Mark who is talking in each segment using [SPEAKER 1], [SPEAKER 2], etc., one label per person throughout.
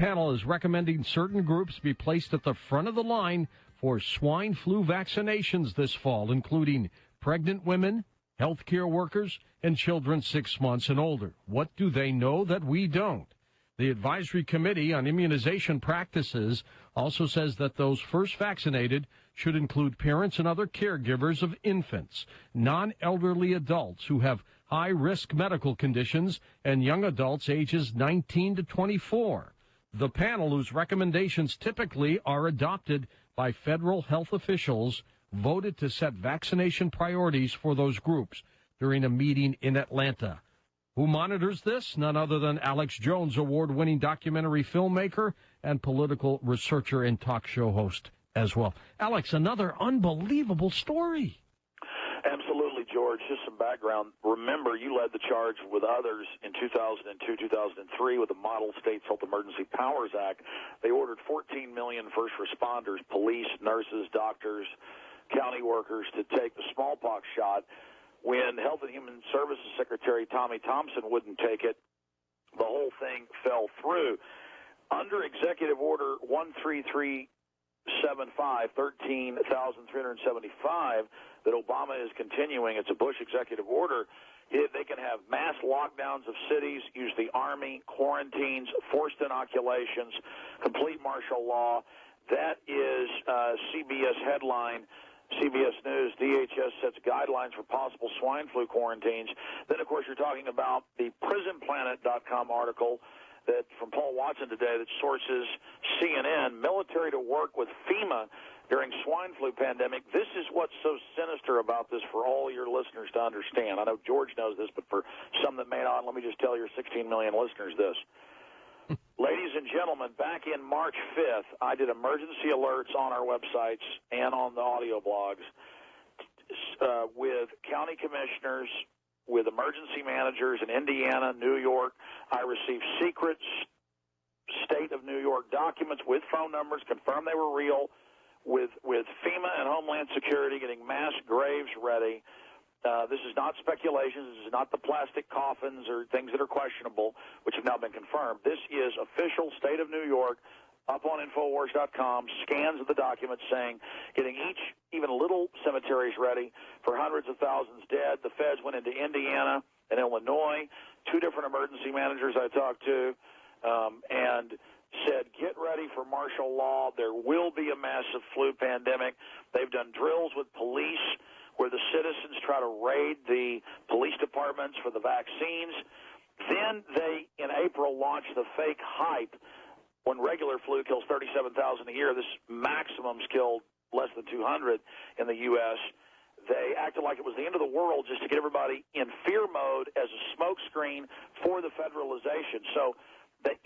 [SPEAKER 1] panel is recommending certain groups be placed at the front of the line for swine flu vaccinations this fall, including pregnant women, healthcare workers, and children 6 months and older. What do they know that we don't? The Advisory Committee on Immunization Practices also says that those first vaccinated should include parents and other caregivers of infants, non-elderly adults who have high-risk medical conditions, and young adults ages 19 to 24. The panel, whose recommendations typically are adopted by federal health officials, voted to set vaccination priorities for those groups during a meeting in Atlanta. Who monitors this? None other than Alex Jones, award-winning documentary filmmaker and political researcher and talk show host as well. Alex, another unbelievable story.
[SPEAKER 2] Absolutely, George. Just some background. Remember, you led the charge with others in 2002, 2003 with the Model States Health Emergency Powers Act. They ordered 14 million first responders, police, nurses, doctors, county workers to take the smallpox shot. When Health and Human Services Secretary Tommy Thompson wouldn't take it, the whole thing fell through. Under Executive Order 13375, 13,375, that Obama is continuing, it's a Bush executive order, they can have mass lockdowns of cities, use the Army, quarantines, forced inoculations, complete martial law. That is CBS headline. CBS News, DHS sets guidelines for possible swine flu quarantines. Then, of course, you're talking about the PrisonPlanet.com article that from Paul Watson today that sources CNN, military to work with FEMA during swine flu pandemic. This is what's so sinister about this for all your listeners to understand. I know George knows this, but for some that may not, let me just tell your 16 million listeners this. Ladies and gentlemen, back in March 5th, I did emergency alerts on our websites and on the audio blogs with county commissioners, with emergency managers in Indiana, New York. I received secret state of New York documents with phone numbers, confirmed they were real, with FEMA and Homeland Security getting mass graves ready. This is not speculation. This is not the plastic coffins or things that are questionable, which have now been confirmed. This is official state of New York, up on Infowars.com, scans of the documents saying getting even little cemeteries ready for hundreds of thousands dead. The feds went into Indiana and Illinois, 2 different emergency managers I talked to, and said, get ready for martial law. There will be a massive flu pandemic. They've done drills with police where the citizens try to raid the police departments for the vaccines. Then they, in April, launched the fake hype. When regular flu kills 37,000 a year, this maximum's killed less than 200 in the U.S. They acted like it was the end of the world just to get everybody in fear mode as a smokescreen for the federalization. So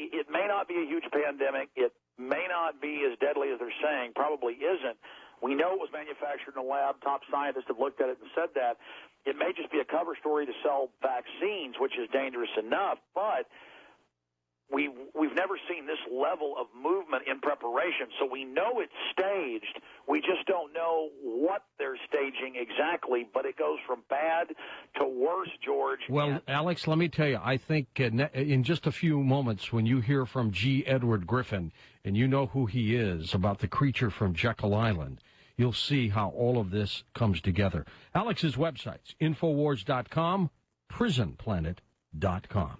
[SPEAKER 2] it may not be a huge pandemic. It may not be as deadly as they're saying. Probably isn't. We know it was manufactured in a lab. Top scientists have looked at it and said that. It may just be a cover story to sell vaccines, which is dangerous enough, but we've never seen this level of movement in preparation. So we know it's staged. We just don't know what they're staging exactly, but it goes from bad to worse, George.
[SPEAKER 1] Well, Alex, let me tell you, I think in just a few moments when you hear from G. Edward Griffin, and you know who he is, about the creature from Jekyll Island, you'll see how all of this comes together. Alex's websites, Infowars.com, PrisonPlanet.com.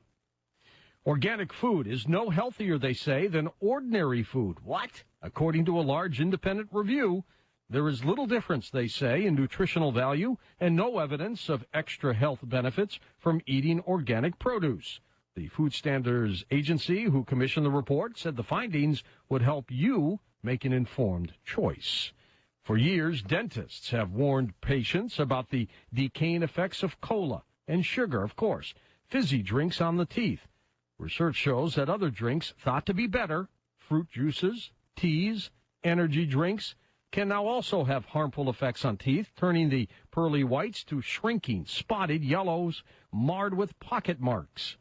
[SPEAKER 1] Organic food is no healthier, they say, than ordinary food. What? According to a large independent review, there is little difference, they say, in nutritional value and no evidence of extra health benefits from eating organic produce. The Food Standards Agency, who commissioned the report, said the findings would help you make an informed choice. For years, dentists have warned patients about the decaying effects of cola and sugar, of course, fizzy drinks on the teeth. Research shows that other drinks thought to be better, fruit juices, teas, energy drinks, can now also have harmful effects on teeth, turning the pearly whites to shrinking, spotted yellows, marred with pocket marks.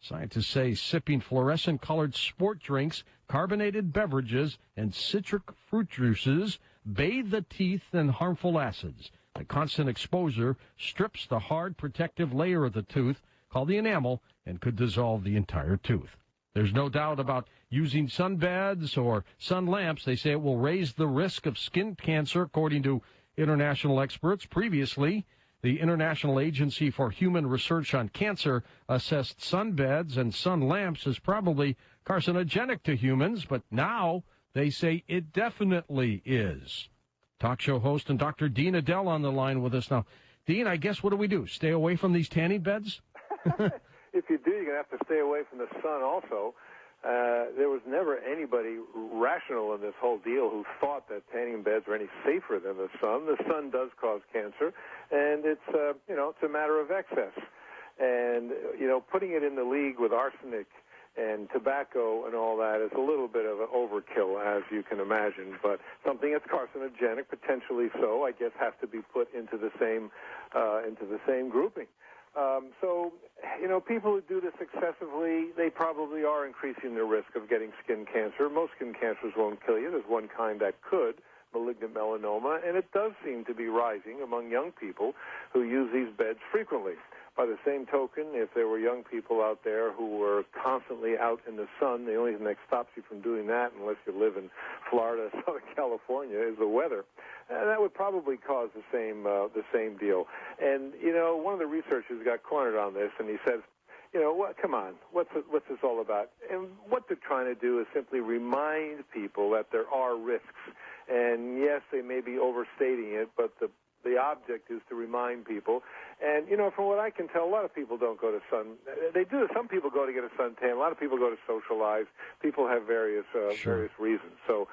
[SPEAKER 1] Scientists say sipping fluorescent-colored sport drinks, carbonated beverages, and citric fruit juices bathe the teeth in harmful acids. The constant exposure strips the hard protective layer of the tooth, called the enamel, and could dissolve the entire tooth. There's no doubt about using sunbeds or sun lamps. They say it will raise the risk of skin cancer, according to international experts. Previously, the International Agency for Human Research on Cancer assessed sunbeds and sun lamps as probably carcinogenic to humans, but now they say it definitely is. Talk show host and Dr. Dean Adele on the line with us now. Dean, I guess what do? Stay away from these tanning beds?
[SPEAKER 3] If you do, you're going to have to stay away from the sun also. There was never anybody rational in this whole deal who thought that tanning beds were any safer than the sun. The sun does cause cancer, and it's it's a matter of excess. And putting it in the league with arsenic and tobacco and all that is a little bit of an overkill, as you can imagine. But something that's carcinogenic, potentially so, I guess, has to be put into the same grouping. People who do this excessively, they probably are increasing their risk of getting skin cancer. Most skin cancers won't kill you. There's one kind that could, malignant melanoma, and it does seem to be rising among young people who use these beds frequently. By the same token, if there were young people out there who were constantly out in the sun, the only thing that stops you from doing that, unless you live in Florida, Southern California, is the weather. And that would probably cause the same deal. And one of the researchers got cornered on this, and he says, come on, what's this all about? And what they're trying to do is simply remind people that there are risks. And yes, they may be overstating it, but the object is to remind people. And, from what I can tell, a lot of people don't go to sun. They do. Some people go to get a suntan. A lot of people go to socialize. People have various reasons. So,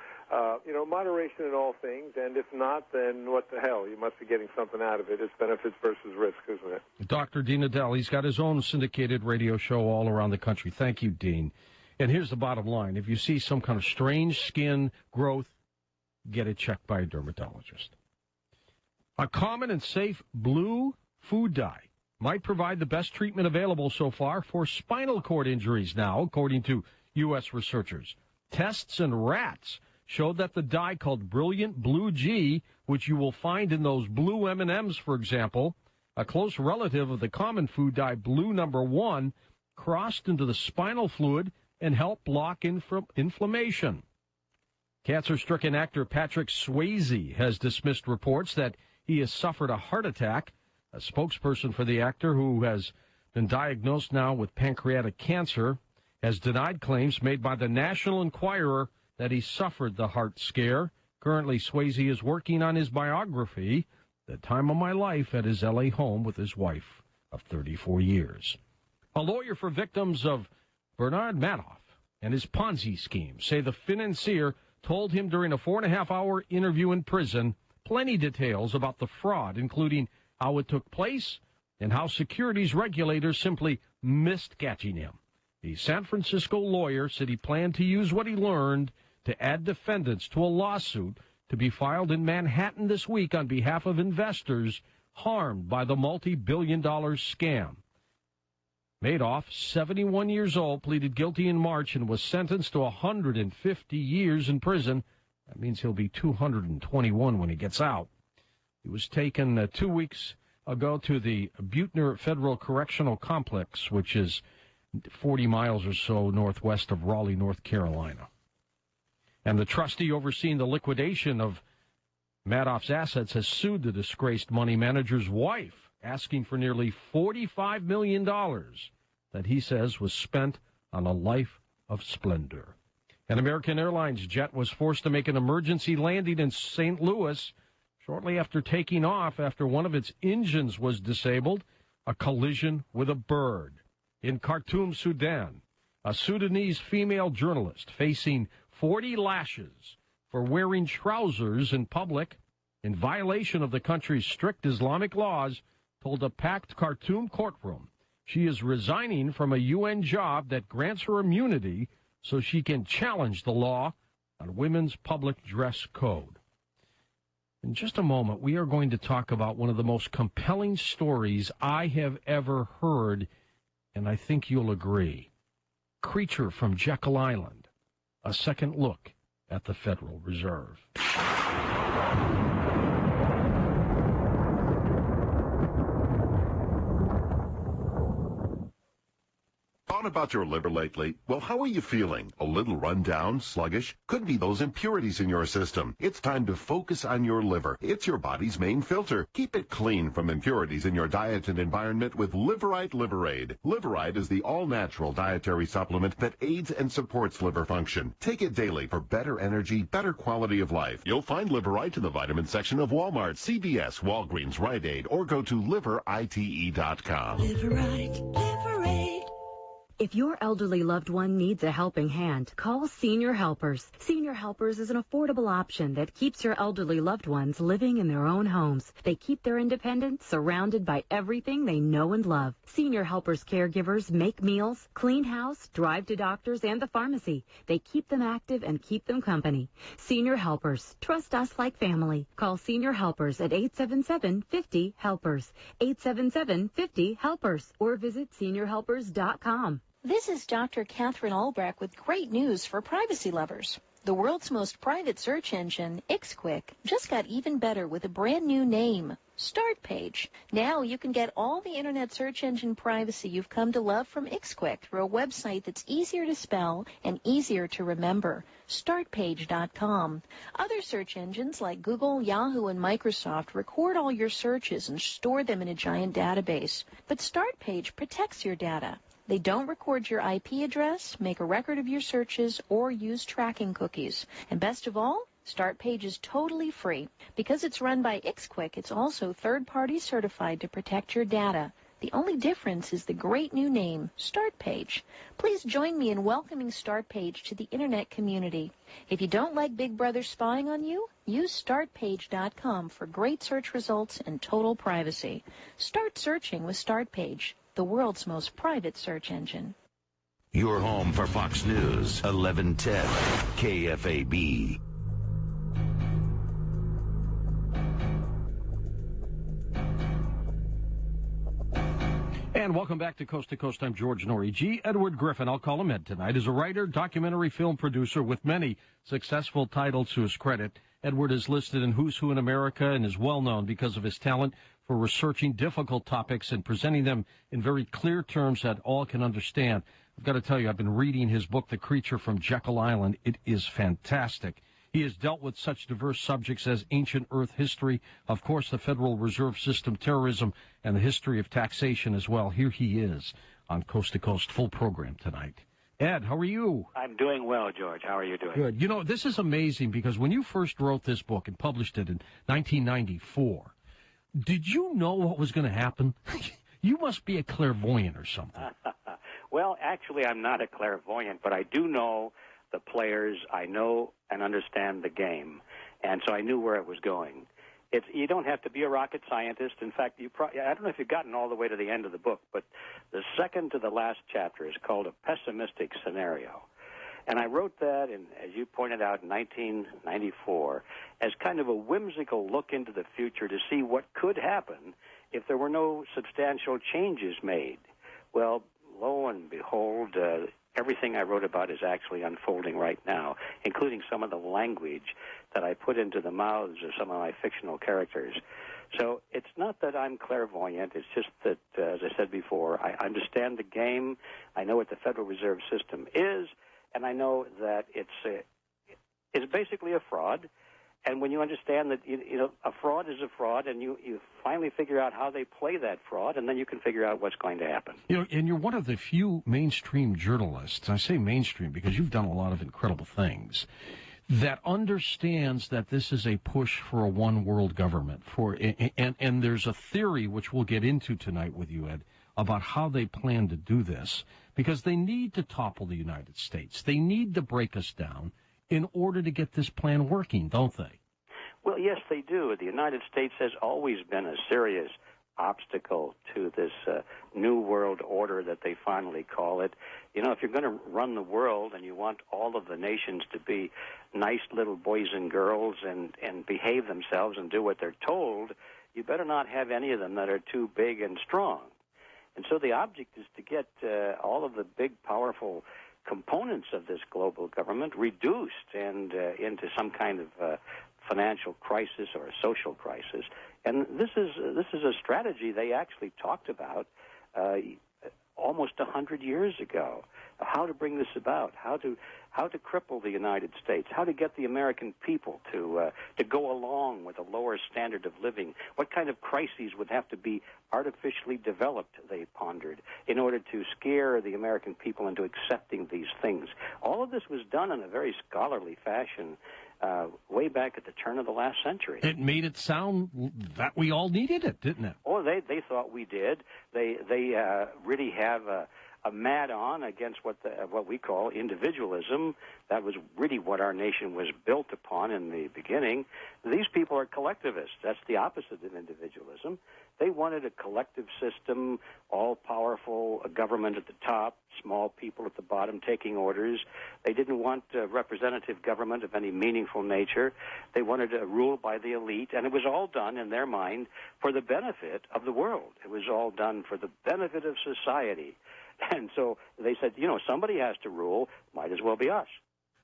[SPEAKER 3] moderation in all things. And if not, then what the hell? You must be getting something out of it. It's benefits versus risk, isn't it?
[SPEAKER 1] Dr. Dean Adele, he's got his own syndicated radio show all around the country. Thank you, Dean. And here's the bottom line. If you see some kind of strange skin growth, get it checked by a dermatologist. A common and safe blue food dye might provide the best treatment available so far for spinal cord injuries now, according to U.S. researchers. Tests in rats showed that the dye called Brilliant Blue G, which you will find in those blue M&Ms, for example, a close relative of the common food dye Blue Number 1, crossed into the spinal fluid and helped block inflammation. Cancer-stricken actor Patrick Swayze has dismissed reports that he has suffered a heart attack. A spokesperson for the actor, who has been diagnosed now with pancreatic cancer, has denied claims made by the National Enquirer that he suffered the heart scare. Currently, Swayze is working on his biography, The Time of My Life, at his L.A. home with his wife of 34 years. A lawyer for victims of Bernard Madoff and his Ponzi scheme say the financier told him during a 4.5-hour interview in prison plenty details about the fraud, including how it took place and how securities regulators simply missed catching him. The San Francisco lawyer said he planned to use what he learned to add defendants to a lawsuit to be filed in Manhattan this week on behalf of investors harmed by the multi-billion-dollar scam. Madoff, 71 years old, pleaded guilty in March and was sentenced to 150 years in prison. That means he'll be 221 when he gets out. He was taken 2 weeks ago to the Butner Federal Correctional Complex, which is 40 miles or so northwest of Raleigh, North Carolina. And the trustee overseeing the liquidation of Madoff's assets has sued the disgraced money manager's wife, asking for nearly $45 million that he says was spent on a life of splendor. An American Airlines jet was forced to make an emergency landing in St. Louis shortly after taking off after one of its engines was disabled, a collision with a bird. In Khartoum, Sudan, a Sudanese female journalist facing 40 lashes for wearing trousers in public in violation of the country's strict Islamic laws told a packed Khartoum courtroom she is resigning from a UN job that grants her immunity so she can challenge the law on women's public dress code. In just a moment, we are going to talk about one of the most compelling stories I have ever heard, and I think you'll agree. Creature from Jekyll Island, a second look at the Federal Reserve.
[SPEAKER 4] Thought about your liver lately? Well, how are you feeling? A little run down, sluggish? Could be those impurities in your system. It's time to focus on your liver. It's your body's main filter. Keep it clean from impurities in your diet and environment with Liverite Liverade. Liveride is the all-natural dietary supplement that aids and supports liver function. Take it daily for better energy, better quality of life. You'll find Liverite in the vitamin section of Walmart, CVS, Walgreens, Rite Aid, or go to liverite.com.
[SPEAKER 5] Liverite, Liverade.
[SPEAKER 6] If your elderly loved one needs a helping hand, call Senior Helpers. Senior Helpers is an affordable option that keeps your elderly loved ones living in their own homes. They keep their independence surrounded by everything they know and love. Senior Helpers caregivers make meals, clean house, drive to doctors and the pharmacy. They keep them active and keep them company. Senior Helpers. Trust us like family. Call Senior Helpers at 877-50-HELPERS. 877-50-HELPERS or visit seniorhelpers.com.
[SPEAKER 7] This is Dr. Catherine Albrecht with great news for privacy lovers. The world's most private search engine, XQuick, just got even better with a brand new name, StartPage. Now you can get all the internet search engine privacy you've come to love from XQuick through a website that's easier to spell and easier to remember, StartPage.com. Other search engines like Google, Yahoo, and Microsoft record all your searches and store them in a giant database. But StartPage protects your data. They don't record your IP address, make a record of your searches, or use tracking cookies. And best of all, StartPage is totally free. Because it's run by XQuick, it's also third-party certified to protect your data. The only difference is the great new name, StartPage. Please join me in welcoming StartPage to the Internet community. If you don't like Big Brother spying on you, use StartPage.com for great search results and total privacy. Start searching with StartPage, the world's most private search engine.
[SPEAKER 8] Your home for Fox News, 1110 KFAB.
[SPEAKER 1] And welcome back to Coast. I'm George Noory. G. Edward Griffin, I'll call him Ed tonight, is a writer, documentary film producer with many successful titles to his credit. Edward is listed in Who's Who in America and is well known because of his talent for researching difficult topics and presenting them in very clear terms that all can understand. I've got to tell you, I've been reading his book, The Creature from Jekyll Island. It is fantastic. He has dealt with such diverse subjects as ancient Earth history, of course, the Federal Reserve System, terrorism, and the history of taxation as well. Here he is on Coast to Coast, full program tonight. Ed, how are you?
[SPEAKER 9] I'm doing well, George. How are you doing?
[SPEAKER 1] Good. You know, this is amazing because when you first wrote this book and published it in 1994, did you know what was going to happen? You must be a clairvoyant or something.
[SPEAKER 9] Well, actually, I'm not a clairvoyant, but I do know the players. I know and understand the game, and so I knew where it was going. You don't have to be a rocket scientist. In fact, I don't know if you've gotten all the way to the end of the book, but the second to the last chapter is called A Pessimistic Scenario. And I wrote that, as you pointed out, in 1994, as kind of a whimsical look into the future to see what could happen if there were no substantial changes made. Well, lo and behold, everything I wrote about is actually unfolding right now, including some of the language that I put into the mouths of some of my fictional characters. So it's not that I'm clairvoyant. It's just that, as I said before, I understand the game. I know what the Federal Reserve System is, and I know that it's basically a fraud. And when you understand that, a fraud is a fraud, and you finally figure out how they play that fraud, and then you can figure out what's going to happen.
[SPEAKER 1] And you're one of the few mainstream journalists, I say mainstream because you've done a lot of incredible things, that understands that this is a push for a one-world government. And there's a theory, which we'll get into tonight with you, Ed, about how they plan to do this, because they need to topple the United States. They need to break us down in order to get this plan working, don't they?
[SPEAKER 9] Well, yes, they do. The United States has always been a serious obstacle to this new world order that they finally call it. If you're going to run the world and you want all of the nations to be nice little boys and girls and behave themselves and do what they're told, you better not have any of them that are too big and strong. And so the object is to get all of the big, powerful components of this global government reduced and into some kind of financial crisis or a social crisis. And this is a strategy they actually talked about almost 100 years ago. How to bring this about, how to cripple the United States, how to get the American people to go along with a lower standard of living. What kind of crises would have to be artificially developed, they pondered, in order to scare the American people into accepting these things. All of this was done in a very scholarly fashion way back at the turn of the last century.
[SPEAKER 1] It made it sound that we all needed it, didn't it?
[SPEAKER 9] Oh, they thought we did. They really have a mad on against what we call individualism. That was really what our nation was built upon in the beginning. These people are collectivists. That's the opposite of individualism. They wanted a collective system, all-powerful, a government at the top, small people at the bottom taking orders. They didn't want representative government of any meaningful nature. They wanted a rule by the elite, and it was all done, in their mind, for the benefit of the world. It was all done for the benefit of society. And so they said, somebody has to rule, might as well be us.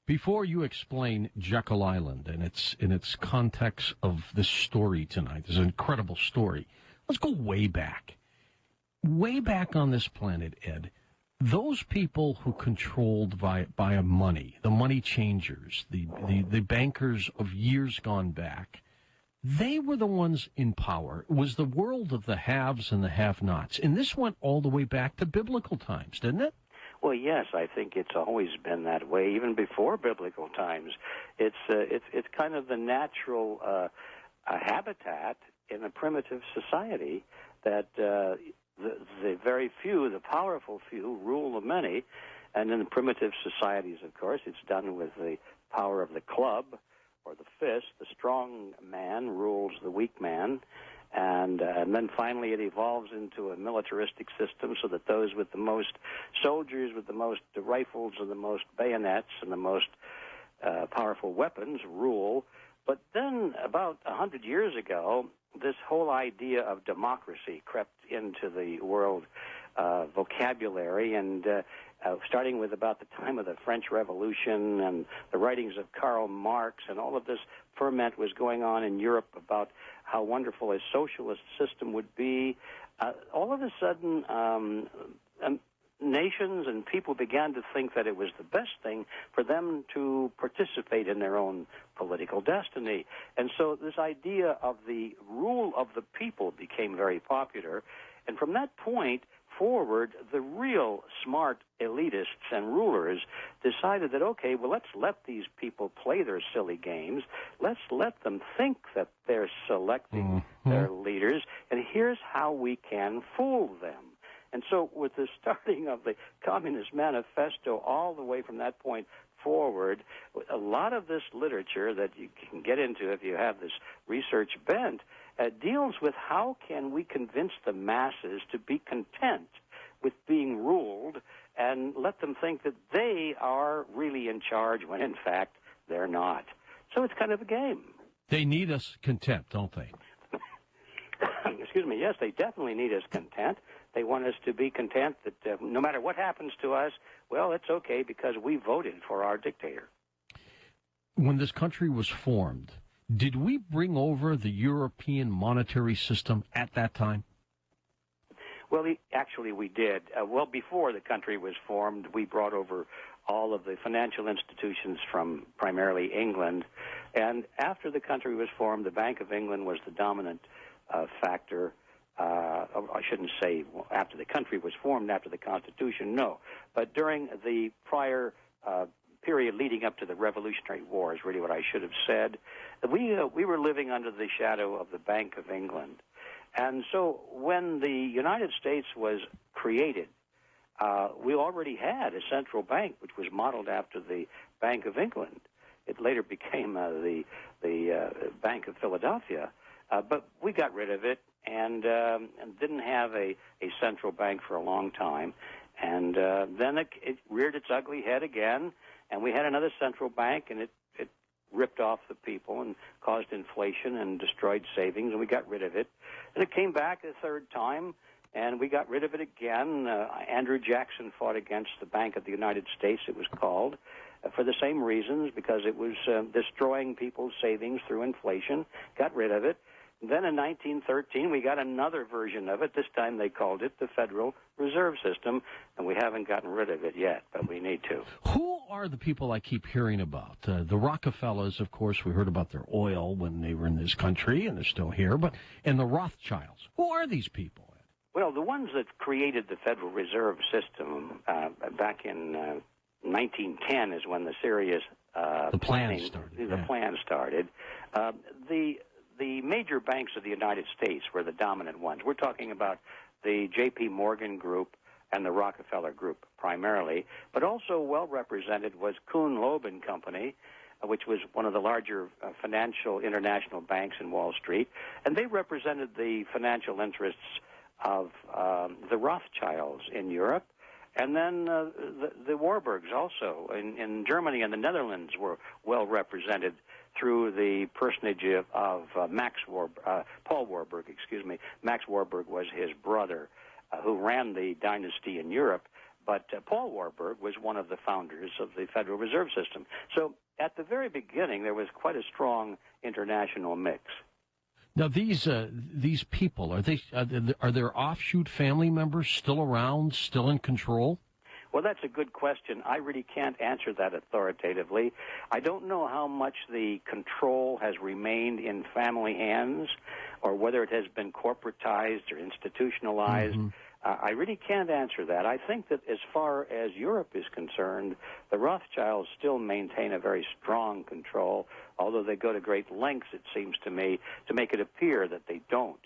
[SPEAKER 1] Before you explain Jekyll Island and its context of this story tonight, this incredible story, let's go way back. Way back on this planet, Ed, those people who controlled by money, the money changers, the bankers of years gone back, they were the ones in power. It was the world of the haves and the have-nots. And this went all the way back to biblical times, didn't it?
[SPEAKER 9] Well, yes, I think it's always been that way, even before biblical times. It's kind of the natural habitat in a primitive society that the very few, the powerful few, rule the many. And in the primitive societies, of course, it's done with the power of the club or the fist. The strong man rules the weak man. And then finally it evolves into a militaristic system so that those with the most soldiers, with the most rifles and the most bayonets and the most powerful weapons rule. But then about 100 years ago, this whole idea of democracy crept into the world vocabulary, and starting with about the time of the French Revolution and the writings of Karl Marx, and all of this ferment was going on in Europe about how wonderful a socialist system would be. All of a sudden, nations and people began to think that it was the best thing for them to participate in their own political destiny. And so this idea of the rule of the people became very popular. And from that point forward, the real smart elitists and rulers decided that, okay, well, let's let these people play their silly games. Let's let them think that they're selecting their leaders, and here's how we can fool them. And so with the starting of the Communist Manifesto all the way from that point forward, a lot of this literature that you can get into if you have this research bent deals with how can we convince the masses to be content with being ruled and let them think that they are really in charge when, in fact, they're not. So it's kind of a game.
[SPEAKER 1] They need us content, don't they?
[SPEAKER 9] Excuse me. Yes, they definitely need us content. They want us to be content that no matter what happens to us, well, it's okay because we voted for our dictator.
[SPEAKER 1] When this country was formed, did we bring over the European monetary system at that time?
[SPEAKER 9] Well, actually we did. Well, before the country was formed, we brought over all of the financial institutions from primarily England. And after the country was formed, the Bank of England was the dominant factor. I shouldn't say after the country was formed, after the Constitution, no. But during the prior period leading up to the Revolutionary War is really what I should have said. We were living under the shadow of the Bank of England. And so when the United States was created, we already had a central bank which was modeled after the Bank of England. It later became the Bank of Philadelphia. But we got rid of it and didn't have a central bank for a long time. And then it reared its ugly head again, and we had another central bank, and it ripped off the people and caused inflation and destroyed savings, and we got rid of it. And it came back a third time, and we got rid of it again. Andrew Jackson fought against the Bank of the United States, it was called, for the same reasons, because it was destroying people's savings through inflation, got rid of it. Then in 1913, we got another version of it. This time they called it the Federal Reserve System, and we haven't gotten rid of it yet, but we need to.
[SPEAKER 1] Who are the people I keep hearing about? The Rockefellers, of course, we heard about their oil when they were in this country, and they're still here, and the Rothschilds. Who are these people?
[SPEAKER 9] Well, the ones that created the Federal Reserve System back in 1910 is when the serious
[SPEAKER 1] plan started.
[SPEAKER 9] The major banks of the United States were the dominant ones. We're talking about the J.P. Morgan Group and the Rockefeller Group primarily, but also well represented was Kuhn Loeb and Company, which was one of the larger financial international banks in Wall Street, and they represented the financial interests of the Rothschilds in Europe. And then the Warburgs also in Germany and the Netherlands were well represented through the personage of Paul Warburg, Max Warburg was his brother who ran the dynasty in Europe, but Paul Warburg was one of the founders of the Federal Reserve System. So at the very beginning, there was quite a strong international mix.
[SPEAKER 1] Now, these people, are their offshoot family members still around, still in control?
[SPEAKER 9] Well, that's a good question. I really can't answer that authoritatively. I don't know how much the control has remained in family hands or whether it has been corporatized or institutionalized. Mm-hmm. I really can't answer that. I think that as far as Europe is concerned, the Rothschilds still maintain a very strong control, although they go to great lengths, it seems to me, to make it appear that they don't.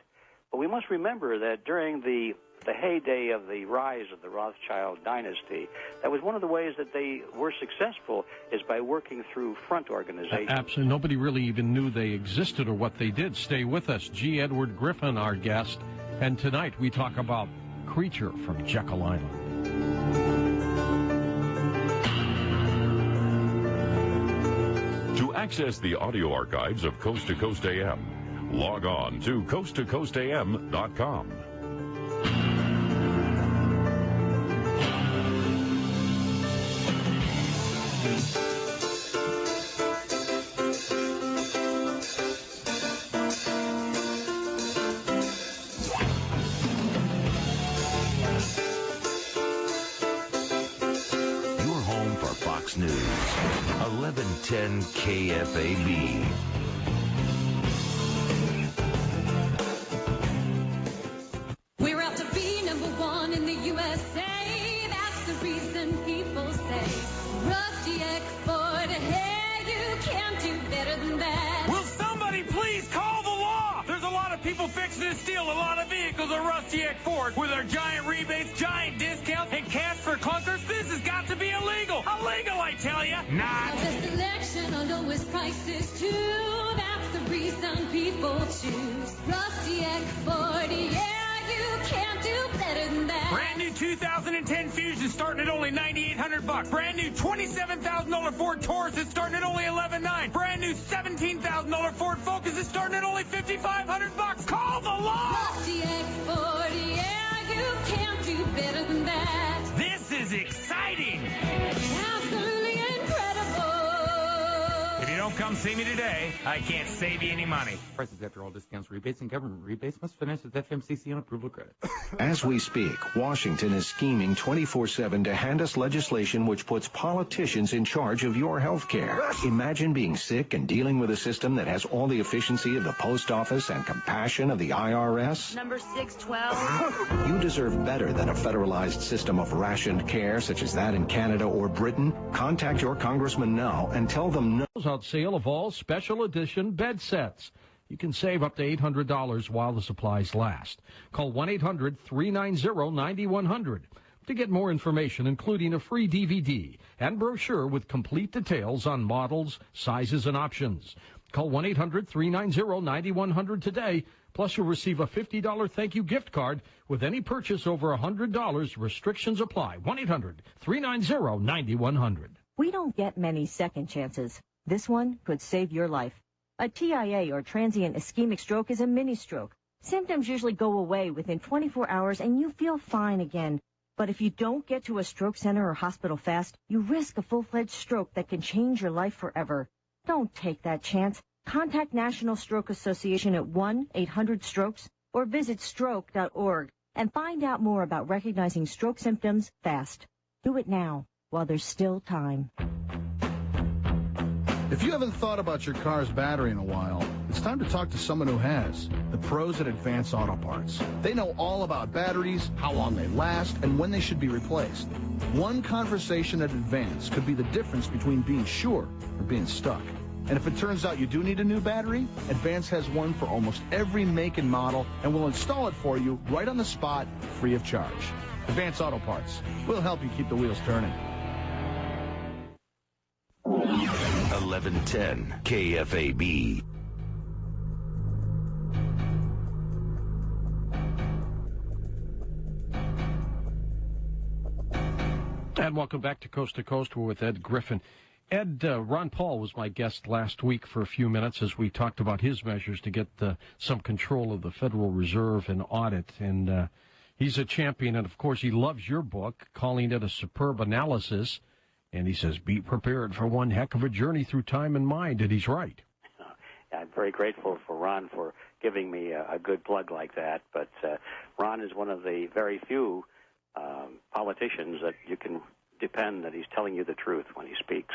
[SPEAKER 9] But we must remember that during the heyday of the rise of the Rothschild dynasty, that was one of the ways that they were successful is by working through front organizations.
[SPEAKER 1] Absolutely. Nobody really even knew they existed or what they did. Stay with us. G. Edward Griffin, our guest. And tonight we talk about Creature from Jekyll Island.
[SPEAKER 10] To access the audio archives of Coast to Coast AM, log on to coasttocoastam.com.
[SPEAKER 8] News, 1110 KFAB.
[SPEAKER 5] We're out to be number one in the USA. That's the reason people say Rusty Export. Hey, you can't do better than that.
[SPEAKER 11] Will somebody please call the law? There's a lot of people fixing to steal a lot of vehicles at Rusty Export with their giant rebates, giant discounts, and cash for clunkers. This has got to be illegal. Illegal, I tell you. Not.
[SPEAKER 5] The selection on lowest prices, too. That's the reason people choose Rusty Export. Yeah, you can't do better than that.
[SPEAKER 11] Brand new 2010 Fusion starting at only $9,800. Brand new $27,000 Ford Taurus is starting at only $11,900. Brand new $17,000 Ford Focus is starting at only $5,500. Call the law.
[SPEAKER 5] Rusty Export. Yeah, you can't do better than that.
[SPEAKER 11] This is exciting.
[SPEAKER 5] Absolutely incredible.
[SPEAKER 11] If you don't come see me today, I can't save you any money.
[SPEAKER 12] Prices after all discounts, rebates, and government rebates must finance with FMCC on approval credit.
[SPEAKER 13] As we speak, Washington is scheming 24/7 to hand us legislation which puts politicians in charge of your health care. Imagine being sick and dealing with a system that has all the efficiency of the post office and compassion of the IRS.
[SPEAKER 14] Number 612.
[SPEAKER 13] You deserve better than a federalized system of rationed care such as that in Canada or Britain. Contact your congressman now and tell them no.
[SPEAKER 1] Out sale of all special edition bed sets. You can save up to $800 while the supplies last. Call 1-800-390-9100 to get more information, including a free DVD and brochure with complete details on models, sizes, and options. Call 1-800-390-9100 today. Plus, you'll receive a $50 thank you gift card with any purchase over $100. Restrictions apply. 1-800-390-9100.
[SPEAKER 15] We don't get many second chances. This one could save your life. A TIA, or transient ischemic stroke, is a mini-stroke. Symptoms usually go away within 24 hours and you feel fine again. But if you don't get to a stroke center or hospital fast, you risk a full-fledged stroke that can change your life forever. Don't take that chance. Contact National Stroke Association at 1-800-STROKES or visit stroke.org and find out more about recognizing stroke symptoms fast. Do it now while there's still time.
[SPEAKER 16] If you haven't thought about your car's battery in a while, it's time to talk to someone who has. The pros at Advance Auto Parts. They know all about batteries, how long they last, and when they should be replaced. One conversation at Advance could be the difference between being sure or being stuck. And if it turns out you do need a new battery, Advance has one for almost every make and model and will install it for you right on the spot, free of charge. Advance Auto Parts. We'll help you keep the wheels turning.
[SPEAKER 8] 1110 KFAB.
[SPEAKER 1] And welcome back to Coast. We're with Ed Griffin. Ed, Ron Paul was my guest last week for a few minutes as we talked about his measures to get some control of the Federal Reserve and audit. And he's a champion, and of course he loves your book, calling it a superb analysis. And he says, be prepared for one heck of a journey through time and mind, and he's right.
[SPEAKER 9] I'm very grateful for Ron for giving me a good plug like that. But Ron is one of the very few politicians that you can depend that he's telling you the truth when he speaks.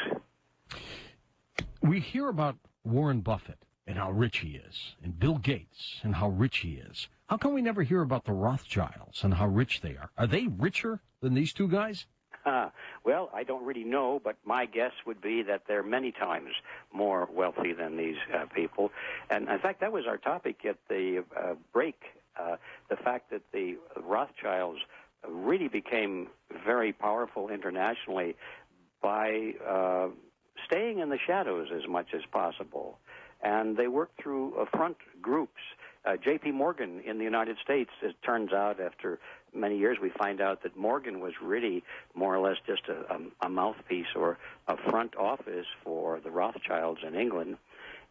[SPEAKER 1] We hear about Warren Buffett and how rich he is, and Bill Gates and how rich he is. How come we never hear about the Rothschilds and how rich they are? Are they richer than these two guys?
[SPEAKER 9] Well, I don't really know, but my guess would be that they're many times more wealthy than these people. And, in fact, that was our topic at the break, the fact that the Rothschilds really became very powerful internationally by staying in the shadows as much as possible. And they worked through front groups. J.P. Morgan in the United States, it turns out after many years we find out that Morgan was really more or less just a mouthpiece or a front office for the Rothschilds in England.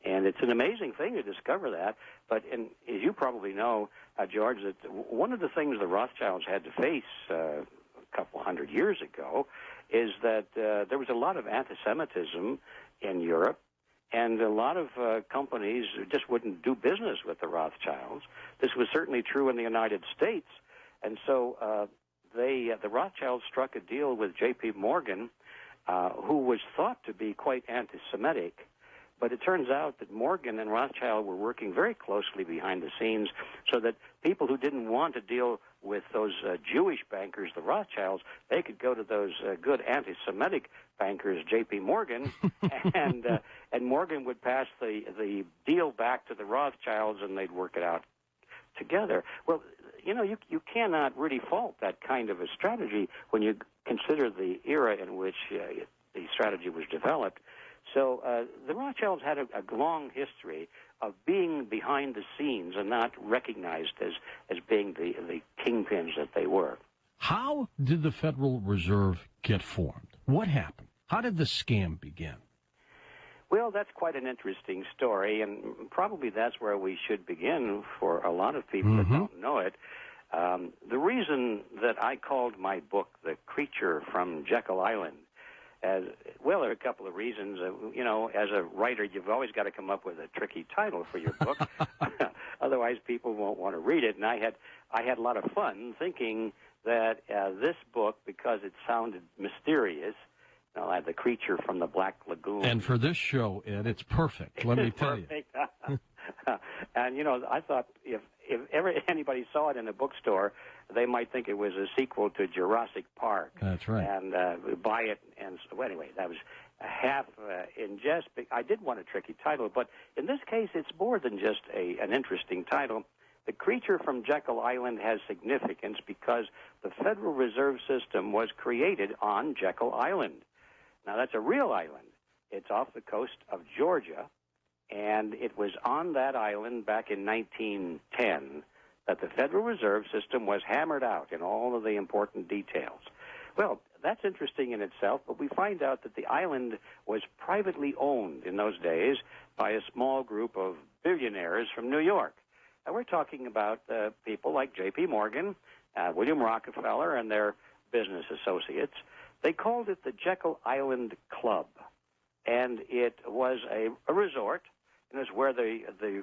[SPEAKER 9] And it's an amazing thing to discover that. But as you probably know, George, that one of the things the Rothschilds had to face a couple hundred years ago is that there was a lot of anti-Semitism in Europe, and a lot of companies just wouldn't do business with the Rothschilds. This was certainly true in the United States. And so the Rothschilds struck a deal with J.P. Morgan, who was thought to be quite anti-Semitic. But it turns out that Morgan and Rothschild were working very closely behind the scenes so that people who didn't want to deal with those Jewish bankers, the Rothschilds, they could go to those good anti-Semitic bankers, J.P. Morgan, and Morgan would pass the deal back to the Rothschilds, and they'd work it out together. Well, you know, you cannot really fault that kind of a strategy when you consider the era in which the strategy was developed. So the Rothschilds had a long history of being behind the scenes and not recognized as being the kingpins that they were.
[SPEAKER 1] How did the Federal Reserve get formed? What happened? How did the scam begin?
[SPEAKER 9] Well, that's quite an interesting story, and probably that's where we should begin for a lot of people that don't know it. The reason that I called my book The Creature from Jekyll Island, well, there are a couple of reasons. You know, as a writer, you've always got to come up with a tricky title for your book. Otherwise, people won't want to read it. And I had a lot of fun thinking that this book, because it sounded mysterious, you know, The Creature from the Black Lagoon.
[SPEAKER 1] And for this show, Ed, it's perfect. Let me tell you.
[SPEAKER 9] And, you know, I thought if ever anybody saw it in a bookstore, they might think it was a sequel to Jurassic Park.
[SPEAKER 1] That's right.
[SPEAKER 9] And buy it. And so, anyway, that was half in jest. I did want a tricky title, but in this case, it's more than just an interesting title. The Creature from Jekyll Island has significance because the Federal Reserve System was created on Jekyll Island. Now, that's a real island. It's off the coast of Georgia, and it was on that island back in 1910 that the Federal Reserve System was hammered out in all of the important details. Well, that's interesting in itself, but we find out that the island was privately owned in those days by a small group of billionaires from New York. And we're talking about people like J.P. Morgan, William Rockefeller, and their business associates. They called it the Jekyll Island Club, and it was a resort and it's where the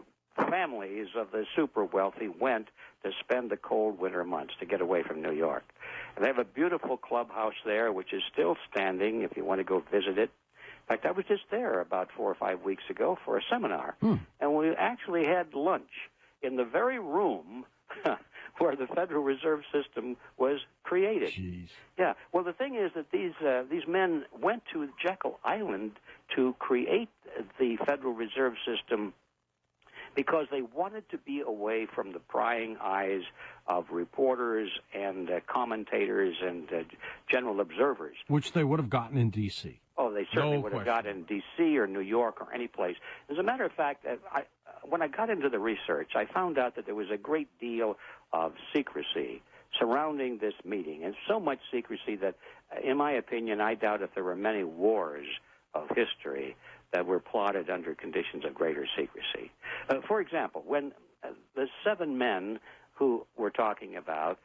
[SPEAKER 9] families of the super wealthy went to spend the cold winter months to get away from New York. And they have a beautiful clubhouse there, which is still standing if you want to go visit it. In fact, I was just there about 4 or 5 weeks ago for a seminar, and we actually had lunch in the very room where the Federal Reserve System was created.
[SPEAKER 1] Jeez.
[SPEAKER 9] Yeah. Well, the thing is that these men went to Jekyll Island to create the Federal Reserve System because they wanted to be away from the prying eyes of reporters and commentators and general observers.
[SPEAKER 1] Which they would have gotten in D.C.
[SPEAKER 9] Oh, they certainly would have got in D.C. or New York or any place. As a matter of fact, when I got into the research, I found out that there was a great deal of secrecy surrounding this meeting, and so much secrecy that, in my opinion, I doubt if there were many wars of history that were plotted under conditions of greater secrecy. For example, when the 7 men who we're talking about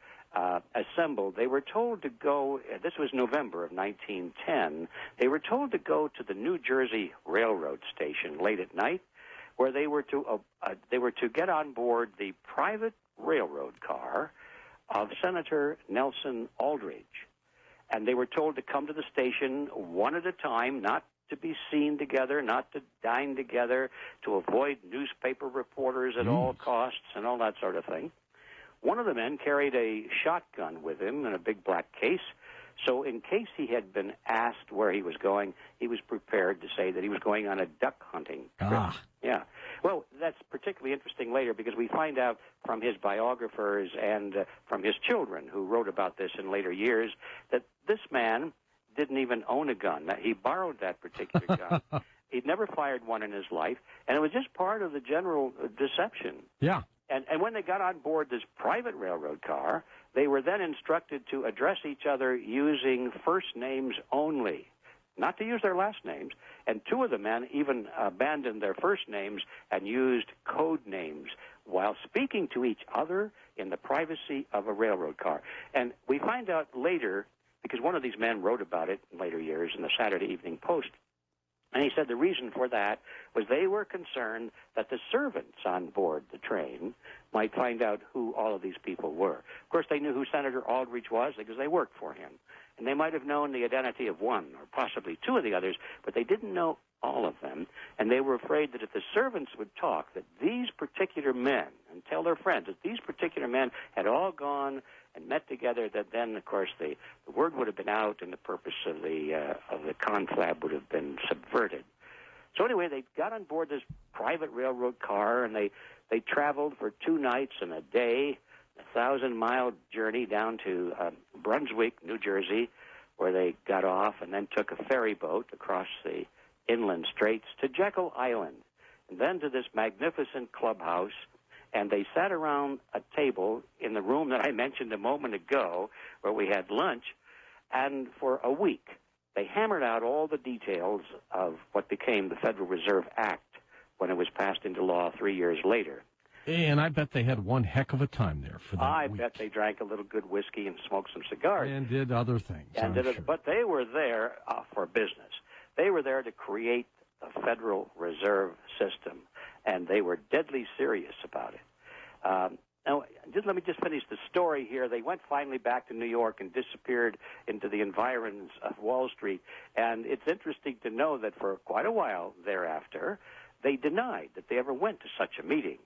[SPEAKER 9] assembled, they were told to go, this was November of 1910, they were told to go to the New Jersey Railroad Station late at night, where they were to get on board the private railroad car of Senator Nelson Aldrich. And they were told to come to the station one at a time, not to be seen together, not to dine together, to avoid newspaper reporters at all costs and all that sort of thing. One of the men carried a shotgun with him in a big black case, so in case he had been asked where he was going, he was prepared to say that he was going on a duck hunting trip. Yeah. Well, that's particularly interesting later because we find out from his biographers and from his children who wrote about this in later years that this man didn't even own a gun. He borrowed that particular gun. He'd never fired one in his life, and it was just part of the general deception.
[SPEAKER 1] Yeah.
[SPEAKER 9] And when they got on board this private railroad car, they were then instructed to address each other using first names only, not to use their last names. And 2 of the men even abandoned their first names and used code names while speaking to each other in the privacy of a railroad car. And we find out later, because one of these men wrote about it in later years in the Saturday Evening Post, and he said the reason for that was they were concerned that the servants on board the train might find out who all of these people were. Of course, they knew who Senator Aldrich was because they worked for him. And they might have known the identity of one or possibly 2 of the others, but they didn't know all of them. And they were afraid that if the servants would talk, that these particular men, and tell their friends that these particular men had all gone and met together, that then, of course, the word would have been out and the purpose of the confab would have been subverted. So anyway, they got on board this private railroad car, and they traveled for 2 nights and a day, a 1,000-mile journey down to Brunswick, New Jersey, where they got off and then took a ferry boat across the inland straits to Jekyll Island, and then to this magnificent clubhouse. And they sat around a table in the room that I mentioned a moment ago where we had lunch, and for a week they hammered out all the details of what became the Federal Reserve Act when it was passed into law 3 years later.
[SPEAKER 1] And I bet they had one heck of a time there for that week.
[SPEAKER 9] I bet they drank a little good whiskey and smoked some cigars.
[SPEAKER 1] And did other things,
[SPEAKER 9] But they were there for business. They were there to create the Federal Reserve System, and they were deadly serious about it. Now, let me just finish the story here. They went finally back to New York and disappeared into the environs of Wall Street. And it's interesting to know that for quite a while thereafter, they denied that they ever went to such a meeting.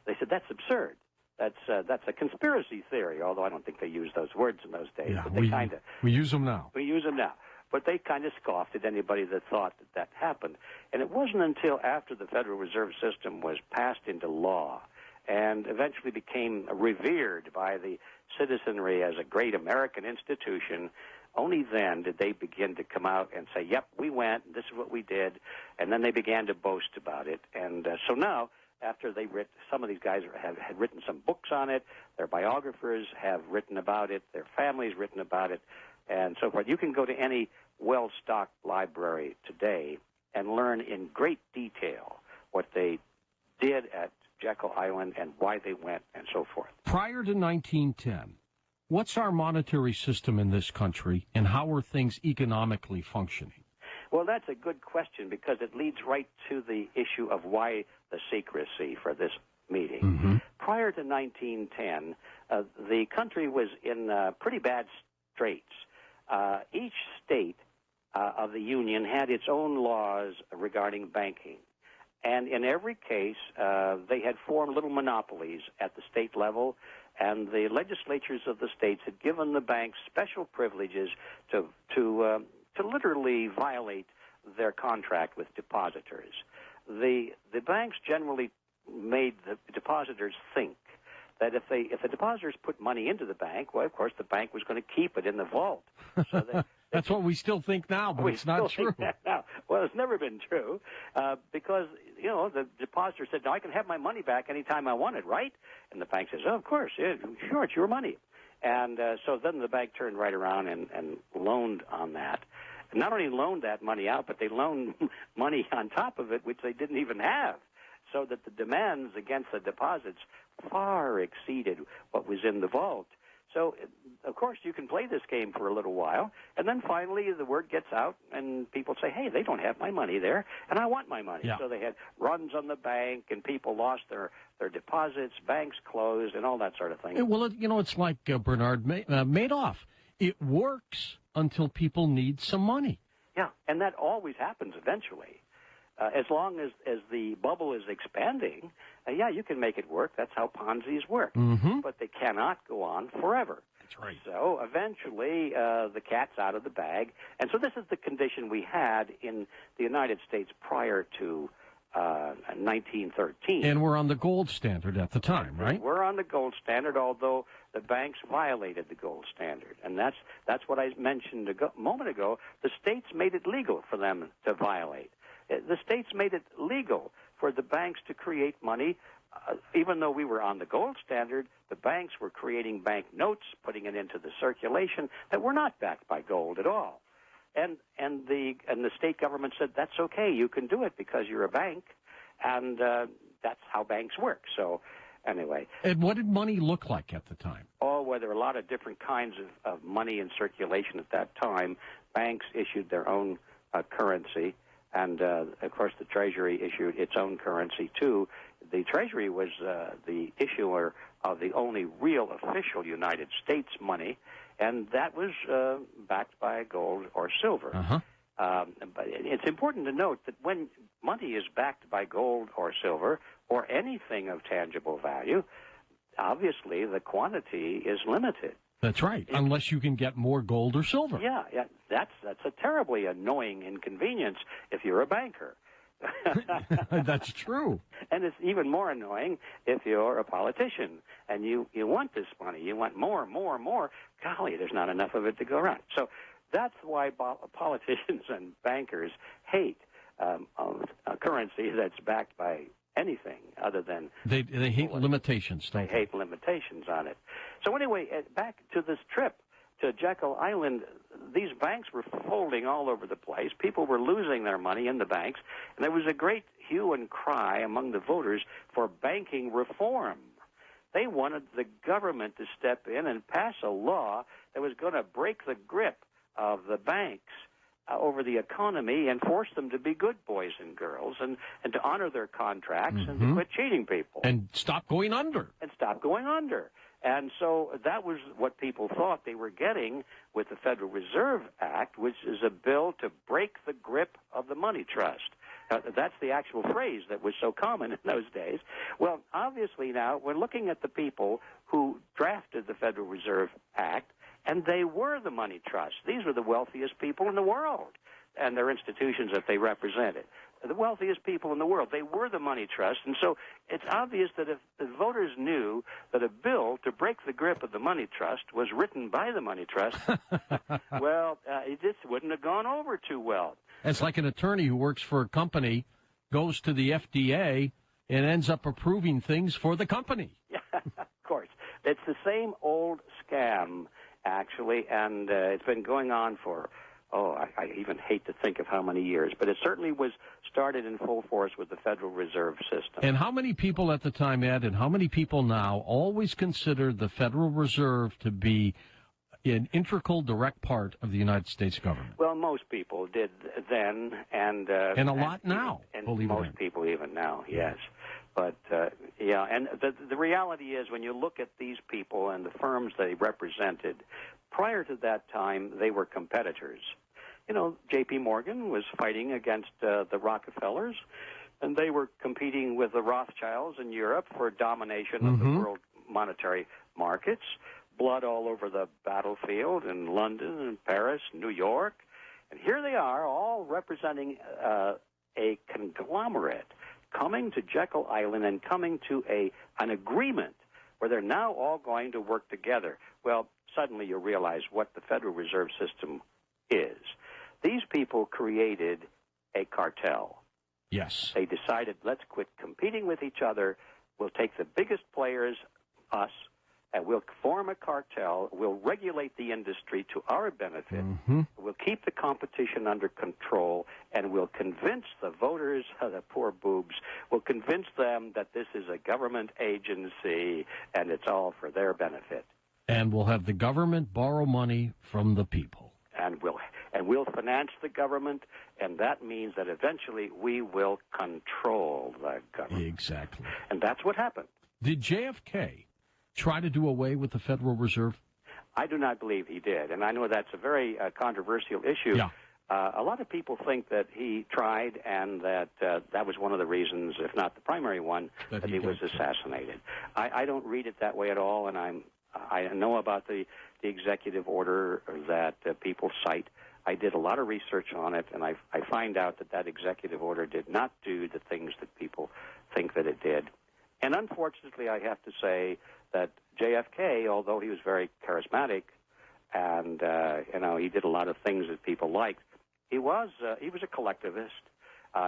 [SPEAKER 9] They said, that's absurd. That's a conspiracy theory, although I don't think they used those words in those days.
[SPEAKER 1] Yeah,
[SPEAKER 9] but they
[SPEAKER 1] we use them now.
[SPEAKER 9] We use them now. But they kind of scoffed at anybody that thought that happened. And it wasn't until after the Federal Reserve System was passed into law and eventually became revered by the citizenry as a great American institution, only then did they begin to come out and say, yep, we went, and this is what we did, and then they began to boast about it. And so now, after some of these guys had written some books on it, their biographers have written about it, their families written about it, and so forth. You can go to any well-stocked library today and learn in great detail what they did at Jekyll Island and why they went and so forth.
[SPEAKER 1] Prior to 1910, what's our monetary system in this country, and how are things economically functioning?
[SPEAKER 9] Well, that's a good question because it leads right to the issue of why the secrecy for this meeting.
[SPEAKER 1] Mm-hmm.
[SPEAKER 9] Prior to 1910, the country was in pretty bad straits. Each state of the Union had its own laws regarding banking. And in every case, they had formed little monopolies at the state level, and the legislatures of the states had given the banks special privileges to literally violate their contract with depositors. The banks generally made the depositors think that if the depositors put money into the bank, well, of course, the bank was going to keep it in the vault. So
[SPEAKER 1] that's what we still think now, but it's not true.
[SPEAKER 9] Now. Well, it's never been true because, the depositor said, no, I can have my money back anytime I want it, right? And the bank says, oh, of course, yeah, sure, it's your money. And so then the bank turned right around and loaned on that. Not only loaned that money out, but they loaned money on top of it, which they didn't even have, so that the demands against the deposits far exceeded what was in the vault. So, of course, you can play this game for a little while, and then finally the word gets out, and people say, hey, they don't have my money there, and I want my money.
[SPEAKER 1] Yeah.
[SPEAKER 9] So they had runs on the bank, and people lost their deposits, banks closed, and all that sort of thing.
[SPEAKER 1] Well, it's like Bernard Madoff. It works until people need some money.
[SPEAKER 9] Yeah, and that always happens eventually. As long as the bubble is expanding, you can make it work. That's how Ponzi's work.
[SPEAKER 1] Mm-hmm.
[SPEAKER 9] But they cannot go on forever.
[SPEAKER 1] That's right.
[SPEAKER 9] So eventually the cat's out of the bag. And so this is the condition we had in the United States prior to 1913.
[SPEAKER 1] And we're on the gold standard at the time, right?
[SPEAKER 9] We're on the gold standard, although the banks violated the gold standard. And that's what I mentioned a moment ago. The states made it legal for them to violate. The states made it legal for the banks to create money. Even though we were on the gold standard, the banks were creating bank notes, putting it into the circulation that were not backed by gold at all. And the state government said, that's okay, you can do it because you're a bank, and that's how banks work. So anyway.
[SPEAKER 1] And what did money look like at the time?
[SPEAKER 9] Oh, well, there were a lot of different kinds of money in circulation at that time. Banks issued their own currency. And, of course, the Treasury issued its own currency, too. The Treasury was the issuer of the only real official United States money, and that was backed by gold or silver.
[SPEAKER 1] Uh-huh.
[SPEAKER 9] But it's important to note that when money is backed by gold or silver or anything of tangible value, obviously the quantity is limited.
[SPEAKER 1] That's right, unless you can get more gold or silver.
[SPEAKER 9] Yeah, that's a terribly annoying inconvenience if you're a banker.
[SPEAKER 1] That's true.
[SPEAKER 9] And it's even more annoying if you're a politician and you want this money. You want more. Golly, there's not enough of it to go around. So that's why politicians and bankers hate a currency that's backed by anything other than...
[SPEAKER 1] They hate limitations.
[SPEAKER 9] They hate limitations on it. So anyway, back to this trip to Jekyll Island, these banks were folding all over the place. People were losing their money in the banks, and there was a great hue and cry among the voters for banking reform. They wanted the government to step in and pass a law that was going to break the grip of the banks over the economy and force them to be good boys and girls and to honor their contracts and to quit cheating people.
[SPEAKER 1] And stop going under.
[SPEAKER 9] And so that was what people thought they were getting with the Federal Reserve Act, which is a bill to break the grip of the money trust. That's the actual phrase that was so common in those days. Well, obviously now we're looking at the people who drafted the Federal Reserve Act, and they were the money trust. These were the wealthiest people in the world and their institutions that they represented. The wealthiest people in the world. They were the money trust. And so it's obvious that if the voters knew that a bill to break the grip of the money trust was written by the money trust, well, it just wouldn't have gone over too well.
[SPEAKER 1] It's like an attorney who works for a company, goes to the FDA, and ends up approving things for the company.
[SPEAKER 9] Yeah, of course. It's the same old scam, actually, and it's been going on for... I even hate to think of how many years, but it certainly was started in full force with the Federal Reserve System.
[SPEAKER 1] And how many people at the time, Ed, and how many people now always consider the Federal Reserve to be an integral, direct part of the United States government.
[SPEAKER 9] Well, most people did then, and
[SPEAKER 1] a lot now,
[SPEAKER 9] and
[SPEAKER 1] believe it or
[SPEAKER 9] most
[SPEAKER 1] not.
[SPEAKER 9] people even now, yes. But, and the reality is when you look at these people and the firms they represented, prior to that time, they were competitors. You know, J.P. Morgan was fighting against the Rockefellers, and they were competing with the Rothschilds in Europe for domination of the world monetary markets. Blood all over the battlefield in London and Paris, New York. And here they are, all representing a conglomerate, coming to Jekyll Island and coming to an agreement where they're now all going to work together. Well, suddenly you realize what the Federal Reserve System is. These people created a cartel.
[SPEAKER 1] Yes.
[SPEAKER 9] They decided, let's quit competing with each other. We'll take the biggest players, us, and we'll form a cartel. We'll regulate the industry to our benefit. We'll keep the competition under control, and we'll convince the voters, the poor boobs, we'll convince them that this is a government agency, and it's all for their benefit.
[SPEAKER 1] And we'll have the government borrow money from the people.
[SPEAKER 9] And we'll finance the government, and that means that eventually we will control the government.
[SPEAKER 1] Exactly.
[SPEAKER 9] And that's what happened.
[SPEAKER 1] Did JFK try to do away with the Federal Reserve?
[SPEAKER 9] I do not believe he did, and I know that's a very controversial issue.
[SPEAKER 1] Yeah.
[SPEAKER 9] A lot of people think that he tried, and that that was one of the reasons, if not the primary one, that he was assassinated. I don't read it that way at all, and I know about the executive order that people cite. I did a lot of research on it, and I find out that executive order did not do the things that people think that it did. And unfortunately, I have to say that JFK, although he was very charismatic and he did a lot of things that people liked, he was a collectivist.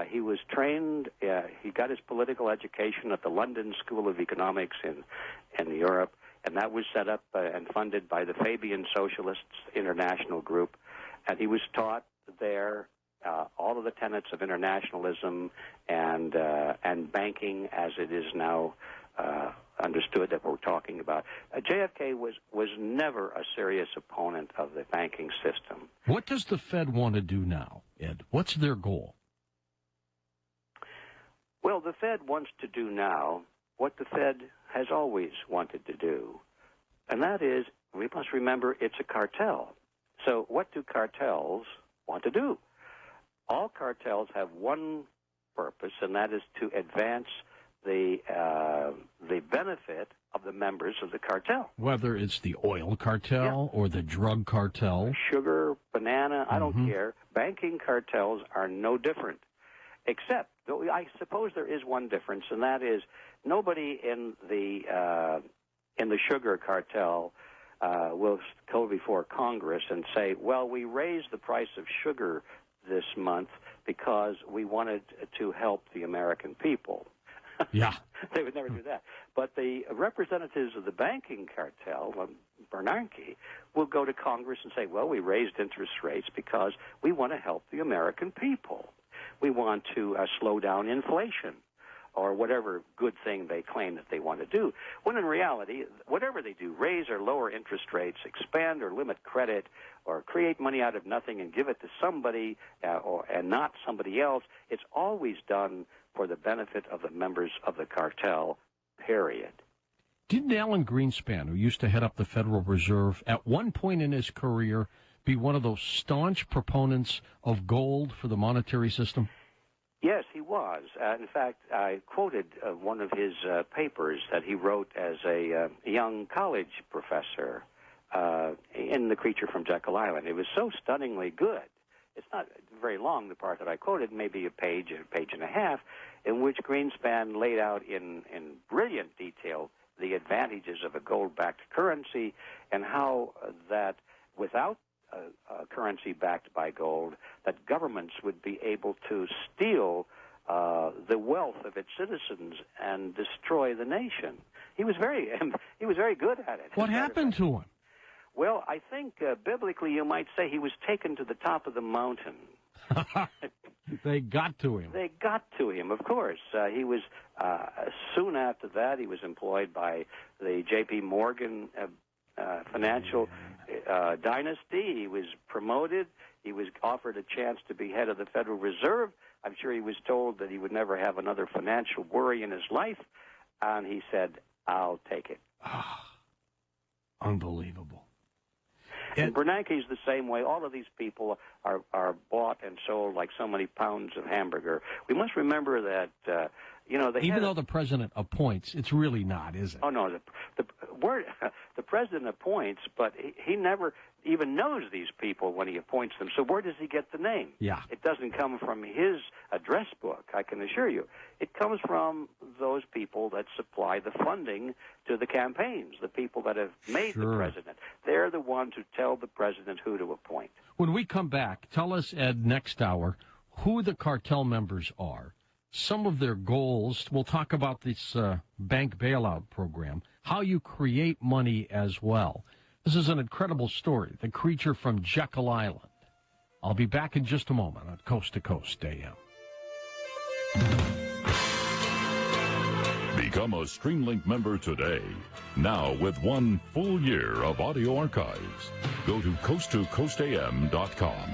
[SPEAKER 9] He was trained. He got his political education at the London School of Economics in Europe, and that was set up and funded by the Fabian Socialists International Group. And he was taught there all of the tenets of internationalism and banking as it is now understood that we're talking about. JFK was never a serious opponent of the banking system.
[SPEAKER 1] What does the Fed want to do now, Ed? What's their goal?
[SPEAKER 9] Well, the Fed wants to do now what the Fed has always wanted to do, and that is, we must remember, it's a cartel. So what do cartels want to do? All cartels have one purpose, and that is to advance the benefit of the members of the cartel.
[SPEAKER 1] Whether it's the oil cartel or the drug cartel.
[SPEAKER 9] Sugar, banana, I don't care. Banking cartels are no different. Except, though I suppose there is one difference, and that is nobody in the sugar cartel will go before Congress and say, well, we raised the price of sugar this month because we wanted to help the American people.
[SPEAKER 1] Yeah.
[SPEAKER 9] They would never do that. But the representatives of the banking cartel, Bernanke, will go to Congress and say, well, we raised interest rates because we want to help the American people. We want to slow down inflation, or whatever good thing they claim that they want to do. When in reality, whatever they do, raise or lower interest rates, expand or limit credit, or create money out of nothing and give it to somebody and not somebody else, it's always done for the benefit of the members of the cartel, period.
[SPEAKER 1] Didn't Alan Greenspan, who used to head up the Federal Reserve, at one point in his career be one of those staunch proponents of gold for the monetary system?
[SPEAKER 9] Yes, he was. In fact, I quoted one of his papers that he wrote as a young college professor in The Creature from Jekyll Island. It was so stunningly good. It's not very long, the part that I quoted, maybe a page and a half, in which Greenspan laid out in brilliant detail the advantages of a gold-backed currency and how that without a currency backed by gold, that governments would be able to steal the wealth of its citizens and destroy the nation. He was very good at it.
[SPEAKER 1] What happened to him?
[SPEAKER 9] Well, I think biblically you might say he was taken to the top of the mountain.
[SPEAKER 1] They got to him.
[SPEAKER 9] They got to him, of course. He was soon after that he was employed by the J.P. Morgan financial dynasty. He was promoted. He was offered a chance to be head of the Federal Reserve. I'm sure he was told that he would never have another financial worry in his life, and he said, I'll take it.
[SPEAKER 1] Unbelievable.
[SPEAKER 9] And Bernanke's the same way. All of these people are bought and sold like so many pounds of hamburger. We must remember that,
[SPEAKER 1] even though the president appoints, it's really not, is it?
[SPEAKER 9] Oh, no. The president appoints, but he never even knows these people when he appoints them. So where does he get the name?
[SPEAKER 1] Yeah.
[SPEAKER 9] It doesn't come from his address book, I can assure you. It comes from those people that supply the funding to the campaigns, the people that have made the president. They're the ones who tell the president who to appoint.
[SPEAKER 1] When we come back, tell us, Ed, next hour, who the cartel members are, some of their goals. We'll talk about this bank bailout program, how you create money as well. This is an incredible story, the creature from Jekyll Island. I'll be back in just a moment on Coast to Coast AM.
[SPEAKER 10] Become a StreamLink member today. Now with 1 full year of audio archives. Go to coasttocoastam.com.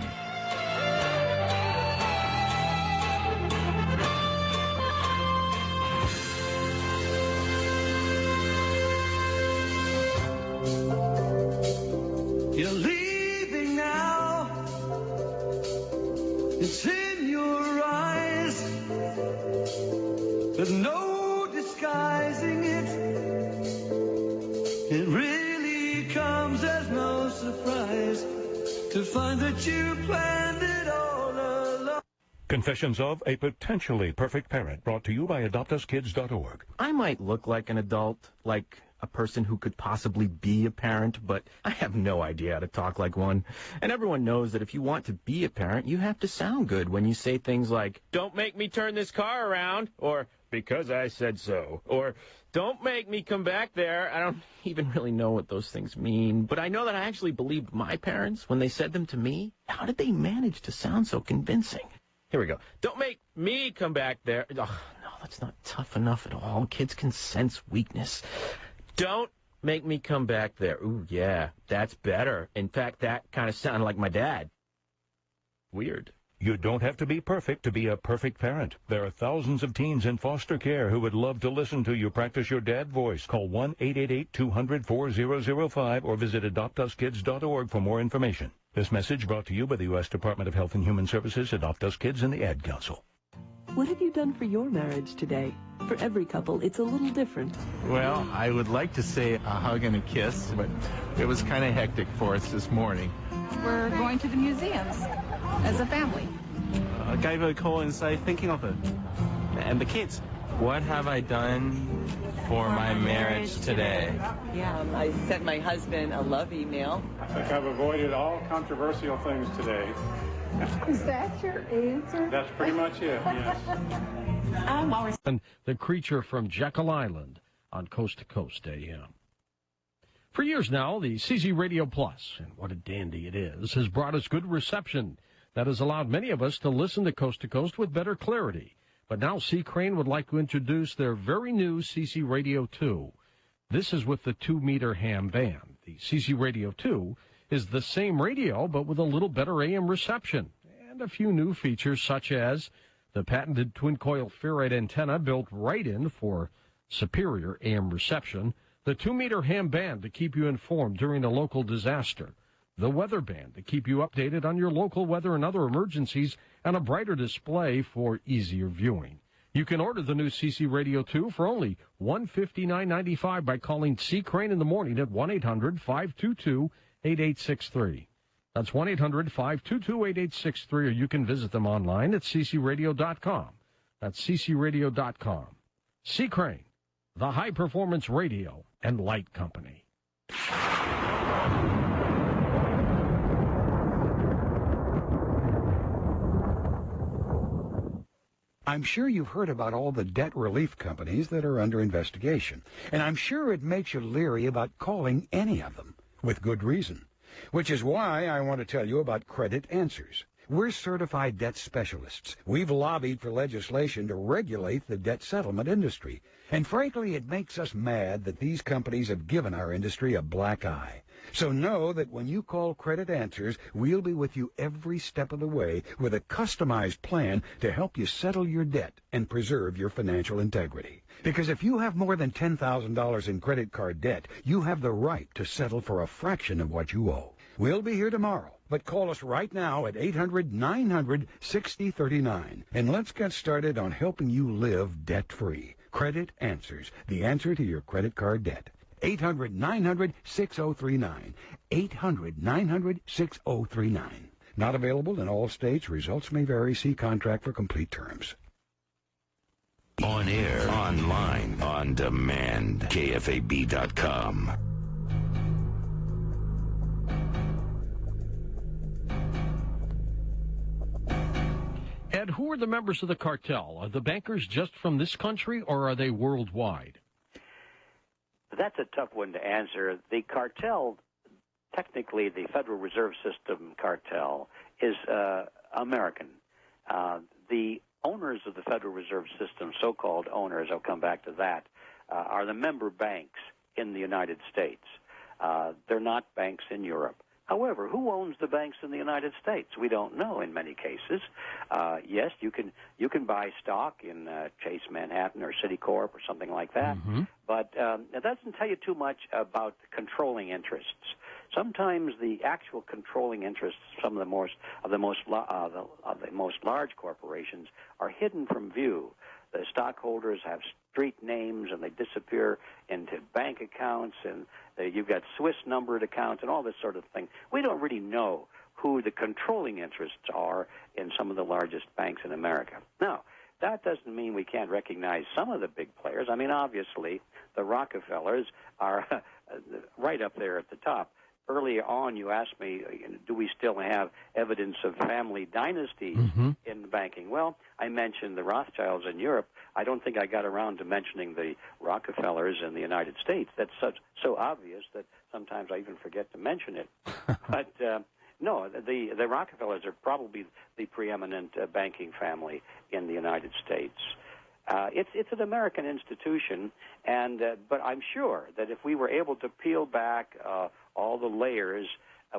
[SPEAKER 17] You're leaving now. It's in your eyes. There's no disguising it. It really comes as no surprise to find that you planned it all along.
[SPEAKER 18] Confessions of a Potentially Perfect Parent, brought to you by AdoptUsKids.org.
[SPEAKER 19] I might look like an adult, like a person who could possibly be a parent, but I have no idea how to talk like one. And everyone knows that if you want to be a parent, you have to sound good when you say things like, "Don't make me turn this car around," or "because I said so," or "Don't make me come back there." I don't even really know what those things mean, but I know that I actually believed my parents when they said them to me. How did they manage to sound so convincing? Here we go. "Don't make me come back there." Oh, no, that's not tough enough at all. Kids can sense weakness. "Don't make me come back there." Ooh, yeah, that's better. In fact, that kind of sounded like my dad. Weird.
[SPEAKER 18] You don't have to be perfect to be a perfect parent. There are thousands of teens in foster care who would love to listen to you practice your dad voice. Call 1-888-200-4005 or visit AdoptUsKids.org for more information. This message brought to you by the U.S. Department of Health and Human Services, Adopt Us Kids, and the Ad Council.
[SPEAKER 20] What have you done for your marriage today? For every couple, it's a little different.
[SPEAKER 21] Well, I would like to say a hug and a kiss, but it was kind of hectic for us this morning.
[SPEAKER 22] We're going to the museums as a family.
[SPEAKER 21] I gave her a call and say thinking of her and the kids. What have I done for my marriage today?
[SPEAKER 23] Yeah, I sent my husband a love email.
[SPEAKER 24] I think I've avoided all controversial things today.
[SPEAKER 22] Is that your answer?
[SPEAKER 24] That's pretty much it, yes.
[SPEAKER 1] And the creature from Jekyll Island on Coast to Coast AM. For years now, the CZ Radio Plus, and what a dandy it is, has brought us good reception that has allowed many of us to listen to Coast with better clarity. But now C. Crane would like to introduce their very new CC Radio 2. This is with the 2-meter ham band. The CC Radio 2 is the same radio, but with a little better AM reception and a few new features such as the patented twin-coil ferrite antenna built right in for superior AM reception, the 2-meter ham band to keep you informed during a local disaster, the weather band to keep you updated on your local weather and other emergencies, and a brighter display for easier viewing. You can order the new CC Radio 2 for only $159.95 by calling C. Crane in the morning at 1-800-522-8863. That's 1-800-522-8863, or you can visit them online at ccradio.com. That's ccradio.com. C. Crane, the high-performance radio and light company.
[SPEAKER 25] I'm sure you've heard about all the debt relief companies that are under investigation, and I'm sure it makes you leery about calling any of them, with good reason. Which is why I want to tell you about Credit Answers. We're certified debt specialists. We've lobbied for legislation to regulate the debt settlement industry. And frankly, it makes us mad that these companies have given our industry a black eye. So know that when you call Credit Answers, we'll be with you every step of the way with a customized plan to help you settle your debt and preserve your financial integrity. Because if you have more than $10,000 in credit card debt, you have the right to settle for a fraction of what you owe. We'll be here tomorrow, but call us right now at 800-900-6039, and let's get started on helping you live debt-free. Credit Answers, the answer to your credit card debt. 800-900-6039. 800-900-6039. Not available in all states. Results may vary. See contract for complete terms.
[SPEAKER 8] On air, online, on demand. KFAB.com.
[SPEAKER 1] Ed, who are the members of the cartel? Are the bankers just from this country, or are they worldwide?
[SPEAKER 9] That's a tough one to answer. The cartel, technically the Federal Reserve System cartel, is American. The owners of the Federal Reserve System, so-called owners, I'll come back to that, are the member banks in the United States. They're not banks in Europe. However, who owns the banks in the United States? We don't know in many cases. Yes, you can buy stock in Chase Manhattan or Citicorp or something like that, but it doesn't tell you too much about the controlling interests. Sometimes the actual controlling interests, some of the most large corporations, are hidden from view. The stockholders have street names, and they disappear into bank accounts, and you've got Swiss-numbered accounts and all this sort of thing. We don't really know who the controlling interests are in some of the largest banks in America. Now, that doesn't mean we can't recognize some of the big players. I mean, obviously, the Rockefellers are right up there at the top. Earlier on, you asked me, do we still have evidence of family dynasties in banking? Well, I mentioned the Rothschilds in Europe. I don't think I got around to mentioning the Rockefellers in the United States. That's so obvious that sometimes I even forget to mention it. But no, the Rockefellers are probably the preeminent banking family in the United States. It's an American institution, and but I'm sure that if we were able to peel back all the layers,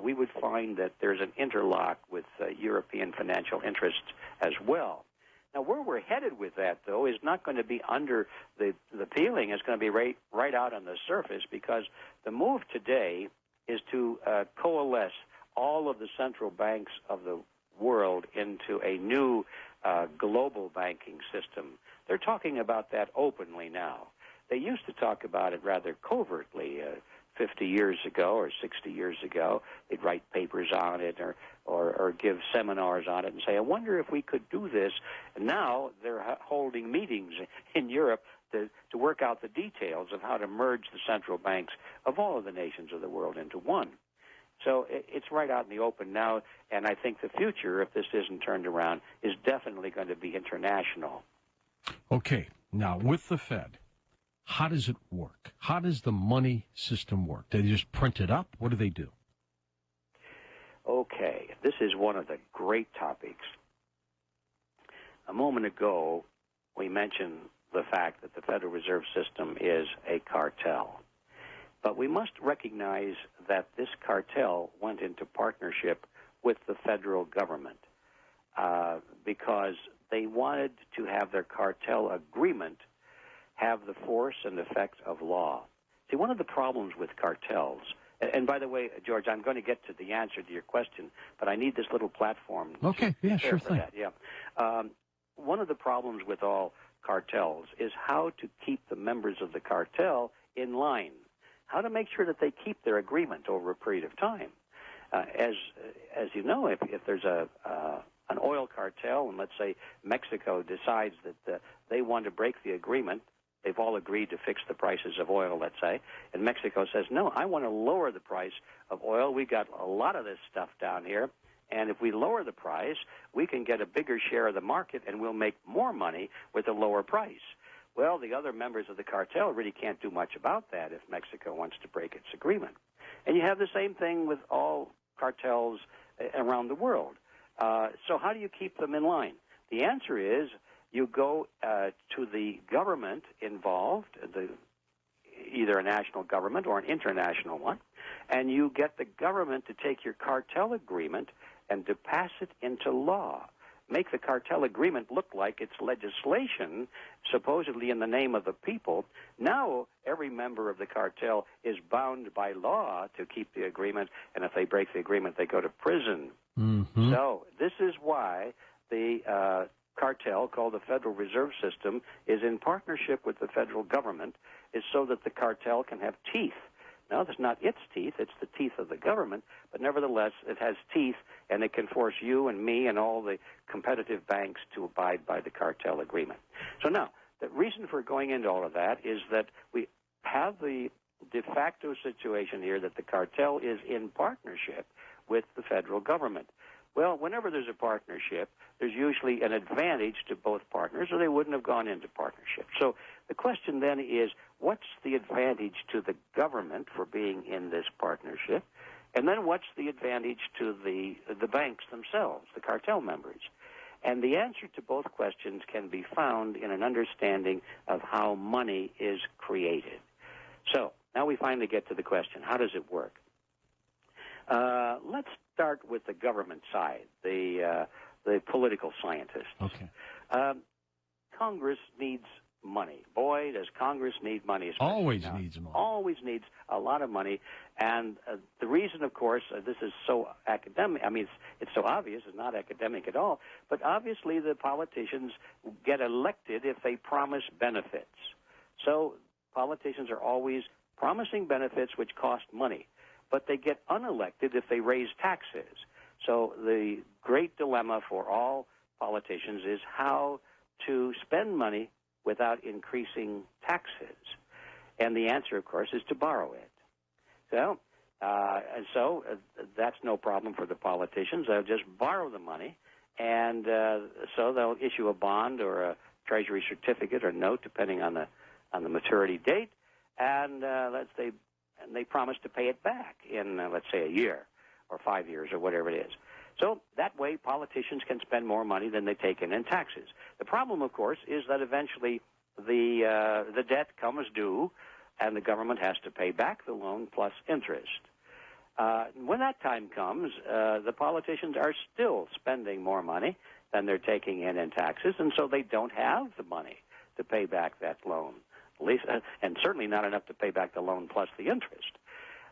[SPEAKER 9] we would find that there's an interlock with European financial interests as well. Now, where we're headed with that, though, is not going to be under the peeling. It's going to be right out on the surface, because the move today is to coalesce all of the central banks of the world into a new global banking system. They're talking about that openly now. They used to talk about it rather covertly 50 years ago or 60 years ago. They'd write papers on it or give seminars on it and say, I wonder if we could do this. And now they're holding meetings in Europe to work out the details of how to merge the central banks of all of the nations of the world into one. So it's right out in the open now, and I think the future, if this isn't turned around, is definitely going to be international.
[SPEAKER 1] Okay, now with the Fed, how does it work? How does the money system work? Do they just print it up? What do they do?
[SPEAKER 9] Okay, this is one of the great topics. A moment ago, we mentioned the fact that the Federal Reserve System is a cartel. But we must recognize that this cartel went into partnership with the federal government because they wanted to have their cartel agreement have the force and effect of law. See, one of the problems with cartels, and by the way, George, I'm going to get to the answer to your question, but I need this little platform.
[SPEAKER 1] Okay, yeah, sure thing.
[SPEAKER 9] That. Yeah. One of the problems with all cartels is how to keep the members of the cartel in line, how to make sure that they keep their agreement over a period of time. As you know, if there's an oil cartel, and let's say Mexico decides that they want to break the agreement, they've all agreed to fix the prices of oil, let's say, and Mexico says, no, I want to lower the price of oil. We got a lot of this stuff down here, and if we lower the price, we can get a bigger share of the market, and we'll make more money with a lower price. Well, the other members of the cartel really can't do much about that if Mexico wants to break its agreement. And you have the same thing with all cartels around the world. So how do you keep them in line? The answer is you go to the government involved, either a national government or an international one, and you get the government to take your cartel agreement and to pass it into law. Make the cartel agreement look like it's legislation, supposedly in the name of the people. Now every member of the cartel is bound by law to keep the agreement, and if they break the agreement, they go to prison.
[SPEAKER 1] Mm-hmm.
[SPEAKER 9] So this is why the cartel, called the Federal Reserve System, is in partnership with the federal government, is so that the cartel can have teeth. Now, it's not its teeth, it's the teeth of the government, but nevertheless, it has teeth, and it can force you and me and all the competitive banks to abide by the cartel agreement. So now, the reason for going into all of that is that we have the de facto situation here that the cartel is in partnership with the federal government. Well, whenever there's a partnership, there's usually an advantage to both partners, or they wouldn't have gone into partnership. So the question then is, what's the advantage to the government for being in this partnership? And then what's the advantage to the banks themselves, the cartel members? And the answer to both questions can be found in an understanding of how money is created. So now we finally get to the question, how does it work? Let's start with the government side, the political scientists.
[SPEAKER 1] Okay.
[SPEAKER 9] Congress needs money. Boy, does Congress need money.
[SPEAKER 1] Always needs money.
[SPEAKER 9] Always needs a lot of money. And the reason, of course, this is so academic, I mean, it's so obvious, it's not academic at all, but obviously the politicians get elected if they promise benefits. So politicians are always promising benefits which cost money, but they get unelected if they raise taxes. So the great dilemma for all politicians is how to spend money without increasing taxes. And the answer, of course, is to borrow it. So, that's no problem for the politicians. They'll just borrow the money, and so they'll issue a bond or a treasury certificate or note, depending on the maturity date, and they promise to pay it back in, let's say, a year or 5 years or whatever it is. So that way, politicians can spend more money than they take in taxes. The problem, of course, is that eventually the debt comes due, and the government has to pay back the loan plus interest. When that time comes, the politicians are still spending more money than they're taking in taxes, and so they don't have the money to pay back that loan, at least, and certainly not enough to pay back the loan plus the interest.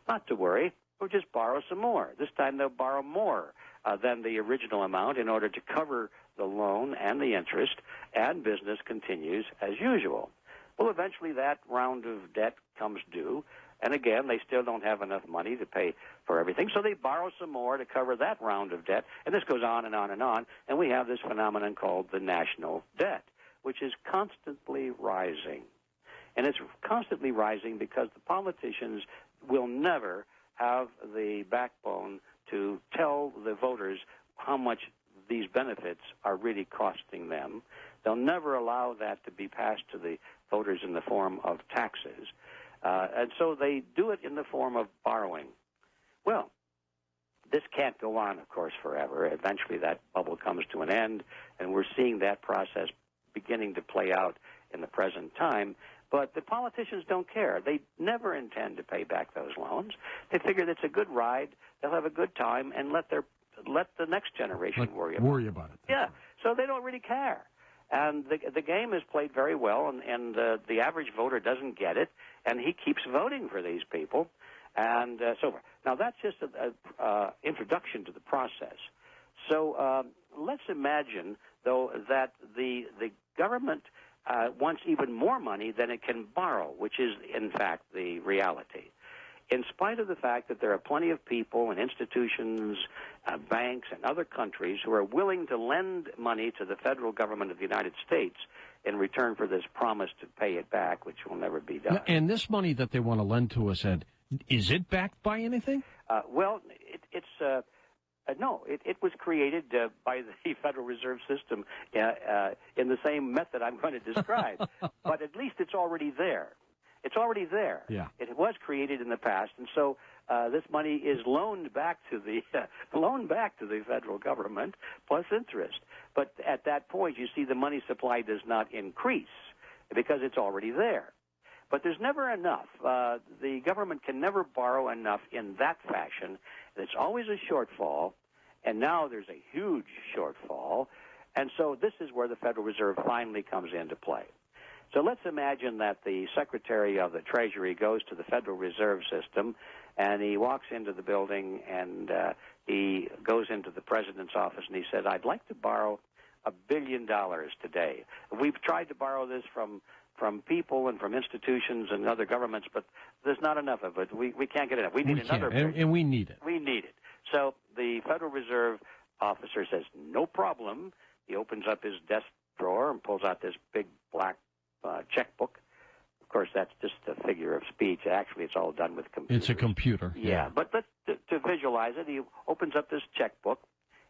[SPEAKER 9] Not to worry, we'll just borrow some more. This time they'll borrow more than the original amount in order to cover the loan and the interest, and business continues as usual. Well, eventually that round of debt comes due, and again, they still don't have enough money to pay for everything, so they borrow some more to cover that round of debt, and this goes on and on and on, and we have this phenomenon called the national debt, which is constantly rising. And it's constantly rising because the politicians will never have the backbone to tell the voters how much these benefits are really costing them. They'll never allow that to be passed to the voters in the form of taxes. And so they do it in the form of borrowing. Well, this can't go on, of course, forever. Eventually that bubble comes to an end, and we're seeing that process beginning to play out in the present time. But the politicians don't care. They never intend to pay back those loans. They figure it's a good ride. They'll have a good time and let the next generation worry about it. Yeah, so they don't really care. And the game is played very well, and the average voter doesn't get it, and he keeps voting for these people, and so forth. Now, that's just an introduction to the process. So let's imagine, though, that the government wants even more money than it can borrow, which is, in fact, the reality. In spite of the fact that there are plenty of people and institutions, banks, and other countries who are willing to lend money to the federal government of the United States in return for this promise to pay it back, which will never be done.
[SPEAKER 1] And this money that they want to lend to us, Ed, is it backed by anything?
[SPEAKER 9] Well, it was created by the Federal Reserve System in the same method I'm going to describe. But at least it's already there. It's already there.
[SPEAKER 1] Yeah.
[SPEAKER 9] It was created in the past, and so this money is loaned back to the federal government plus interest. But at that point, you see the money supply does not increase because it's already there. But there's never enough. The government can never borrow enough in that fashion. It's always a shortfall, and now there's a huge shortfall. And so this is where the Federal Reserve finally comes into play. So let's imagine that the Secretary of the Treasury goes to the Federal Reserve System, and he walks into the building, and he goes into the President's office, and he says, I'd like to borrow $1 billion today. We've tried to borrow this from people and from institutions and other governments, but there's not enough of it. We can't get enough. We need another $1 billion.
[SPEAKER 1] And we need it.
[SPEAKER 9] We need it. So the Federal Reserve officer says, no problem. He opens up his desk drawer and pulls out this big black checkbook. Of course, that's just a figure of speech. Actually, it's all done with computers.
[SPEAKER 1] It's a computer.
[SPEAKER 9] Yeah, but to visualize it, he opens up this checkbook,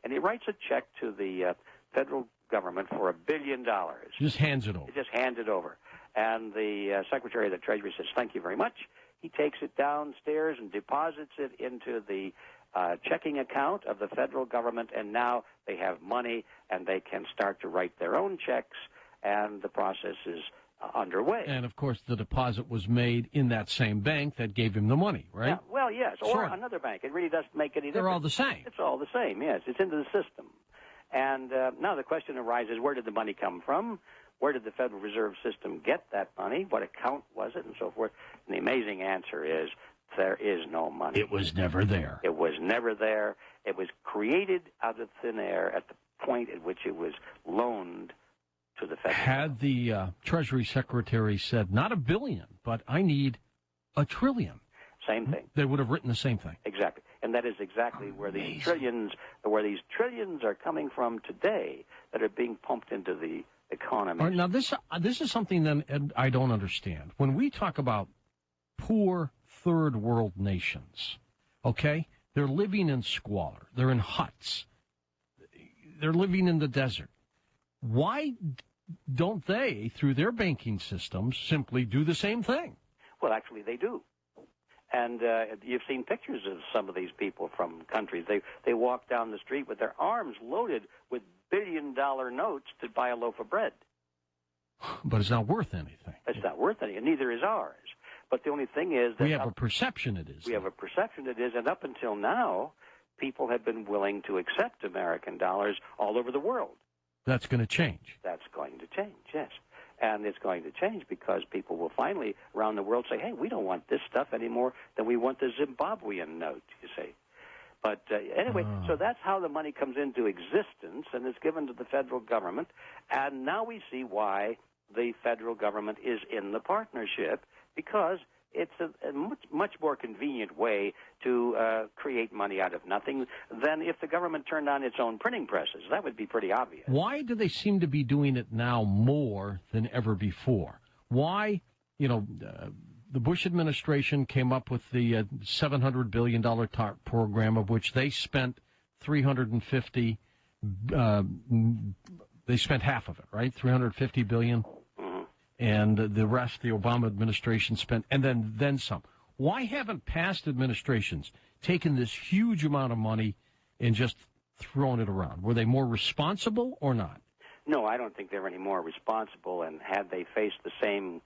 [SPEAKER 9] and he writes a check to the federal government for $1 billion.
[SPEAKER 1] Just hands it over.
[SPEAKER 9] He just hands it over. And the Secretary of the Treasury says, thank you very much. He takes it downstairs and deposits it into the checking account of the federal government, and now they have money, and they can start to write their own checks, and the process is underway.
[SPEAKER 1] And, of course, the deposit was made in that same bank that gave him the money, right?
[SPEAKER 9] Yeah, well, yes, or
[SPEAKER 1] Sure.
[SPEAKER 9] another bank. It really doesn't make any difference.
[SPEAKER 1] They're all the same.
[SPEAKER 9] It's all the same, yes. It's into the system. And now the question arises, where did the money come from? Where did the Federal Reserve System get that money? What account was it? And so forth. And the amazing answer is there is no money.
[SPEAKER 1] It was never there.
[SPEAKER 9] It was never there. It was created out of thin air at the point at which it was loaned to the Federal
[SPEAKER 1] Had the Treasury Secretary said, not $1 billion, but I need $1 trillion.
[SPEAKER 9] Same thing.
[SPEAKER 1] They would have written the same thing.
[SPEAKER 9] Exactly. And that is exactly where these trillions are coming from today that are being pumped into the economy.
[SPEAKER 1] All right, now, this is something then Ed, I don't understand. When we talk about poor third world nations, okay, they're living in squalor. They're in huts. They're living in the desert. Why don't they, through their banking systems, simply do the same thing?
[SPEAKER 9] Well, actually, they do. And you've seen pictures of some of these people from countries. They walk down the street with their arms loaded with billion-dollar notes to buy a loaf of bread.
[SPEAKER 1] But it's not worth anything.
[SPEAKER 9] It's not worth anything. Neither is ours. But the only thing is that
[SPEAKER 1] we have a perception it is.
[SPEAKER 9] We have a perception it is, and up until now, people have been willing to accept American dollars all over the world.
[SPEAKER 1] That's going to change.
[SPEAKER 9] That's going to change, yes. And it's going to change because people will finally, around the world, say, hey, we don't want this stuff anymore than we want the Zimbabwean note, you see. But anyway, so that's how the money comes into existence and is given to the federal government. And now we see why the federal government is in the partnership, because it's a much more convenient way to create money out of nothing than if the government turned on its own printing presses. That would be pretty obvious.
[SPEAKER 1] Why do they seem to be doing it now more than ever before? Why, the Bush administration came up with the $700 billion program, of which they spent $350 they spent half of it, right? $350 billion. And the rest the Obama administration spent, and then some. Why haven't past administrations taken this huge amount of money and just thrown it around? Were they more responsible or not?
[SPEAKER 9] No, I don't think they're any more responsible, and had they faced the same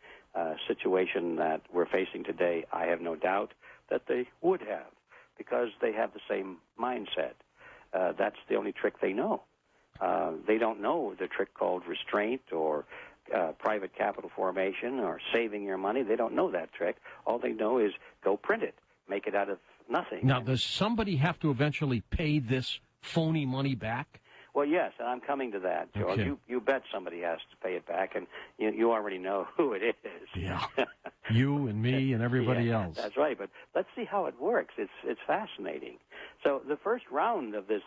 [SPEAKER 9] situation that we're facing today, I have no doubt that they would have, because they have the same mindset. That's the only trick they know. They don't know the trick called restraint or private capital formation or saving your money. They don't know that trick. All they know is go print it, make it out of nothing.
[SPEAKER 1] Now, does somebody have to eventually pay this phony money back?
[SPEAKER 9] Well, yes, and I'm coming to that, George.
[SPEAKER 1] Okay.
[SPEAKER 9] You bet somebody has to pay it back, and you already know who it is.
[SPEAKER 1] Yeah, you and me and everybody else.
[SPEAKER 9] That's right, but let's see how it works. It's fascinating. So the first round of this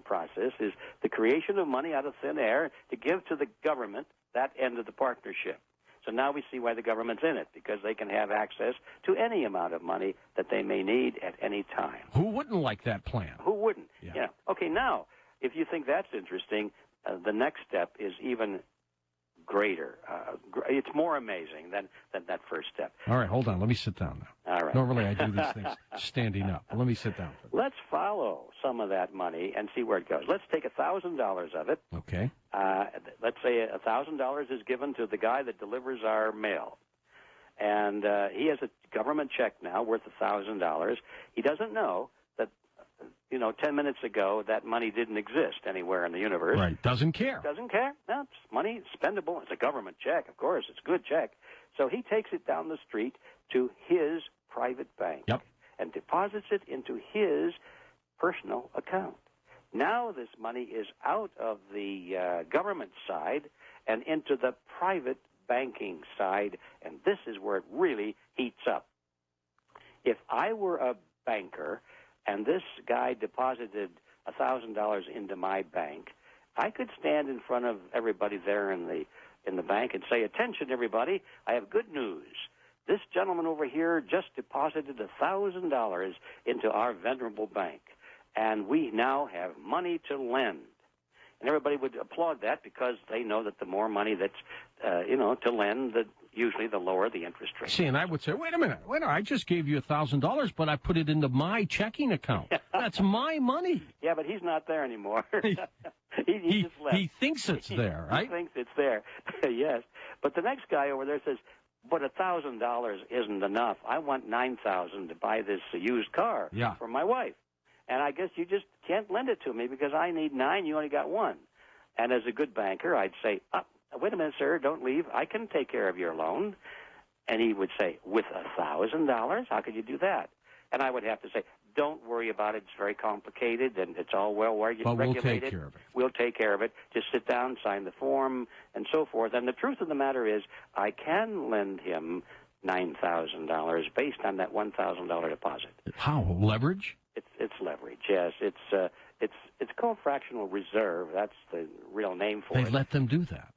[SPEAKER 9] process is the creation of money out of thin air to give to the government that end of the partnership. So now we see why the government's in it, because they can have access to any amount of money that they may need at any time.
[SPEAKER 1] Who wouldn't like that plan?
[SPEAKER 9] Who wouldn't?
[SPEAKER 1] Yeah.
[SPEAKER 9] Okay, now, if you think that's interesting, the next step is even greater. It's more amazing than that first step.
[SPEAKER 1] All right, hold on. Let me sit down now.
[SPEAKER 9] All right.
[SPEAKER 1] Normally I do these things standing up. But let me sit down.
[SPEAKER 9] Let's follow some of that money and see where it goes. Let's take $1,000 of it.
[SPEAKER 1] Okay.
[SPEAKER 9] Let's say $1,000 is given to the guy that delivers our mail. And he has a government check now worth $1,000. He doesn't know that, 10 minutes ago that money didn't exist anywhere in the universe.
[SPEAKER 1] Right. Doesn't care.
[SPEAKER 9] Doesn't care. No, it's money, it's spendable. It's a government check, of course. It's a good check. So he takes it down the street to his private bank and deposits it into his personal account. Now this money is out of the government side and into the private banking side, and this is where it really heats up. If I were a banker and this guy deposited $1,000 into my bank, I could stand in front of everybody there in the bank and say, "Attention, everybody! I have good news. This gentleman over here just deposited $1,000 into our venerable bank, and we now have money to lend." And everybody would applaud that because they know that the more money that's, to lend, usually the lower the interest rate.
[SPEAKER 1] See, and I would say, wait a minute, I just gave you $1,000, but I put it into my checking account. That's my money.
[SPEAKER 9] Yeah, but he's not there anymore. he just left.
[SPEAKER 1] He thinks it's there, right?
[SPEAKER 9] He thinks it's there, yes. But the next guy over there says, but $1,000 isn't enough. I want $9,000 to buy this used car for my wife. And I guess you just can't lend it to me because I need $9, you only got $1. And as a good banker, I'd say, wait a minute, sir, don't leave. I can take care of your loan. And he would say, with $1,000? How could you do that? And I would have to say, don't worry about it. It's very complicated, and it's all well regulated.
[SPEAKER 1] But we'll take care of it.
[SPEAKER 9] We'll take care of it. Just sit down, sign the form, and so forth. And the truth of the matter is, I can lend him $9,000 based on that $1,000 deposit.
[SPEAKER 1] How? Leverage?
[SPEAKER 9] It's leverage. Yes, it's called fractional reserve. That's the real name for it.
[SPEAKER 1] They let them do that.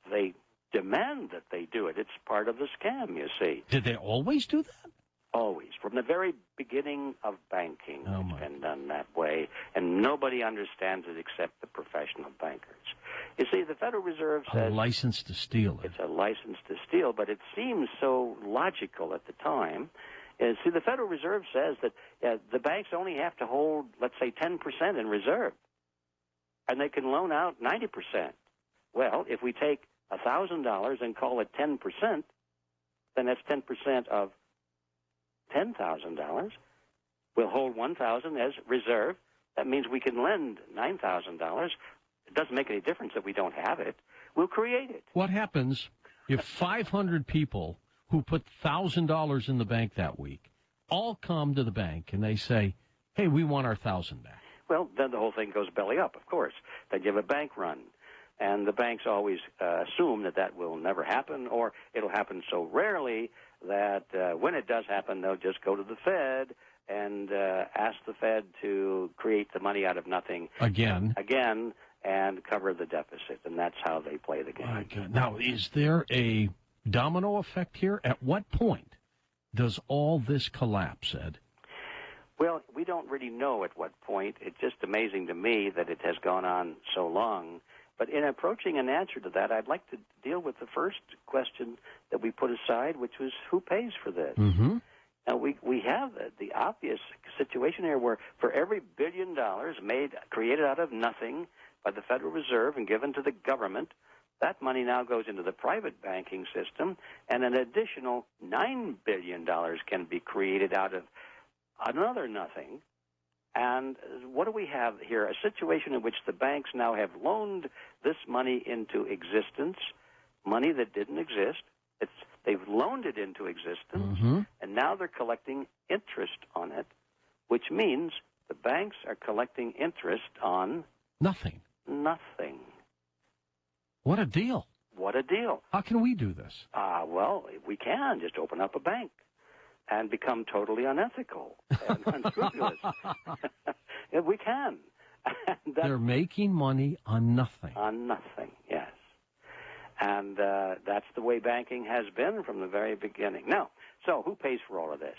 [SPEAKER 9] They demand that they do it. It's part of the scam, you see.
[SPEAKER 1] Did they always do that?
[SPEAKER 9] Always. From the very beginning of banking, it's been done that way, and nobody understands it except the professional bankers. You see, the Federal Reserve says...
[SPEAKER 1] A license to steal it.
[SPEAKER 9] It's a license to steal, but it seems so logical at the time. See, the Federal Reserve says that the banks only have to hold, let's say, 10% in reserve, and they can loan out 90%. Well, if we take $1,000 and call it 10%, then that's 10% of $10,000. We'll hold $1,000 as reserve. That means we can lend $9,000. It doesn't make any difference if we don't have it. We'll create it.
[SPEAKER 1] What happens if 500 people who put $1,000 in the bank that week all come to the bank and they say, hey, we want our $1,000 back?
[SPEAKER 9] Well, then the whole thing goes belly up, of course. They give a bank run. And the banks always assume that will never happen, or it'll happen so rarely that when it does happen, they'll just go to the Fed and ask the Fed to create the money out of nothing. Again, and cover the deficit. And that's how they play the game.
[SPEAKER 1] My God. Now, is there a domino effect here? At what point does all this collapse, Ed?
[SPEAKER 9] Well, we don't really know at what point. It's just amazing to me that it has gone on so long. But in approaching an answer to that, I'd like to deal with the first question that we put aside, which was who pays for this?
[SPEAKER 1] Mm-hmm.
[SPEAKER 9] Now, we have the obvious situation here where for every $1 billion created out of nothing by the Federal Reserve and given to the government, that money now goes into the private banking system, and an additional $9 billion can be created out of another nothing. And what do we have here? A situation in which the banks now have loaned this money into existence, money that didn't exist. They've loaned it into existence, and now they're collecting interest on it, which means the banks are collecting interest on...
[SPEAKER 1] Nothing.
[SPEAKER 9] Nothing.
[SPEAKER 1] What a deal.
[SPEAKER 9] What a deal.
[SPEAKER 1] How can we do this?
[SPEAKER 9] Well, we can just open up a bank and become totally unethical and unscrupulous. We can.
[SPEAKER 1] They're making money on nothing.
[SPEAKER 9] On nothing, yes. And that's the way banking has been from the very beginning. Now, so who pays for all of this?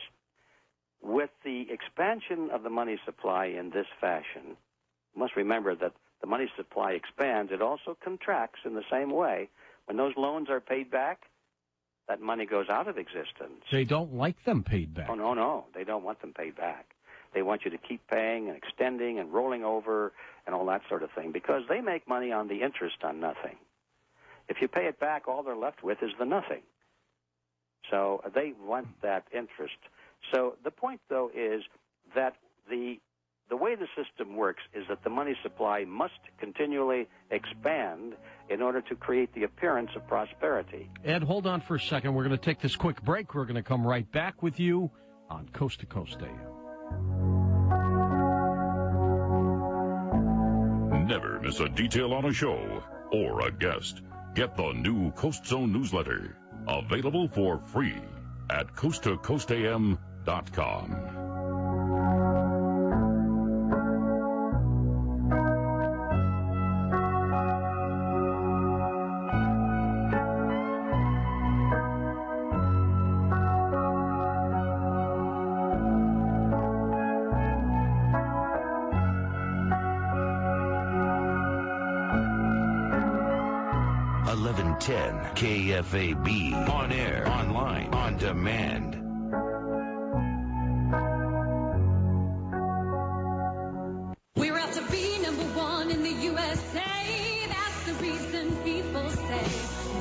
[SPEAKER 9] With the expansion of the money supply in this fashion, you must remember that the money supply expands. It also contracts in the same way When those loans are paid back, that money goes out of existence.
[SPEAKER 1] They don't like them paid back.
[SPEAKER 9] Oh, no. They don't want them paid back. They want you to keep paying and extending and rolling over and all that sort of thing because they make money on the interest on nothing. If you pay it back, all they're left with is the nothing. So they want that interest. So the point, though, is that the way the system works is that the money supply must continually expand in order to create the appearance of prosperity.
[SPEAKER 1] Ed, hold on for a second. We're going to take this quick break. We're going to come right back with you on Coast to Coast AM.
[SPEAKER 10] Never miss a detail on a show or a guest. Get the new Coast Zone newsletter, available for free at coasttocoastam.com.
[SPEAKER 8] 1110 KFAB. On air, online, on demand.
[SPEAKER 5] We're out to be number one in the USA. That's the reason people say,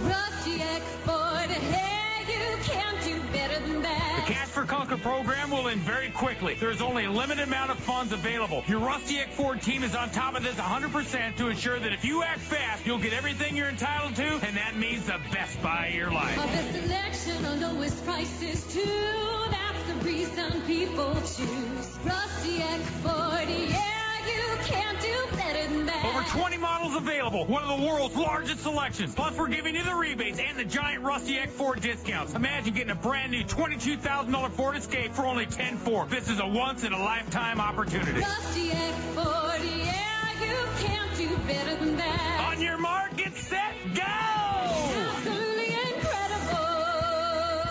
[SPEAKER 5] Rusty Export, hey, you can't do better than that.
[SPEAKER 11] The Cash for Conquer program will end very quickly. There's only a limited amount of funds available. Your Rusty X Ford team is on top of this 100% to ensure that if you act fast, you'll get everything you're entitled to, and that means the best buy of your life.
[SPEAKER 5] Our best selection, our lowest prices too. That's the reason people choose Rusty X Ford, yeah. You can't do better than that.
[SPEAKER 11] Over 20 models available. One of the world's largest selections. Plus, we're giving you the rebates and the giant Rusty X Ford discounts. Imagine getting a brand new $22,000 Ford Escape for only $10,400. This is a once-in-a-lifetime opportunity.
[SPEAKER 5] Rusty X Ford, yeah, you can't do better than that.
[SPEAKER 11] On your mark, get set, go!
[SPEAKER 5] Absolutely incredible.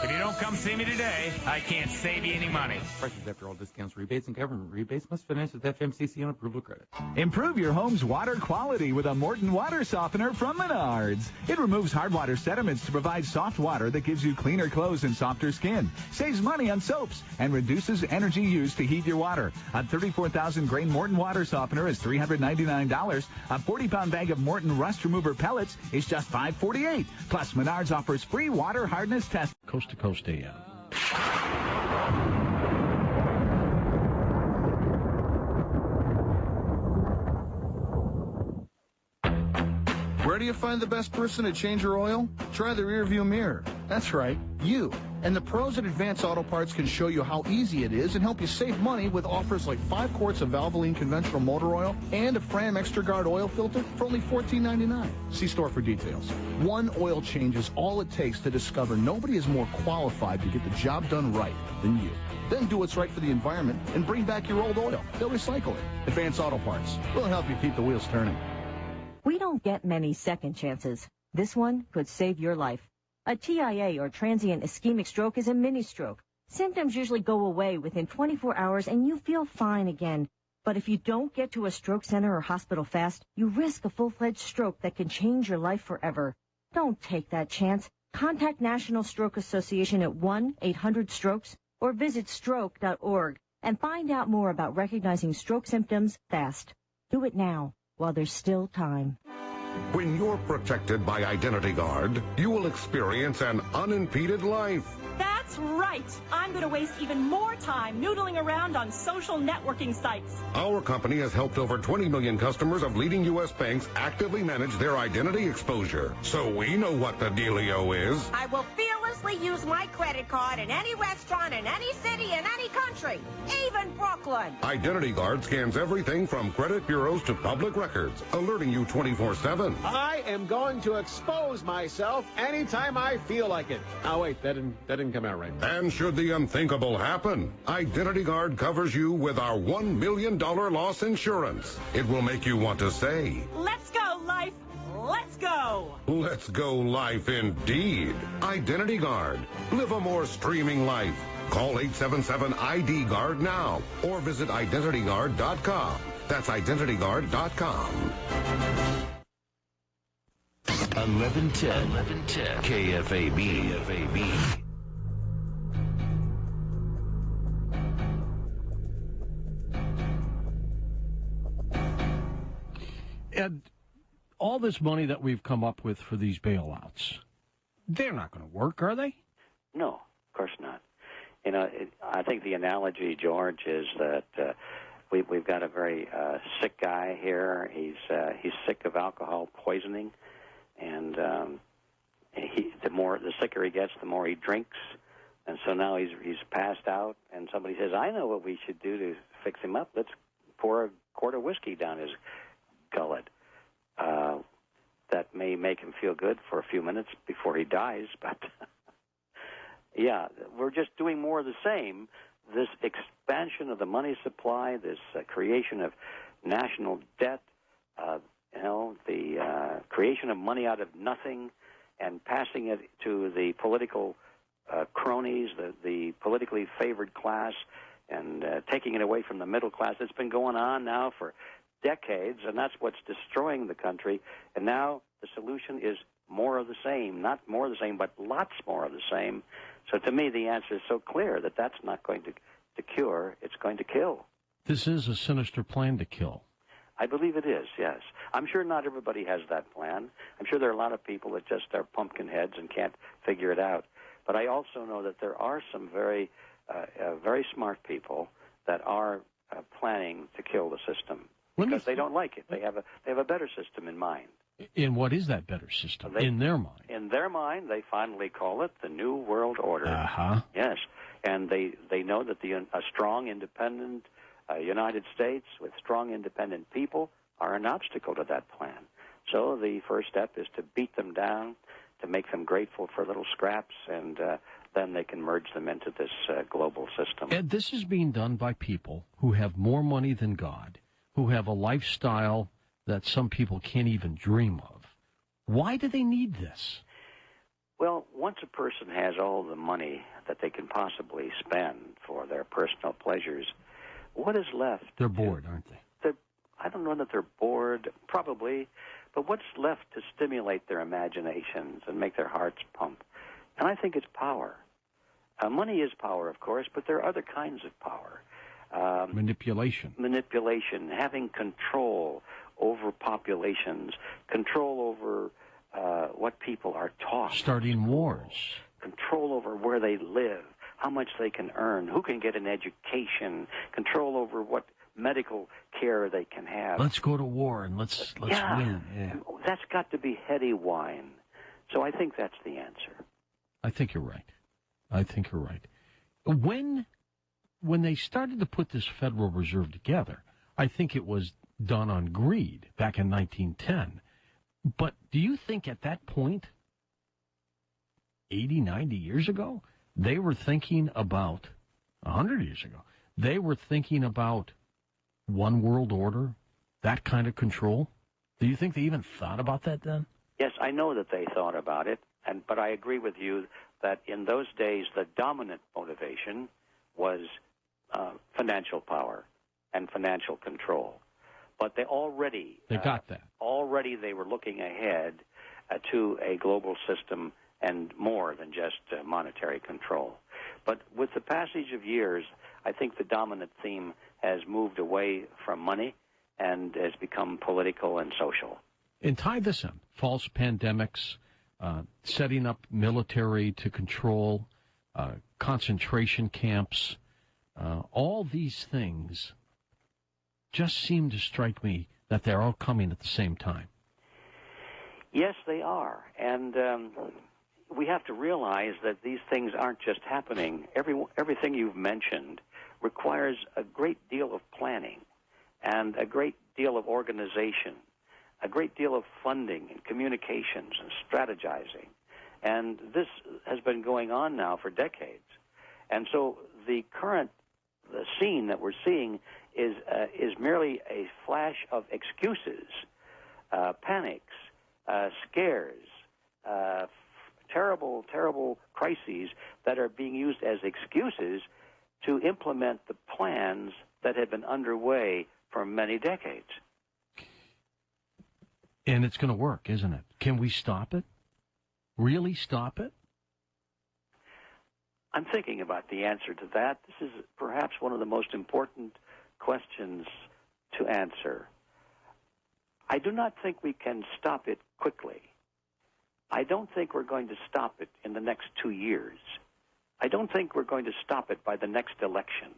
[SPEAKER 11] If you don't come see me today, I can't save you any money.
[SPEAKER 12] Prices after all discounts, rebates, and government rebates must finish with FMCC on approval credit.
[SPEAKER 2] Improve your home's water quality with a Morton water softener from Menards. It removes hard water sediments to provide soft water that gives you cleaner clothes and softer skin, saves money on soaps, and reduces energy used to heat your water. A 34,000 grain Morton water softener is $399. A 40-pound bag of Morton rust remover pellets is just $548. Plus, Menards offers free water hardness test.
[SPEAKER 1] Coast to Coast AM.
[SPEAKER 16] Where do you find the best person to change your oil? Try the rearview mirror. That's right, you. And the pros at Advanced Auto Parts can show you how easy it is and help you save money with offers like 5 quarts of Valvoline conventional motor oil and a Fram Extra Guard oil filter for only $14.99. See store for details. One oil change is all it takes to discover nobody is more qualified to get the job done right than you. Then do what's right for the environment and bring back your old oil. They'll recycle it. Advanced Auto Parts will help you keep the wheels turning.
[SPEAKER 15] We don't get many second chances. This one could save your life. A TIA or transient ischemic stroke is a mini stroke. Symptoms usually go away within 24 hours and you feel fine again. But if you don't get to a stroke center or hospital fast, you risk a full-fledged stroke that can change your life forever. Don't take that chance. Contact National Stroke Association at 1-800-STROKES or visit stroke.org and find out more about recognizing stroke symptoms fast. Do it now while there's still time.
[SPEAKER 3] When you're protected by Identity Guard, you will experience an unimpeded life.
[SPEAKER 4] That's right. I'm going to waste even more time noodling around on social networking sites.
[SPEAKER 3] Our company has helped over 20 million customers of leading U.S. banks actively manage their identity exposure. So we know what the dealio is.
[SPEAKER 14] I will fearlessly use my credit card in any restaurant in any city in any country, even Brooklyn.
[SPEAKER 3] Identity Guard scans everything from credit bureaus to public records, alerting you 24/7.
[SPEAKER 6] I am going to expose myself anytime I feel like it. Oh, wait, that didn't come out right.
[SPEAKER 3] And should the unthinkable happen, Identity Guard covers you with our $1 million loss insurance. It will make you want to say,
[SPEAKER 4] Let's go, life. Let's go.
[SPEAKER 3] Let's go life indeed. Identity Guard. Live a more streaming life. Call 877-ID-GUARD now or visit identityguard.com. That's identityguard.com.
[SPEAKER 8] 1110 KFAB.
[SPEAKER 1] And all this money that we've come up with for these bailouts, they're not going to work, are they?
[SPEAKER 9] No, of course not. You know, I think the analogy, George, is that we've got a very sick guy here. He's sick of alcohol poisoning, and the sicker he gets, the more he drinks, and so now he's passed out. And somebody says, "I know what we should do to fix him up. Let's pour a quart of whiskey down his gullet." That may make him feel good for a few minutes before he dies, but yeah, we're just doing more of the same. This expansion of the money supply, this creation of national debt, the creation of money out of nothing and passing it to the political cronies, the politically favored class, and taking it away from the middle class. It's been going on now for decades, and that's what's destroying the country. And now the solution is more of the same. Not more of the same, but lots more of the same. So to me, the answer is so clear that that's not going to cure. It's going to kill.
[SPEAKER 1] This is a sinister plan to kill.
[SPEAKER 9] I believe it is, yes. I'm sure not everybody has that plan. I'm sure there are a lot of people that just are pumpkin heads and can't figure it out. But I also know that there are some very smart people that are planning to kill the system. Because they don't like it. They have a better system in mind.
[SPEAKER 1] And what is that better system in their mind?
[SPEAKER 9] In their mind, they finally call it the New World Order.
[SPEAKER 1] Uh-huh.
[SPEAKER 9] Yes, and they know that a strong, independent United States with strong, independent people are an obstacle to that plan. So the first step is to beat them down, to make them grateful for little scraps, and then they can merge them into this global system.
[SPEAKER 1] And this is being done by people who have more money than God, who have a lifestyle that some people can't even dream of. Why do they need this?
[SPEAKER 9] Well, once a person has all the money that they can possibly spend for their personal pleasures, what is left?
[SPEAKER 1] They're bored, aren't they?
[SPEAKER 9] I don't know that they're bored, probably, but what's left to stimulate their imaginations and make their hearts pump? And I think it's power. Money is power, of course, but there are other kinds of power.
[SPEAKER 1] Manipulation,
[SPEAKER 9] having control over populations, control over what people are taught.
[SPEAKER 1] Starting wars.
[SPEAKER 9] Control over where they live, how much they can earn, who can get an education, control over what medical care they can have.
[SPEAKER 1] Let's go to war and let's win. Yeah.
[SPEAKER 9] That's got to be heady wine. So I think that's the answer.
[SPEAKER 1] I think you're right. When they started to put this Federal Reserve together, I think it was done on greed back in 1910. But do you think at that point, 80, 90 years ago, they were thinking about, 100 years ago, they were thinking about one world order, that kind of control? Do you think they even thought about that then?
[SPEAKER 9] Yes, I know that they thought about it, but I agree with you that in those days the dominant motivation was financial power and financial control. But they
[SPEAKER 1] got that.
[SPEAKER 9] Already they were looking ahead to a global system and more than just monetary control. But with the passage of years, I think the dominant theme has moved away from money and has become political and social.
[SPEAKER 1] And tie this in. False pandemics, setting up military to control, concentration camps, all these things just seem to strike me that they're all coming at the same time.
[SPEAKER 9] Yes, they are. And we have to realize that these things aren't just happening. Everything you've mentioned requires a great deal of planning and a great deal of organization, a great deal of funding and communications and strategizing. And this has been going on now for decades. And so the scene that we're seeing is merely a flash of excuses, panics, scares, terrible, terrible crises that are being used as excuses to implement the plans that have been underway for many decades.
[SPEAKER 1] And it's going to work, isn't it? Can we stop it? Really stop it?
[SPEAKER 9] I'm thinking about the answer to that. This is perhaps one of the most important questions to answer. I do not think we can stop it quickly. I don't think we're going to stop it in the next 2 years. I don't think we're going to stop it by the next election.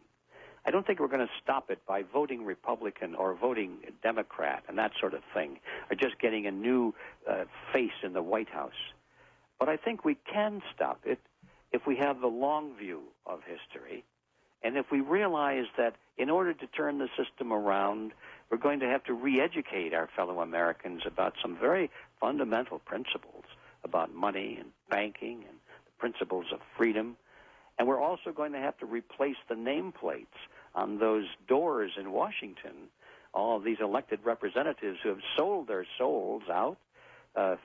[SPEAKER 9] I don't think we're going to stop it by voting Republican or voting Democrat and that sort of thing, or just getting a new face in the White House. But I think we can stop it if we have the long view of history, and if we realize that in order to turn the system around, we're going to have to re-educate our fellow Americans about some very fundamental principles about money and banking and the principles of freedom. And we're also going to have to replace the nameplates on those doors in Washington, all of these elected representatives who have sold their souls out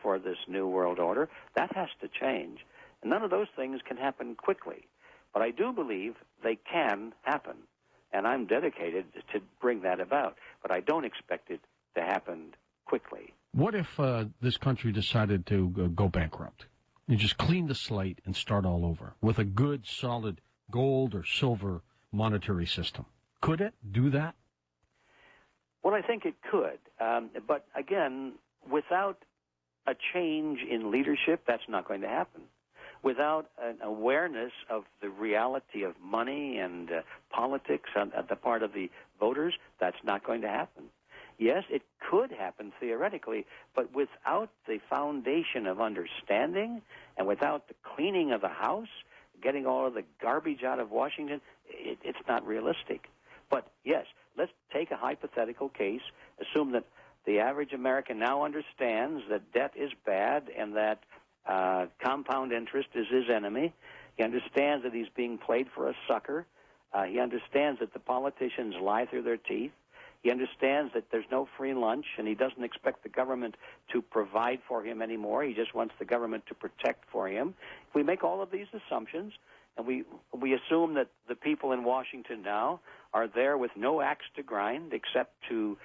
[SPEAKER 9] for this new world order. That has to change. And none of those things can happen quickly. But I do believe they can happen. And I'm dedicated to bring that about. But I don't expect it to happen quickly.
[SPEAKER 1] What if this country decided to go bankrupt? You just clean the slate and start all over with a good, solid gold or silver monetary system. Could it do that?
[SPEAKER 9] Well, I think it could. But again, without a change in leadership, that's not going to happen. Without an awareness of the reality of money and politics on the part of the voters, that's not going to happen. Yes, it could happen theoretically, but without the foundation of understanding and without the cleaning of the house, getting all of the garbage out of Washington, it's not realistic. But yes, let's take a hypothetical case, assume that the average American now understands that debt is bad and that compound interest is his enemy. He understands that he's being played for a sucker. He understands that the politicians lie through their teeth. He understands that there's no free lunch, and he doesn't expect the government to provide for him anymore. He just wants the government to protect for him. If we make all of these assumptions, and we assume that the people in Washington now are there with no axe to grind except to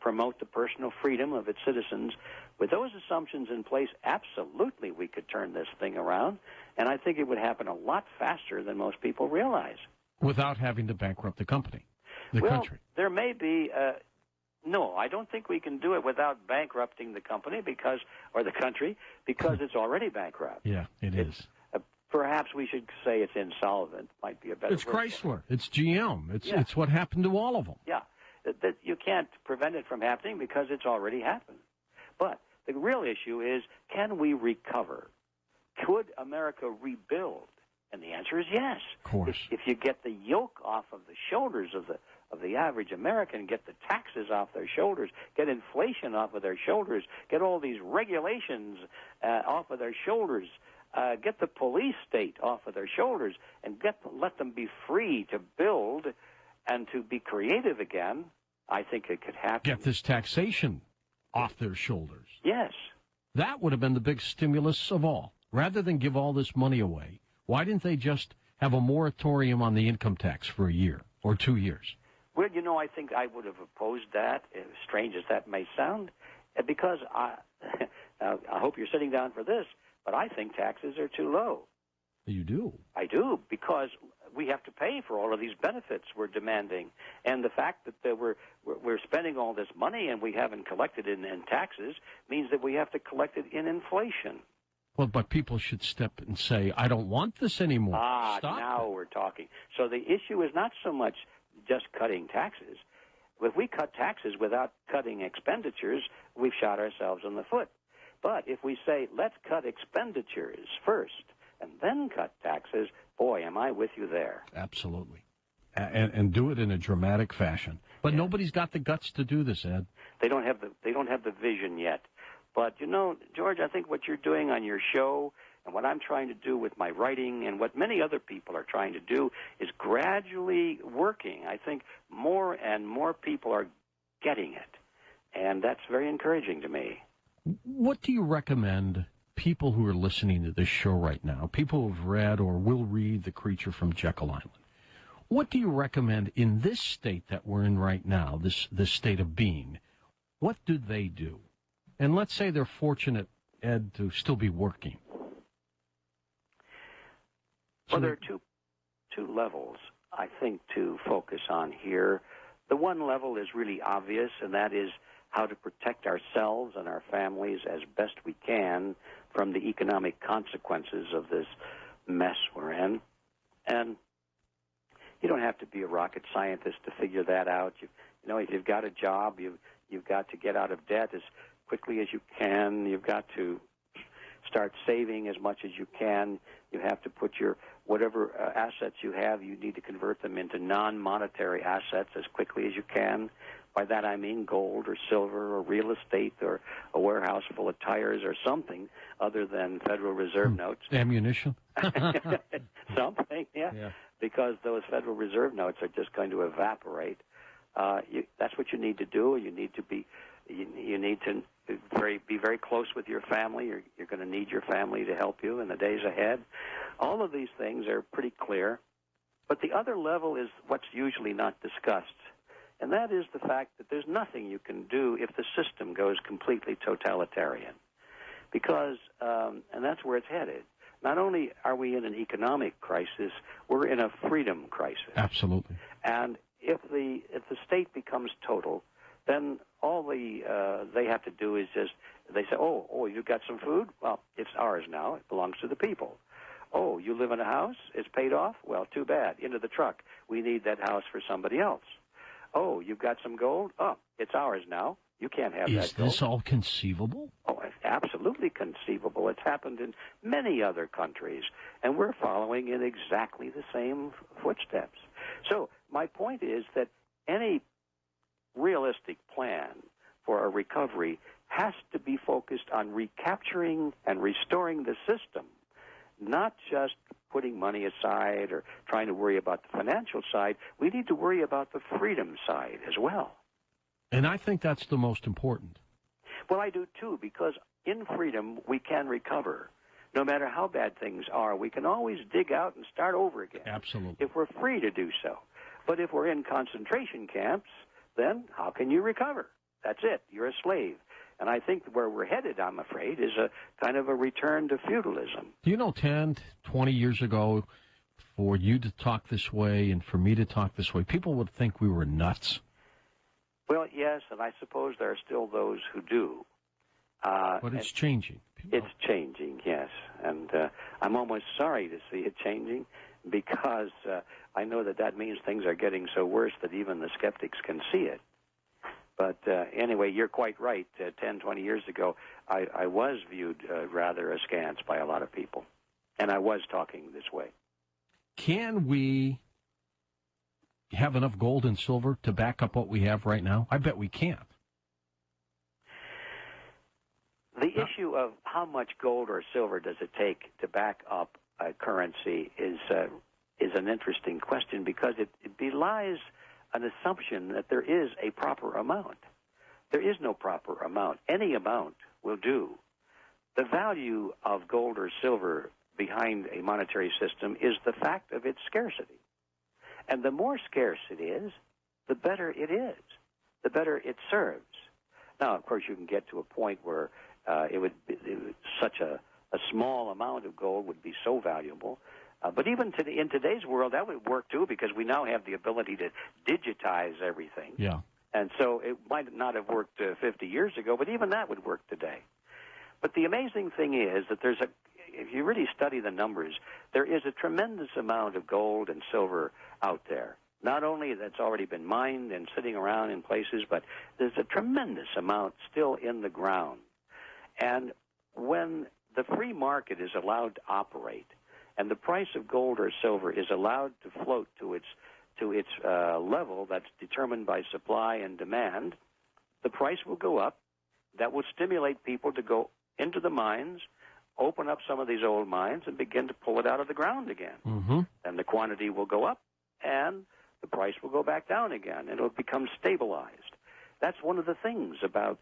[SPEAKER 9] promote the personal freedom of its citizens, with those assumptions in place, absolutely we could turn this thing around, and I think it would happen a lot faster than most people realize.
[SPEAKER 1] Without having to bankrupt the company, the country.
[SPEAKER 9] There may be, no, I don't think we can do it without bankrupting the company or the country, because it's already bankrupt.
[SPEAKER 1] Yeah, it is.
[SPEAKER 9] Perhaps we should say it's insolvent. Might be a better word.
[SPEAKER 1] It's Chrysler. It's GM. It's what happened to all of them.
[SPEAKER 9] Yeah. That you can't prevent it from happening because it's already happened. But the real issue is, can we recover? Could America rebuild? And the answer is yes.
[SPEAKER 1] Of course.
[SPEAKER 9] If you get the yoke off of the shoulders of the average American, get the taxes off their shoulders, get inflation off of their shoulders, get all these regulations off of their shoulders, get the police state off of their shoulders, and let them be free to build and to be creative again, I think it could happen.
[SPEAKER 1] Get this taxation off their shoulders.
[SPEAKER 9] Yes.
[SPEAKER 1] That would have been the big stimulus of all. Rather than give all this money away, why didn't they just have a moratorium on the income tax for a year or 2 years?
[SPEAKER 9] Well, I think I would have opposed that, as strange as that may sound, because I hope you're sitting down for this, but I think taxes are too low.
[SPEAKER 1] You do?
[SPEAKER 9] I do, because we have to pay for all of these benefits we're demanding. And the fact that we're spending all this money and we haven't collected it in taxes means that we have to collect it in inflation.
[SPEAKER 1] Well, but people should step and say, I don't want this anymore. Stop
[SPEAKER 9] now
[SPEAKER 1] it.
[SPEAKER 9] We're talking. So the issue is not so much just cutting taxes. If we cut taxes without cutting expenditures, we've shot ourselves in the foot. But if we say, let's cut expenditures first and then cut taxes, boy, am I with you there.
[SPEAKER 1] Absolutely. And do it in a dramatic fashion. But nobody's got the guts to do this, Ed.
[SPEAKER 9] They don't have the vision yet. But, George, I think what you're doing on your show and what I'm trying to do with my writing and what many other people are trying to do is gradually working. I think more and more people are getting it. And that's very encouraging to me.
[SPEAKER 1] What do you recommend people who are listening to this show right now, people who have read or will read The Creature from Jekyll Island, what do you recommend in this state that we're in right now, this state of being? What do they do? And let's say they're fortunate Ed, to still be working?
[SPEAKER 9] Well, there are two levels, I think, to focus on here. The one level is really obvious, and that is how to protect ourselves and our families as best we can from the economic consequences of this mess we're in. And you don't have to be a rocket scientist to figure that out. You know, if you've got a job, you've got to get out of debt as quickly as you can. You've got to start saving as much as you can. You have to put your whatever assets you have, you need to convert them into non-monetary assets as quickly as you can. By that I mean gold or silver or real estate or a warehouse full of tires or something other than Federal Reserve notes.
[SPEAKER 1] Ammunition?
[SPEAKER 9] Something, yeah. Because those Federal Reserve notes are just going to evaporate. That's what you need to do. You need to be very close with your family. You're going to need your family to help you in the days ahead. All of these things are pretty clear. But the other level is what's usually not discussed, and that is the fact that there's nothing you can do if the system goes completely totalitarian. Because, and that's where it's headed, not only are we in an economic crisis, we're in a freedom crisis.
[SPEAKER 1] Absolutely.
[SPEAKER 9] And if the state becomes total, then all they have to do is just, they say, oh, you got some food? Well, it's ours now. It belongs to the people. Oh, you live in a house? It's paid off? Well, too bad. Into the truck. We need that house for somebody else. Oh, you've got some gold? Oh, it's ours now. You can't have that gold.
[SPEAKER 1] Is this all conceivable?
[SPEAKER 9] Oh, it's absolutely conceivable. It's happened in many other countries, and we're following in exactly the same footsteps. So my point is that any realistic plan for a recovery has to be focused on recapturing and restoring the system, not just putting money aside or trying to worry about the financial side. We need to worry about the freedom side as well.
[SPEAKER 1] And I think that's the most important.
[SPEAKER 9] Well, I do too, because in freedom we can recover. No matter how bad things are, we can always dig out and start over again.
[SPEAKER 1] Absolutely.
[SPEAKER 9] If we're free to do so. But if we're in concentration camps, then how can you recover? That's it. You're a slave. And I think where we're headed, I'm afraid, is a kind of a return to feudalism.
[SPEAKER 1] Do you know 10, 20 years ago, for you to talk this way and for me to talk this way, people would think we were nuts?
[SPEAKER 9] Well, yes, and I suppose there are still those who do.
[SPEAKER 1] But it's changing.
[SPEAKER 9] It's changing, yes. And I'm almost sorry to see it changing because I know that means things are getting so worse that even the skeptics can see it. But anyway, you're quite right. 10, 20 years ago, I was viewed rather askance by a lot of people, and I was talking this way.
[SPEAKER 1] Can we have enough gold and silver to back up what we have right now? I bet we can't.
[SPEAKER 9] The issue of how much gold or silver does it take to back up a currency is an interesting question because it belies an assumption that there is a proper amount. There is no proper amount. Any amount will do. The value of gold or silver behind a monetary system is the fact of its scarcity. And the more scarce it is, the better it is, the better it serves. Now, of course, you can get to a point where such a small amount of gold would be so valuable. But even in today's world, that would work, too, because we now have the ability to digitize everything.
[SPEAKER 1] Yeah.
[SPEAKER 9] And so it might not have worked 50 years ago, but even that would work today. But the amazing thing is that if you really study the numbers, there is a tremendous amount of gold and silver out there. Not only that's already been mined and sitting around in places, but there's a tremendous amount still in the ground. And when the free market is allowed to operate, and the price of gold or silver is allowed to float to its level that's determined by supply and demand, the price will go up. That will stimulate people to go into the mines, open up some of these old mines, and begin to pull it out of the ground again.
[SPEAKER 1] Mm-hmm.
[SPEAKER 9] And the quantity will go up, and the price will go back down again, and it will become stabilized. That's one of the things about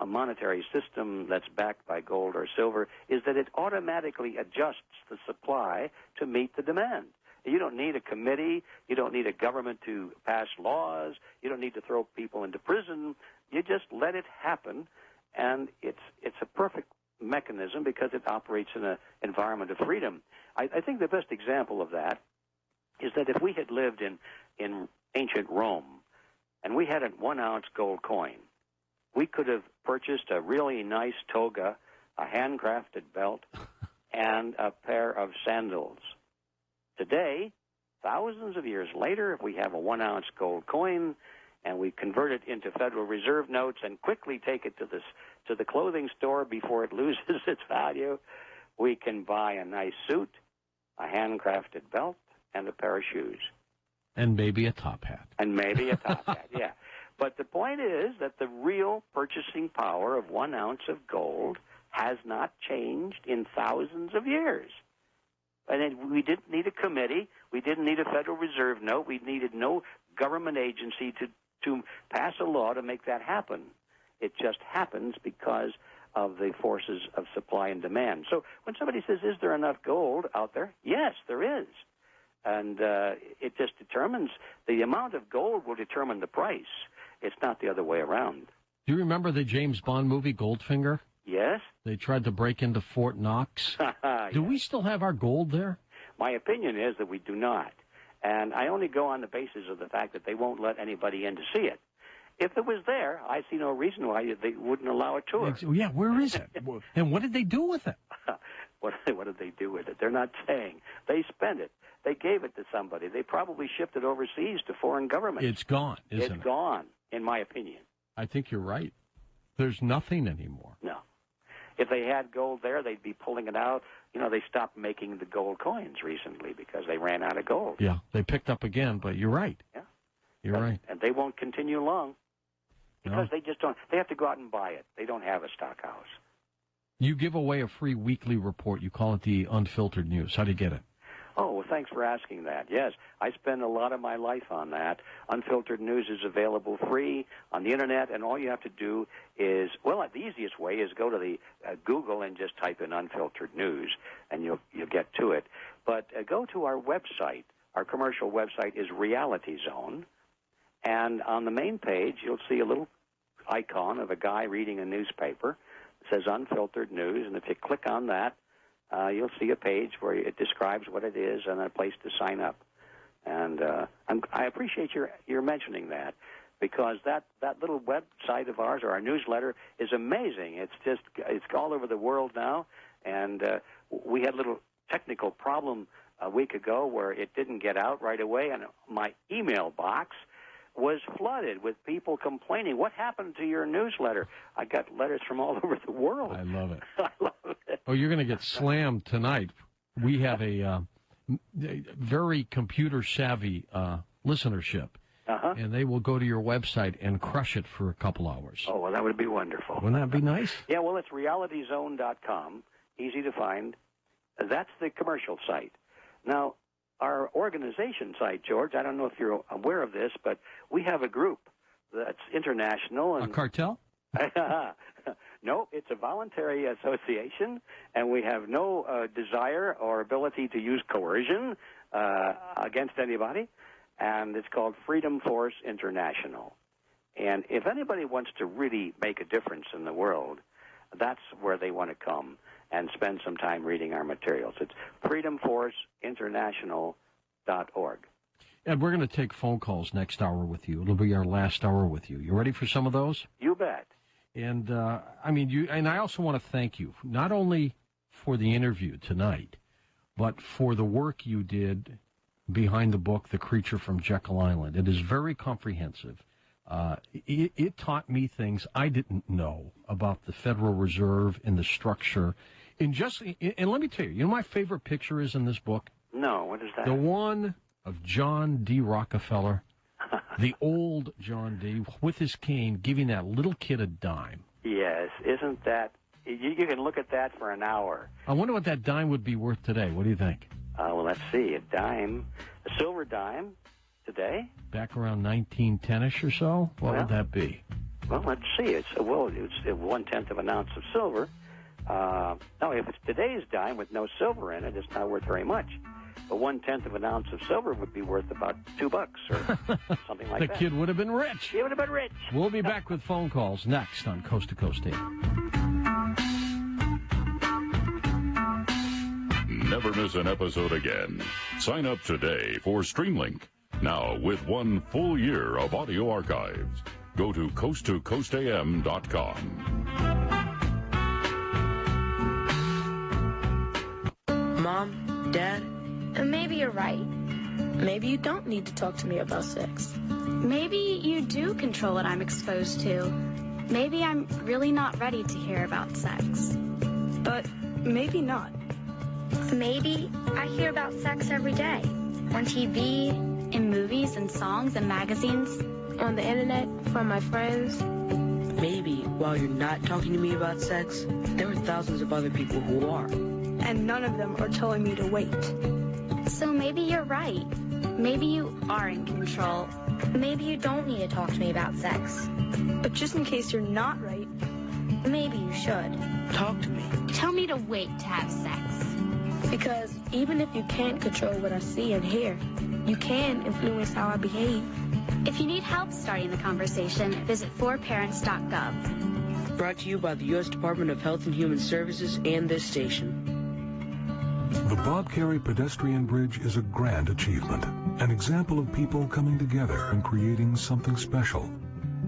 [SPEAKER 9] a monetary system that's backed by gold or silver, is that it automatically adjusts the supply to meet the demand. You don't need a committee. You don't need a government to pass laws. You don't need to throw people into prison. You just let it happen, and it's a perfect mechanism because it operates in an environment of freedom. I think the best example of that is that if we had lived in ancient Rome and we had a 1-ounce gold coin, we could have purchased a really nice toga, a handcrafted belt, and a pair of sandals. Today, thousands of years later, if we have a 1-ounce gold coin and we convert it into Federal Reserve notes and quickly take it to the clothing store before it loses its value, we can buy a nice suit, a handcrafted belt, and a pair of shoes.
[SPEAKER 1] And maybe a top hat.
[SPEAKER 9] And maybe a top hat, yeah. But the point is that the real purchasing power of 1 ounce of gold has not changed in thousands of years. And we didn't need a committee. We didn't need a Federal Reserve note. We needed no government agency to pass a law to make that happen. It just happens because of the forces of supply and demand. So when somebody says, is there enough gold out there? Yes, there is. And it just determines, the amount of gold will determine the price. It's not the other way around.
[SPEAKER 1] Do you remember the James Bond movie, Goldfinger?
[SPEAKER 9] Yes.
[SPEAKER 1] They tried to break into Fort Knox. Do we still have our gold there?
[SPEAKER 9] My opinion is that we do not. And I only go on the basis of the fact that they won't let anybody in to see it. If it was there, I see no reason why they wouldn't allow a tour.
[SPEAKER 1] Yeah, where is it? And what did they do with it?
[SPEAKER 9] What did they do with it? They're not saying. They spent it. They gave it to somebody. They probably shipped it overseas to foreign governments.
[SPEAKER 1] It's gone, isn't it?
[SPEAKER 9] It's gone, in my opinion.
[SPEAKER 1] I think you're right. There's nothing anymore.
[SPEAKER 9] No. If they had gold there, they'd be pulling it out. You know, they stopped making the gold coins recently because they ran out of gold.
[SPEAKER 1] Yeah, they picked up again, but you're right.
[SPEAKER 9] Yeah.
[SPEAKER 1] You're right.
[SPEAKER 9] And they won't continue long because
[SPEAKER 1] No.
[SPEAKER 9] they just don't. They have to go out and buy it. They don't have a stock house.
[SPEAKER 1] You give away a free weekly report. You call it the Unfiltered News. How do you get it?
[SPEAKER 9] Oh, well, thanks for asking that. Yes, I spend a lot of my life on that. Unfiltered News is available free on the Internet, and all you have to do is, well, the easiest way is go to the Google and just type in Unfiltered News, and you'll get to it. But go to our website. Our commercial website is Reality Zone, and on the main page, you'll see a little icon of a guy reading a newspaper. It says Unfiltered News, and if you click on that, you'll see a page where it describes what it is and a place to sign up. And I appreciate your mentioning that, because that little website of ours, or our newsletter, is amazing. It's all over the world now, and we had a little technical problem a week ago where it didn't get out right away, and my email box was flooded with people complaining, what happened to your newsletter? I got letters from all over the world.
[SPEAKER 1] I love it.
[SPEAKER 9] I love it.
[SPEAKER 1] Oh, you're going to get slammed tonight. We have a very computer-savvy listenership, and they will go to your website and crush it for a couple hours.
[SPEAKER 9] Oh, well, that would be wonderful.
[SPEAKER 1] Wouldn't that be nice?
[SPEAKER 9] Yeah, well, it's realityzone.com, easy to find. That's the commercial site. Now, our organization site, George, I don't know if you're aware of this, but we have a group that's international. And
[SPEAKER 1] a cartel?
[SPEAKER 9] No, it's a voluntary association, and we have no desire or ability to use coercion against anybody, and it's called Freedom Force International. And if anybody wants to really make a difference in the world, that's where they want to come and spend some time reading our materials. It's freedomforceinternational.org.
[SPEAKER 1] And we're going to take phone calls next hour with you. It'll be our last hour with you. You ready for some of those?
[SPEAKER 9] You bet.
[SPEAKER 1] And, I also want to thank you, not only for the interview tonight, but for the work you did behind the book, The Creature from Jekyll Island. It is very comprehensive. It taught me things I didn't know about the Federal Reserve and the structure. And let me tell you, you know my favorite picture is in this book?
[SPEAKER 9] No, what is that?
[SPEAKER 1] The one of John D. Rockefeller, the old John D., with his cane, giving that little kid a dime.
[SPEAKER 9] Yes, isn't that, you can look at that for an hour.
[SPEAKER 1] I wonder what that dime would be worth today. What do you think?
[SPEAKER 9] Well, let's see, a silver dime today?
[SPEAKER 1] Back around 1910-ish or so? What would that be?
[SPEAKER 9] Well, let's see. It's 1/10 of an ounce of silver. Now, if it's today's dime with no silver in it, it's not worth very much. But 1/10 of an ounce of silver would be worth about $2 or something like that.
[SPEAKER 1] The kid would have been rich.
[SPEAKER 9] He would have been rich.
[SPEAKER 1] We'll be back with phone calls next on Coast to Coast AM.
[SPEAKER 10] never miss an episode again. Sign up today for Streamlink. Now with 1 full year of audio archives. Go to coasttocoastam.com.
[SPEAKER 7] Mom, Dad, maybe you're right. Maybe you don't need to talk to me about sex.
[SPEAKER 13] Maybe you do control what I'm exposed to. Maybe I'm really not ready to hear about sex.
[SPEAKER 7] But maybe not.
[SPEAKER 13] Maybe I hear about sex every day. On TV, in movies and songs and magazines.
[SPEAKER 7] On the internet, from my friends. Maybe while you're not talking to me about sex, there are thousands of other people who are. And none of them are telling me to wait.
[SPEAKER 13] So maybe you're right. Maybe you are in control. Maybe you don't need to talk to me about sex.
[SPEAKER 7] But just in case you're not right,
[SPEAKER 13] maybe you should.
[SPEAKER 7] Talk to me.
[SPEAKER 13] Tell me to wait to have sex.
[SPEAKER 7] Because even if you can't control what I see and hear, you can influence how I behave.
[SPEAKER 13] If you need help starting the conversation, visit forparents.gov.
[SPEAKER 7] Brought to you by the U.S. Department of Health and Human Services and this station.
[SPEAKER 17] The Bob Carey Pedestrian Bridge is a grand achievement, an example of people coming together and creating something special.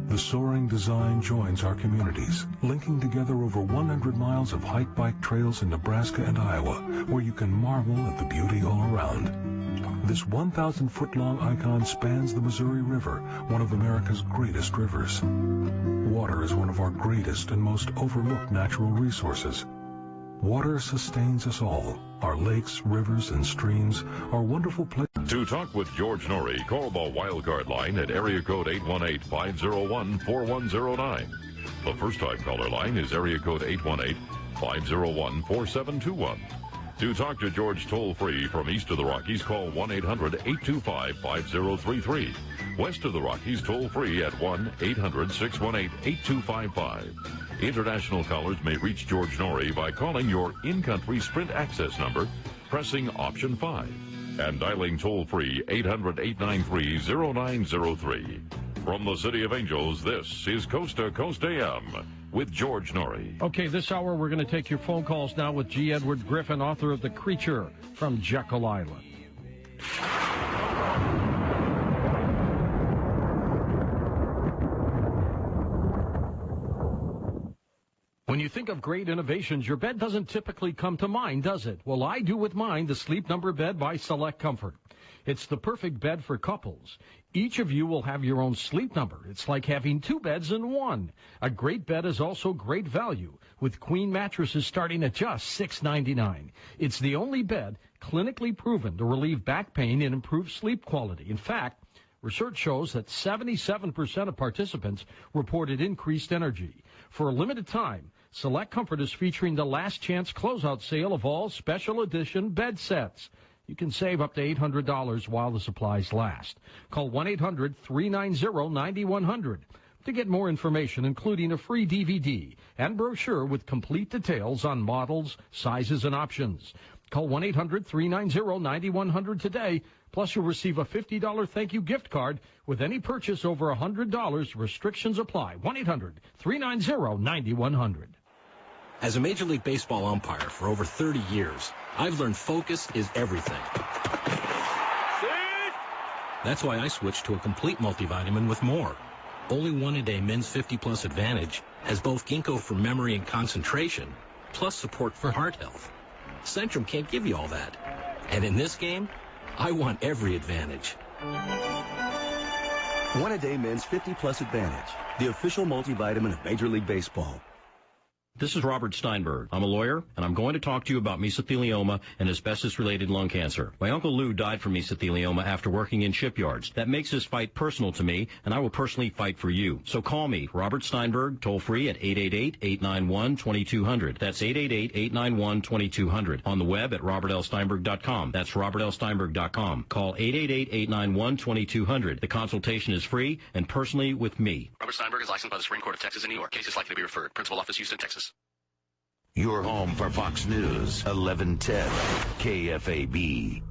[SPEAKER 17] The soaring design joins our communities, linking together over 100 miles of hike-bike trails in Nebraska and Iowa, where you can marvel at the beauty all around. This 1,000-foot-long icon spans the Missouri River, one of America's greatest rivers. Water is one of our greatest and most overlooked natural resources. Water sustains us all. Our lakes, rivers, and streams are wonderful places.
[SPEAKER 10] To talk with George Noory, call the wildcard line at area code 818-501-4109. The first-time caller line is area code 818-501-4721. To talk to George toll-free from east of the Rockies, call 1-800-825-5033. West of the Rockies, toll-free at 1-800-618-8255. International callers may reach George Noory by calling your in-country Sprint access number, pressing option 5, and dialing toll-free 800-893-0903. From the City of Angels, this is Coast to Coast AM with George Noory.
[SPEAKER 1] Okay, this hour we're going to take your phone calls now with G. Edward Griffin, author of The Creature from Jekyll Island. When you think of great innovations, your bed doesn't typically come to mind, does it? Well, I do with mine, the Sleep Number bed by Select Comfort. It's the perfect bed for couples. Each of you will have your own sleep number. It's like having 2 beds in one. A great bed is also great value, with queen mattresses starting at just $6.99. It's the only bed clinically proven to relieve back pain and improve sleep quality. In fact, research shows that 77% of participants reported increased energy. For a limited time, Select Comfort is featuring the last chance closeout sale of all special edition bed sets. You can save up to $800 while the supplies last. Call 1-800-390-9100 to get more information, including a free DVD and brochure with complete details on models, sizes, and options. Call 1-800-390-9100 today. Plus, you'll receive a $50 thank you gift card with any purchase over $100. Restrictions apply. 1-800-390-9100.
[SPEAKER 18] As a Major League Baseball umpire for over 30 years, I've learned focus is everything. That's why I switched to a complete multivitamin with more. Only one-a-day Men's 50-plus Advantage has both ginkgo for memory and concentration, plus support for heart health. Centrum can't give you all that. And in this game, I want every advantage.
[SPEAKER 19] One-a-day Men's 50-plus Advantage, the official multivitamin of Major League Baseball.
[SPEAKER 26] This is Robert Steinberg. I'm a lawyer, and I'm going to talk to you about mesothelioma and asbestos-related lung cancer. My Uncle Lou died from mesothelioma after working in shipyards. That makes this fight personal to me, and I will personally fight for you. So call me, Robert Steinberg, toll-free at 888-891-2200. That's 888-891-2200. On the web at robertlsteinberg.com. That's robertlsteinberg.com. Call 888-891-2200. The consultation is free and personally with me.
[SPEAKER 27] Robert Steinberg is licensed by the Supreme Court of Texas in New York. Case is likely to be referred. Principal office, Houston, Texas.
[SPEAKER 8] Your home for Fox News, 1110 KFAB.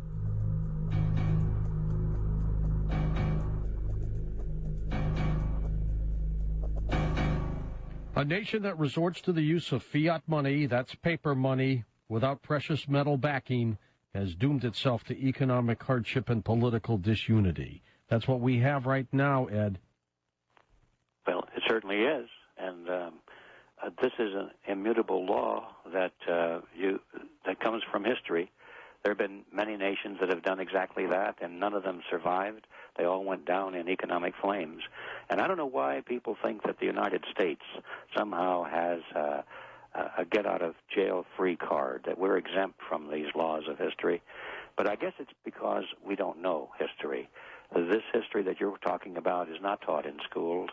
[SPEAKER 1] A nation that resorts to the use of fiat money, that's paper money, without precious metal backing, has doomed itself to economic hardship and political disunity. That's what we have right now, Ed.
[SPEAKER 9] Well, it certainly is, and this is an immutable law that comes from history. There have been many nations that have done exactly that, and none of them survived. They all went down in economic flames. And I don't know why people think that the United States somehow has a get-out-of-jail-free card, that we're exempt from these laws of history. But I guess it's because we don't know history. This history that you're talking about is not taught in schools,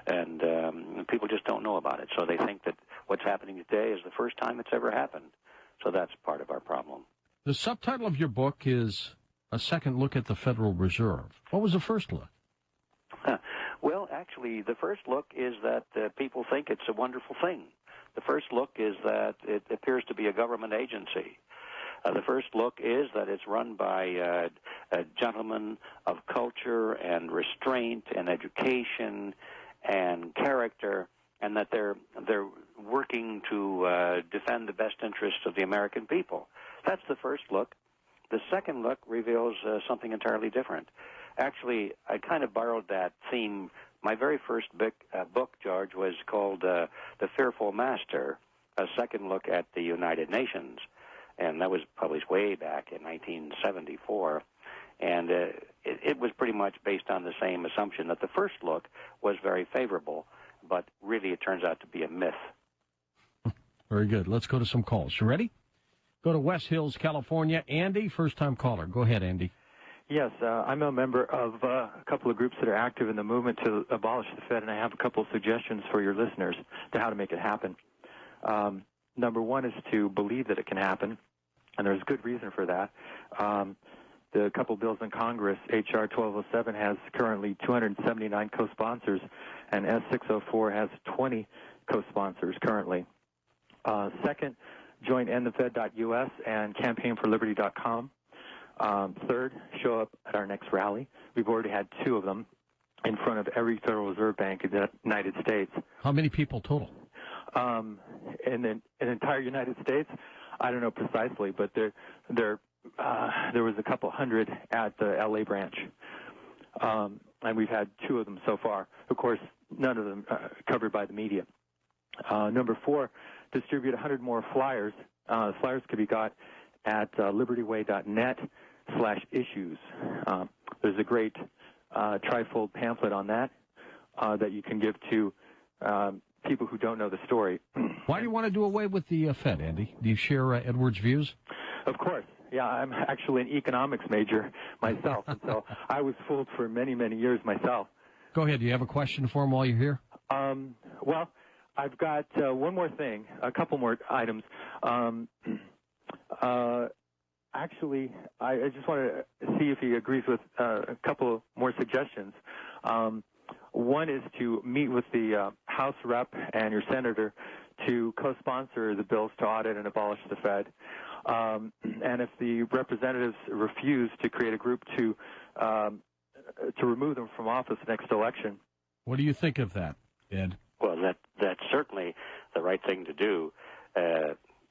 [SPEAKER 9] and people just don't know about it. So they think that what's happening today is the first time it's ever happened. So that's part of our problem.
[SPEAKER 1] The subtitle of your book is A Second Look at the Federal Reserve. What was the first look?
[SPEAKER 9] Well, actually, the first look is that people think it's a wonderful thing. The first look is that it appears to be a government agency. The first look is that it's run by gentlemen of culture and restraint and education and character, and that they're working to defend the best interests of the American people. That's the first look. The second look reveals something entirely different. Actually, I kind of borrowed that theme. My very first book, George, was called The Fearful Master, a second look at the United Nations. And that was published way back in 1974. And it was pretty much based on the same assumption that the first look was very favorable, but really it turns out to be a myth.
[SPEAKER 1] Very good. Let's go to some calls. You ready? Go to West Hills, California. Andy, first-time caller. Go ahead, Andy.
[SPEAKER 5] Yes, I'm a member of a couple of groups that are active in the movement to abolish the Fed, and I have a couple of suggestions for your listeners to how to make it happen. Number one is to believe that it can happen, and there's good reason for that. The couple bills in Congress, H.R. 1207 has currently 279 co-sponsors, and S604 has 20 co-sponsors currently. Second, join endthefed.us and campaignforliberty.com. Third, show up at our next rally. We've already had 2 of them in front of every Federal Reserve Bank in the United States.
[SPEAKER 1] How many people total?
[SPEAKER 5] In the entire United States, I don't know precisely, but there was a couple hundred at the L.A. branch, and we've had 2 of them so far. Of course, none of them covered by the media. Number 4, distribute 100 more flyers. Flyers could be got at libertyway.net/issues. There's a great trifold pamphlet on that that you can give to people who don't know the story.
[SPEAKER 1] Why do you want to do away with the Fed, Andy? Do you share Edward's views?
[SPEAKER 5] Of course. Yeah, I'm actually an economics major myself, and so I was fooled for many, many years myself.
[SPEAKER 1] Go ahead. Do you have a question for him while you're here?
[SPEAKER 5] Well, I've got one more thing, a couple more items. Actually, I just want to see if he agrees with a couple more suggestions. One is to meet with the House rep and your senator to co-sponsor the bills to audit and abolish the Fed. And if the representatives refuse to create a group to remove them from office next election.
[SPEAKER 1] What do you think of that, Ed?
[SPEAKER 9] Well, that's certainly the right thing to do.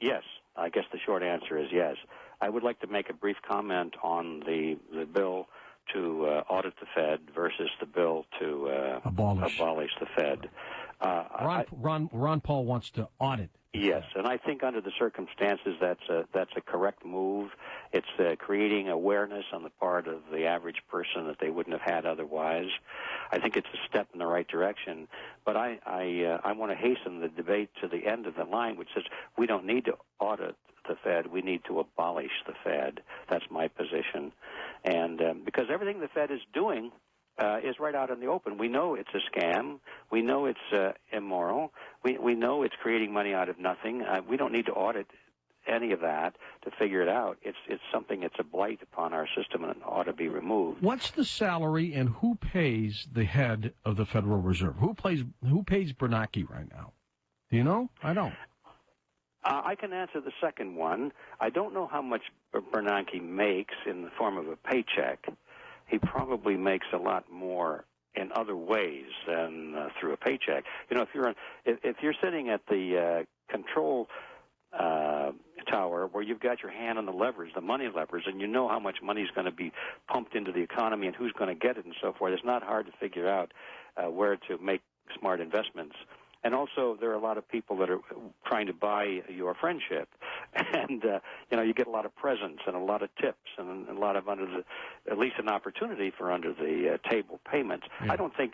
[SPEAKER 9] Yes, I guess the short answer is yes. I would like to make a brief comment on the bill to audit the Fed versus the bill to abolish the Fed.
[SPEAKER 1] Ron Paul wants to audit.
[SPEAKER 9] Yes, and I think under the circumstances that's a correct move. It's creating awareness on the part of the average person that they wouldn't have had otherwise. I think it's a step in the right direction, but I want to hasten the debate to the end of the line, which says we don't need to audit the Fed, we need to abolish the Fed. That's my position, and because everything the Fed is doing is right out in the open. We know it's a scam. We know it's immoral. We know it's creating money out of nothing. We don't need to audit any of that to figure it out. It's something, it's a blight upon our system and it ought to be removed.
[SPEAKER 1] What's the salary and who pays the head of the Federal Reserve? Who pays Bernanke right now? Do you know? I don't.
[SPEAKER 9] I can answer the second one. I don't know how much Bernanke makes in the form of a paycheck. He probably makes a lot more in other ways than through a paycheck. You know, if you're sitting at the control tower where you've got your hand on the levers, the money levers, and you know how much money is going to be pumped into the economy and who's going to get it and so forth. It's not hard to figure out where to make smart investments. And also, there are a lot of people that are trying to buy your friendship, and you get a lot of presents and a lot of tips and a lot of at least an opportunity for under the table payments. Yeah. I don't think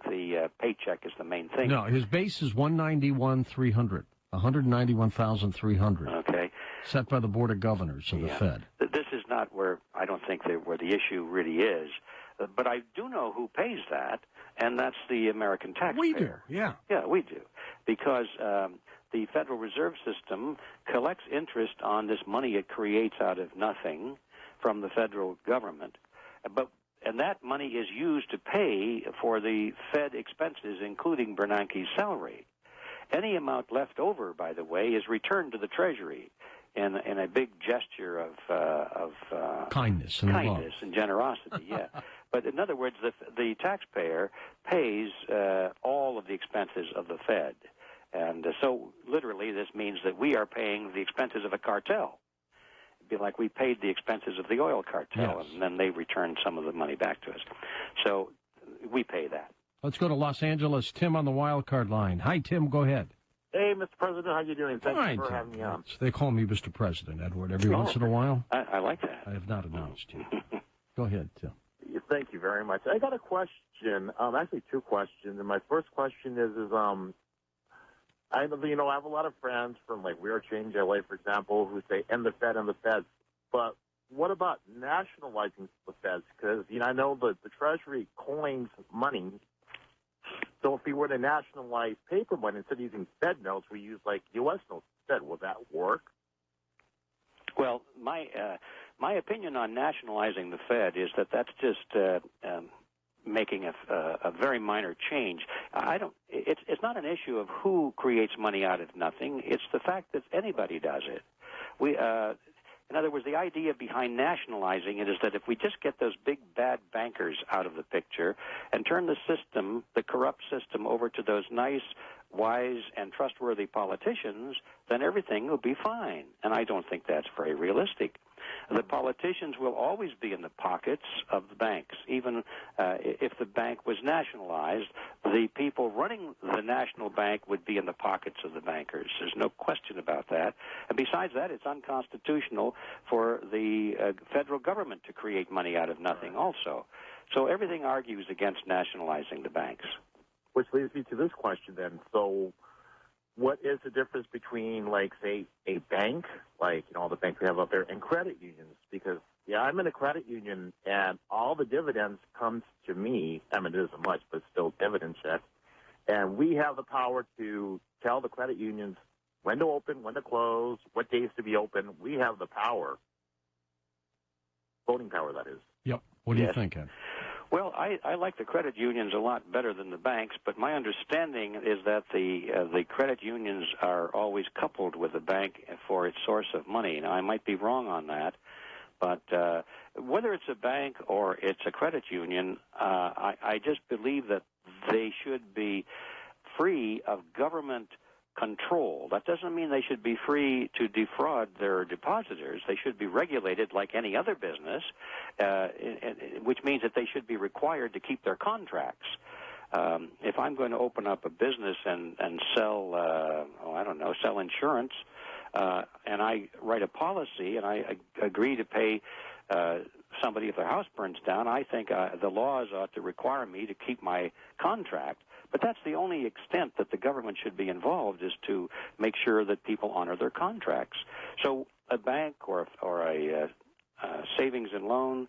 [SPEAKER 9] the paycheck is the main thing.
[SPEAKER 1] No, his base is $191,300. $191,300.
[SPEAKER 9] Okay.
[SPEAKER 1] Set by the Board of Governors of the Fed.
[SPEAKER 9] This is not where I don't think where the issue really is, but I do know who pays that. And that's the American taxpayer.
[SPEAKER 1] We do, yeah.
[SPEAKER 9] Yeah, we do. Because the Federal Reserve System collects interest on this money it creates out of nothing from the federal government. And that money is used to pay for the Fed expenses, including Bernanke's salary. Any amount left over, by the way, is returned to the Treasury in a big gesture of
[SPEAKER 1] kindness and love.
[SPEAKER 9] And generosity, yeah. But in other words, the taxpayer pays all of the expenses of the Fed. And so literally this means that we are paying the expenses of a cartel. It'd be like we paid the expenses of the oil cartel, and then they return some of the money back to us. So we pay that.
[SPEAKER 1] Let's go to Los Angeles. Tim on the wild card line. Hi, Tim. Go ahead.
[SPEAKER 11] Hey, Mr. President. How you doing? Thanks
[SPEAKER 1] Fine,
[SPEAKER 11] for
[SPEAKER 1] Tim.
[SPEAKER 11] having me on.
[SPEAKER 1] They call me Mr. President, Edward, every once in a while.
[SPEAKER 9] I like that.
[SPEAKER 1] I have not announced you. Go ahead, Tim.
[SPEAKER 11] Thank you very much. I got a question, actually two questions. And my first question is I have a lot of friends from like We Are Change LA, for example, who say, end the Fed, end the Feds. But what about nationalizing the Feds? Because, I know the Treasury coins money. So if we were to nationalize paper money, instead of using Fed notes, we use like U.S. notes instead. Will that work?
[SPEAKER 9] Well, my opinion on nationalizing the Fed is that that's just making a very minor change. It's not an issue of who creates money out of nothing. It's the fact that anybody does it. In other words, the idea behind nationalizing it is that if we just get those big bad bankers out of the picture and turn the system, the corrupt system, over to those nice, wise, and trustworthy politicians, then everything will be fine. And I don't think that's very realistic. The politicians will always be in the pockets of the banks. Even if the bank was nationalized, the people running the national bank would be in the pockets of the bankers. There's no question about that. And besides that, it's unconstitutional for the federal government to create money out of nothing also. So everything argues against nationalizing the banks.
[SPEAKER 11] Which leads me to this question then. So what is the difference between, like, say, a bank, like, all the banks we have out there, and credit unions? Because, I'm in a credit union, and all the dividends comes to me. I mean, it isn't much, but still dividend checks. And we have the power to tell the credit unions when to open, when to close, what days to be open. We have the power. Voting power, that is.
[SPEAKER 1] Yep. What do you think, Ed?
[SPEAKER 9] Well, I like the credit unions a lot better than the banks, but my understanding is that the credit unions are always coupled with the bank for its source of money. Now, I might be wrong on that, but whether it's a bank or it's a credit union, I just believe that they should be free of government control. That doesn't mean they should be free to defraud their depositors. They should be regulated like any other business, which means that they should be required to keep their contracts. If I'm going to open up a business and sell, sell insurance, and I write a policy and I agree to pay somebody if their house burns down, I think the laws ought to require me to keep my contract. But that's the only extent that the government should be involved, is to make sure that people honor their contracts. So a bank or a savings and loan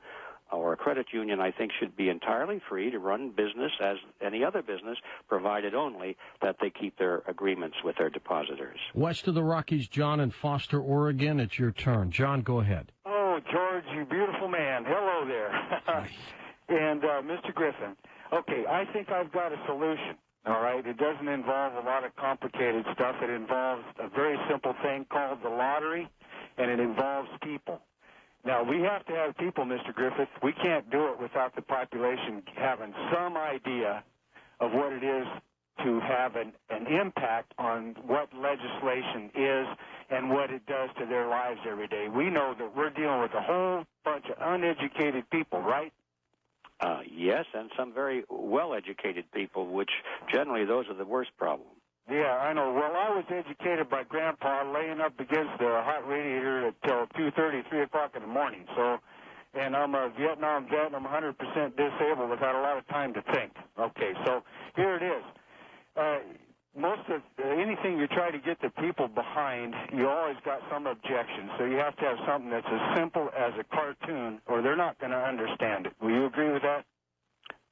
[SPEAKER 9] or a credit union, I think, should be entirely free to run business as any other business, provided only that they keep their agreements with their depositors.
[SPEAKER 1] West of the Rockies, John in Foster, Oregon. It's your turn. John, go ahead.
[SPEAKER 20] Oh, George, you beautiful man. Hello there. And Mr. Griffin. Okay, I think I've got a solution, all right? It doesn't involve a lot of complicated stuff. It involves a very simple thing called the lottery, and it involves people. Now, we have to have people, Mr. Griffith. We can't do it without the population having some idea of what it is to have an impact on what legislation is and what it does to their lives every day. We know that we're dealing with a whole bunch of uneducated people, right?
[SPEAKER 9] Yes, and some very well-educated people, which generally those are the worst problem.
[SPEAKER 20] Yeah, I know. Well, I was educated by Grandpa laying up against the hot radiator until 2:30, 3 o'clock in the morning. So, and I'm a Vietnam vet, and I'm 100% disabled without a lot of time to think. Okay, so here it is. Most of anything you try to get the people behind, you always got some objection. So you have to have something that's as simple as a cartoon, or they're not going to understand it. Will you agree with that?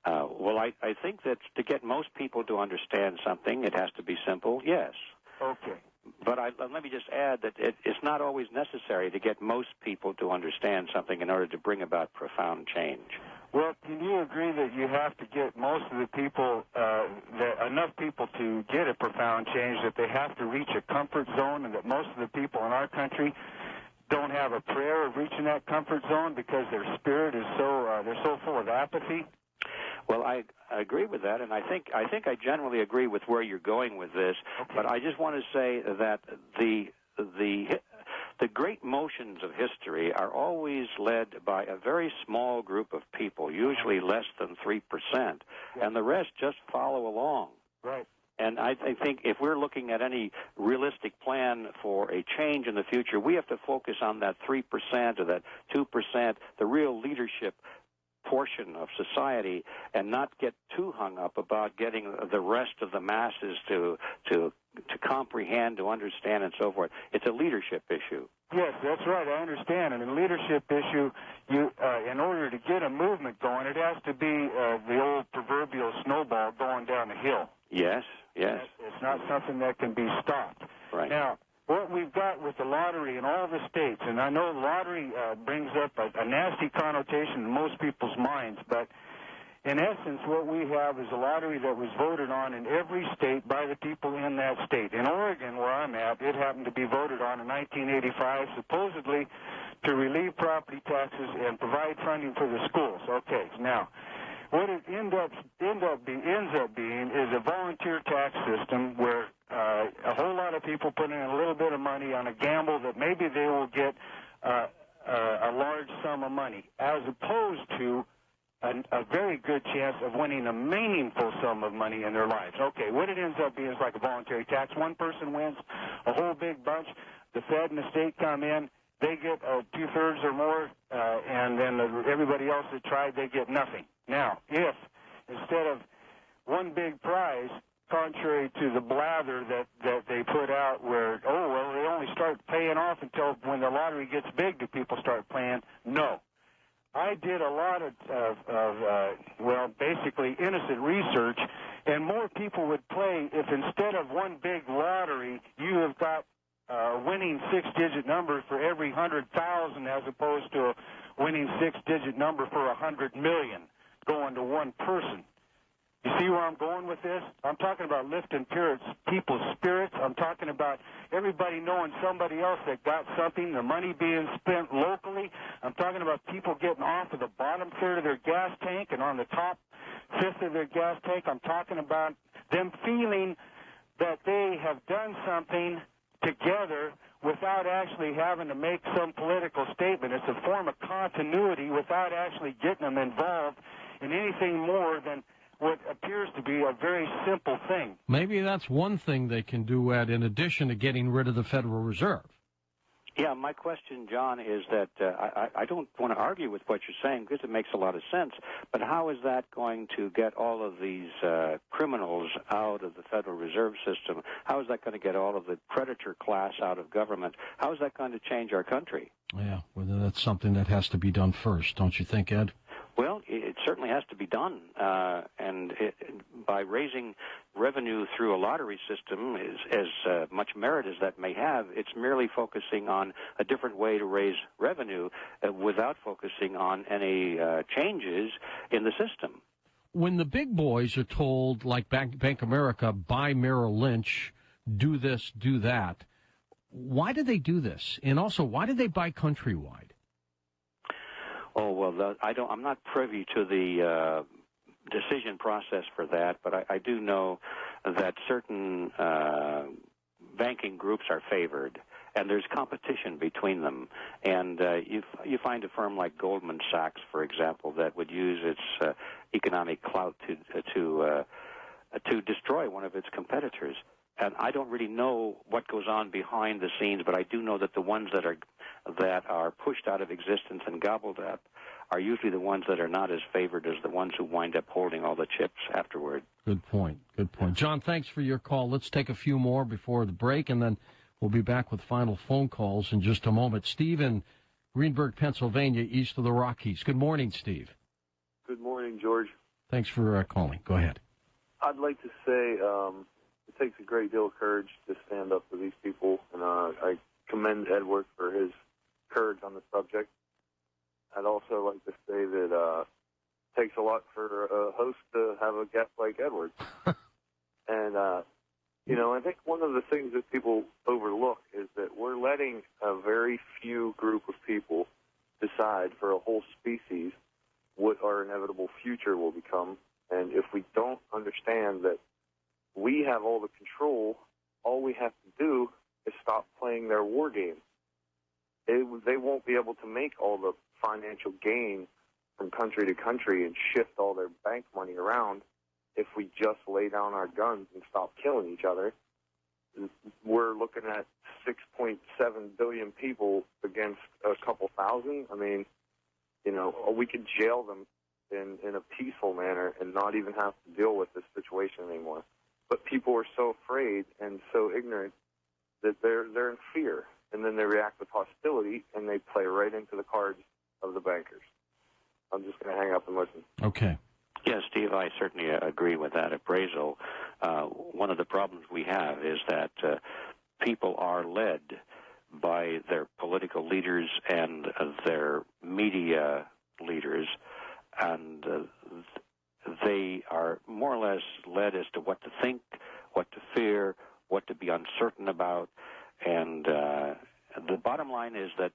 [SPEAKER 9] Well, I think that to get most people to understand something, it has to be simple, yes.
[SPEAKER 20] Okay.
[SPEAKER 9] But let me just add that it's not always necessary to get most people to understand something in order to bring about profound change.
[SPEAKER 20] Well, can you agree that you have to get most of the people, enough people to get a profound change, that they have to reach a comfort zone, and that most of the people in our country don't have a prayer of reaching that comfort zone because their spirit is they're so full of apathy?
[SPEAKER 9] Well, I agree with that, and I think I generally agree with where you're going with this. Okay. But I just want to say that the great motions of history are always led by a very small group of people, usually less than 3%, and the rest just follow along.
[SPEAKER 20] Right.
[SPEAKER 9] And I think if we're looking at any realistic plan for a change in the future, we have to focus on that 3% or that 2%, the real leadership portion of society, and not get too hung up about getting the rest of the masses to comprehend, to understand, and so forth. It's a leadership issue.
[SPEAKER 20] Yes, that's right. I understand. And a leadership issue, in order to get a movement going, it has to be the old proverbial snowball going down the hill.
[SPEAKER 9] Yes, yes.
[SPEAKER 20] It's not something that can be stopped.
[SPEAKER 9] Right.
[SPEAKER 20] Now, what we've got with the lottery in all the states, and I know the lottery brings up a nasty connotation in most people's minds, but in essence what we have is a lottery that was voted on in every state by the people in that state. In Oregon, where I'm at, it happened to be voted on in 1985, supposedly to relieve property taxes and provide funding for the schools. Okay, now, what it ends up being is a volunteer tax system where a whole lot of people put in a little bit of money on a gamble that maybe they will get a large sum of money, as opposed to a very good chance of winning a meaningful sum of money in their lives. Okay, what it ends up being is like a voluntary tax. One person wins, a whole big bunch. The Fed and the state come in. They get 2/3 or more, and then everybody else that tried, they get nothing. Now, if instead of one big prize, contrary to the blather that they put out where, they only start paying off until when the lottery gets big do people start playing, no. I did a lot of basically innocent research, and more people would play if instead of one big lottery, you have got winning 6-digit number for every 100,000 as opposed to a winning 6-digit number for 100 million going to one person. You see where I'm going with this? I'm talking about lifting people's spirits. I'm talking about everybody knowing somebody else that got something, the money being spent locally. I'm talking about people getting off of the bottom third of their gas tank and on the top fifth of their gas tank. I'm talking about them feeling that they have done something together without actually having to make some political statement. It's a form of continuity without actually getting them involved in anything more than what appears to be a very simple thing.
[SPEAKER 1] Maybe that's one thing they can do, Ed, in addition to getting rid of the Federal Reserve.
[SPEAKER 9] Yeah, my question, John, is that I don't want to argue with what you're saying because it makes a lot of sense, but how is that going to get all of these criminals out of the Federal Reserve System? How is that going to get all of the predator class out of government? How is that going to change our country?
[SPEAKER 1] Yeah, well, that's something that has to be done first, don't you think, Ed?
[SPEAKER 9] Well, it certainly has to be done, and by raising revenue through a lottery system, as much merit as that may have, it's merely focusing on a different way to raise revenue without focusing on any changes in the system.
[SPEAKER 1] When the big boys are told, like Bank America, buy Merrill Lynch, do this, do that, why do they do this? And also, why do they buy Countrywide?
[SPEAKER 9] Oh, well, I'm not privy to the decision process for that, but I do know that certain banking groups are favored, and there's competition between them. And you find a firm like Goldman Sachs, for example, that would use its economic clout to destroy one of its competitors. And I don't really know what goes on behind the scenes, but I do know that the ones that are pushed out of existence and gobbled up are usually the ones that are not as favored as the ones who wind up holding all the chips afterward.
[SPEAKER 1] Good point. Good point. John, thanks for your call. Let's take a few more before the break, and then we'll be back with final phone calls in just a moment. Steve in Greenburgh, Pennsylvania, east of the Rockies. Good morning, Steve.
[SPEAKER 2] Good morning, George.
[SPEAKER 1] Thanks for calling. Go ahead.
[SPEAKER 2] I'd like to say it takes a great deal of courage to stand up for these people, and I commend Edward for his courage on the subject. I'd also like to say that it takes a lot for a host to have a guest like Edward. And, I think one of the things that people overlook is that we're letting a very few group of people decide for a whole species what our inevitable future will become. And if we don't understand that we have all the control, all we have to do is stop playing their war game. They won't be able to make all the financial gain from country to country and shift all their bank money around if we just lay down our guns and stop killing each other. We're looking at 6.7 billion people against a couple thousand. I mean, we could jail them in a peaceful manner and not even have to deal with this situation anymore. But people are so afraid and so ignorant that they're in fear, and then they react with hostility, and they play right into the cards of the bankers. I'm just going to hang up and listen.
[SPEAKER 1] Okay.
[SPEAKER 9] Yes, Steve, I certainly agree with that appraisal. One of the problems we have is that people are led by their political leaders and their media leaders, and they are more or less led as to what to think, what to fear, what to be uncertain about. And the bottom line is that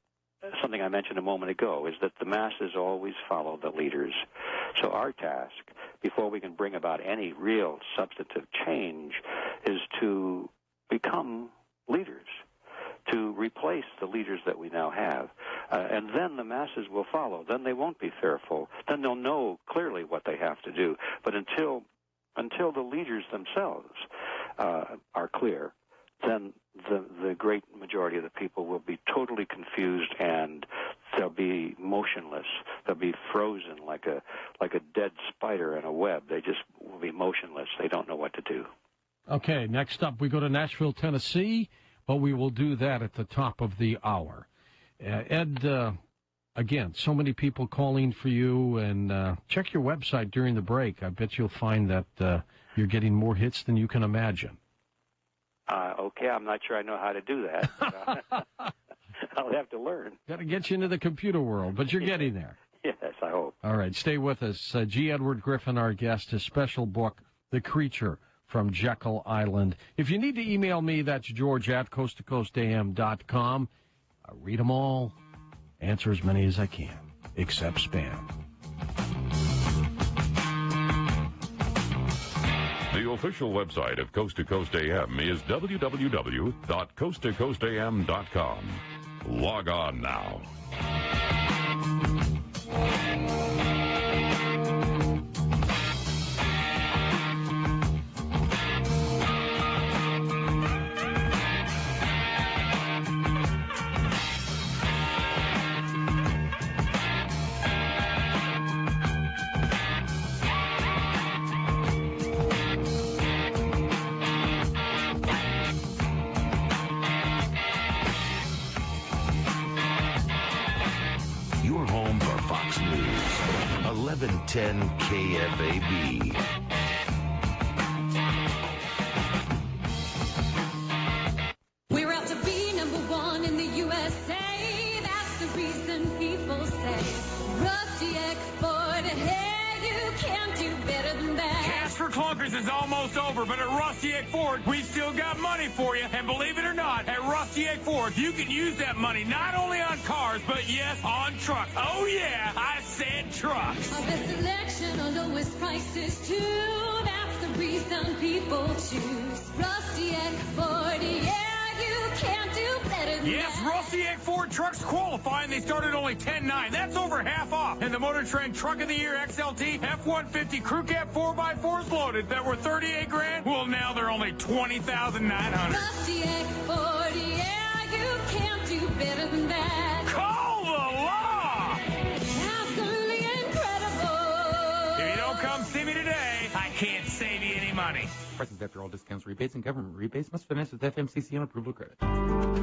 [SPEAKER 9] something I mentioned a moment ago is that the masses always follow the leaders. So our task, before we can bring about any real substantive change, is to become leaders, to replace the leaders that we now have. And then the masses will follow. Then they won't be fearful. Then they'll know clearly what they have to do. But until the leaders themselves are clear, then the great majority of the people will be totally confused, and they'll be motionless. They'll be frozen like a dead spider in a web. They just will be motionless. They don't know what to do.
[SPEAKER 1] Okay, next up we go to Nashville, Tennessee, but we will do that at the top of the hour. Ed, again, so many people calling for you, and check your website during the break. I bet you'll find that you're getting more hits than you can imagine.
[SPEAKER 9] Okay, I'm not sure I know how to do that. I'll have to learn.
[SPEAKER 1] Got to get you into the computer world, but you're getting there.
[SPEAKER 9] Yes, I hope.
[SPEAKER 1] All right, stay with us. G. Edward Griffin, our guest, his special book, The Creature from Jekyll Island. If you need to email me, that's George at coasttocoastam.com. I read them all, answer as many as I can, except spam.
[SPEAKER 10] The official website of Coast to Coast AM is www.coasttocoastam.com. Log on now.
[SPEAKER 8] Your home for Fox News, 1110 KFAB.
[SPEAKER 12] We're out to be number one in the USA. That's the reason people say Rusty Export. Hey, you can do better than that.
[SPEAKER 21] Cash for clunkers is almost over, but at Rusty Egg Ford, we've still got money for you. And believe it or not, at Rusty Egg Ford, you can use that money not only on cars, but yes, on trucks. Oh yeah, I said trucks.
[SPEAKER 12] Our best selection, our lowest prices too. That's the the reason people choose Rusty X40. Yeah, you can't do better than
[SPEAKER 21] Yes,
[SPEAKER 12] that.
[SPEAKER 21] Rusty Egg Ford trucks qualify, and they start at only $10,900. That's over half off. And the Motor Trend Truck of the Year XLT F-150 Crew Cab 4x4s loaded that were $38,000. Well, now they're only $20,900.
[SPEAKER 12] Rusty X40. Yeah, you can't do better than that.
[SPEAKER 21] Call the law!
[SPEAKER 12] Absolutely incredible.
[SPEAKER 21] If you don't come see me today, I can't save you any money.
[SPEAKER 14] Prices after all discounts, rebates, and government rebates must finance with FMCC on approval credit.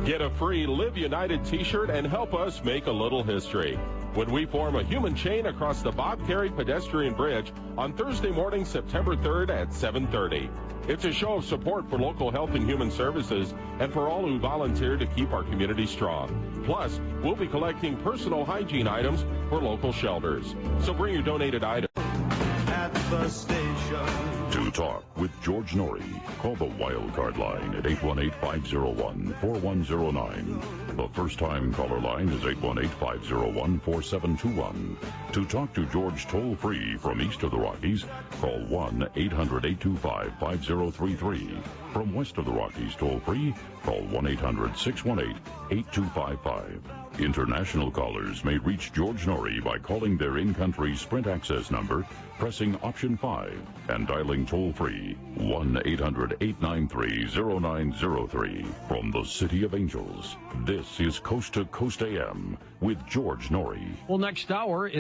[SPEAKER 15] Get a free Live United t-shirt and help us make a little history when we form a human chain across the Bob Carey Pedestrian Bridge on Thursday morning, September 3rd at 7:30. It's a show of support for local health and human services and for all who volunteer to keep our community strong. Plus, we'll be collecting personal hygiene items for local shelters. So bring your donated items.
[SPEAKER 16] At the station.
[SPEAKER 10] To talk with George Noory, call the Wildcard line at 818-501-4109. The first-time caller line is 818-501-4721. To talk to George toll-free from east of the Rockies, call 1-800-825-5033. From west of the Rockies toll-free, call 1-800-618-8255. International callers may reach George Noory by calling their in-country Sprint access number, pressing option 5, and dialing toll-free 1-800-893-0903. From the City of Angels, this is Coast to Coast AM with George Noory.
[SPEAKER 1] Well, next hour,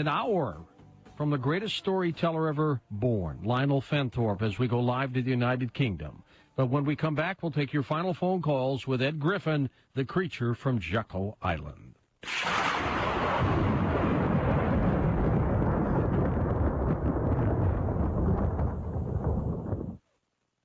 [SPEAKER 1] from the greatest storyteller ever born, Lionel Fenthorpe, as we go live to the United Kingdom. But when we come back, we'll take your final phone calls with Ed Griffin, the creature from Jekyll Island.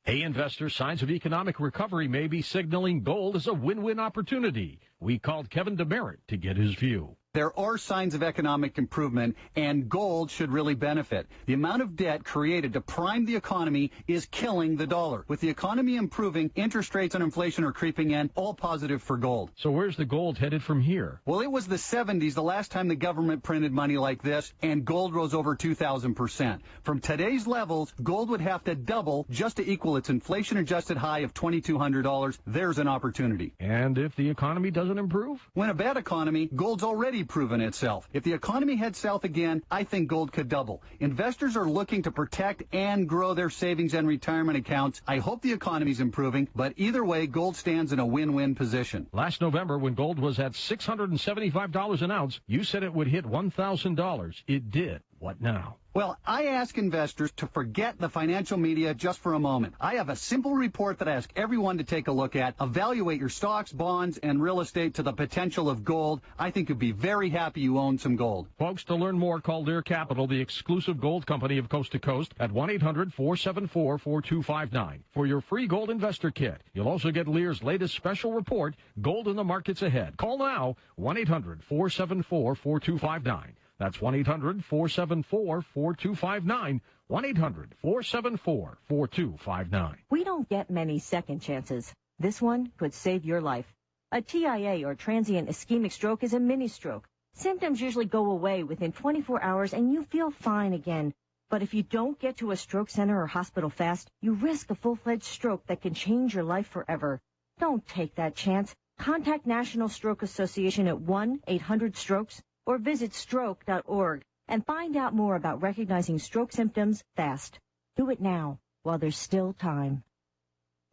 [SPEAKER 1] Hey, investors, signs of economic recovery may be signaling gold as a win-win opportunity. We called Kevin DeMeritt to get his view.
[SPEAKER 22] There are signs of economic improvement, and gold should really benefit. The amount of debt created to prime the economy is killing the dollar. With the economy improving, interest rates and inflation are creeping in, all positive for gold.
[SPEAKER 1] So where's the gold headed from here?
[SPEAKER 22] Well, it was the 70s, the last time the government printed money like this, and gold rose over 2,000%. From today's levels, gold would have to double just to equal its inflation-adjusted high of $2,200. There's an opportunity.
[SPEAKER 1] And if the economy doesn't improve?
[SPEAKER 22] When a bad economy, gold's already proven itself. If the economy heads south again, I think gold could double. Investors are looking to protect and grow their savings and retirement accounts. I hope the economy's improving, but either way, gold stands in a win-win position.
[SPEAKER 1] Last November, when gold was at $675 an ounce, you said it would hit $1,000. It did. What now?
[SPEAKER 22] Well, I ask investors to forget the financial media just for a moment. I have a simple report that I ask everyone to take a look at. Evaluate your stocks, bonds, and real estate to the potential of gold. I think you'd be very happy you own some gold.
[SPEAKER 1] Folks, to learn more, call Lear Capital, the exclusive gold company of Coast to Coast, at 1-800-474-4259 for your free gold investor kit. You'll also get Lear's latest special report, Gold in the Markets Ahead. Call now, 1-800-474-4259. That's 1-800-474-4259, 1-800-474-4259.
[SPEAKER 23] We don't get many second chances. This one could save your life. A TIA, or transient ischemic stroke, is a mini-stroke. Symptoms usually go away within 24 hours and you feel fine again. But if you don't get to a stroke center or hospital fast, you risk a full-fledged stroke that can change your life forever. Don't take that chance. Contact National Stroke Association at 1-800-STROKES. or visit stroke.org and find out more about recognizing stroke symptoms fast. Do it now while there's still time.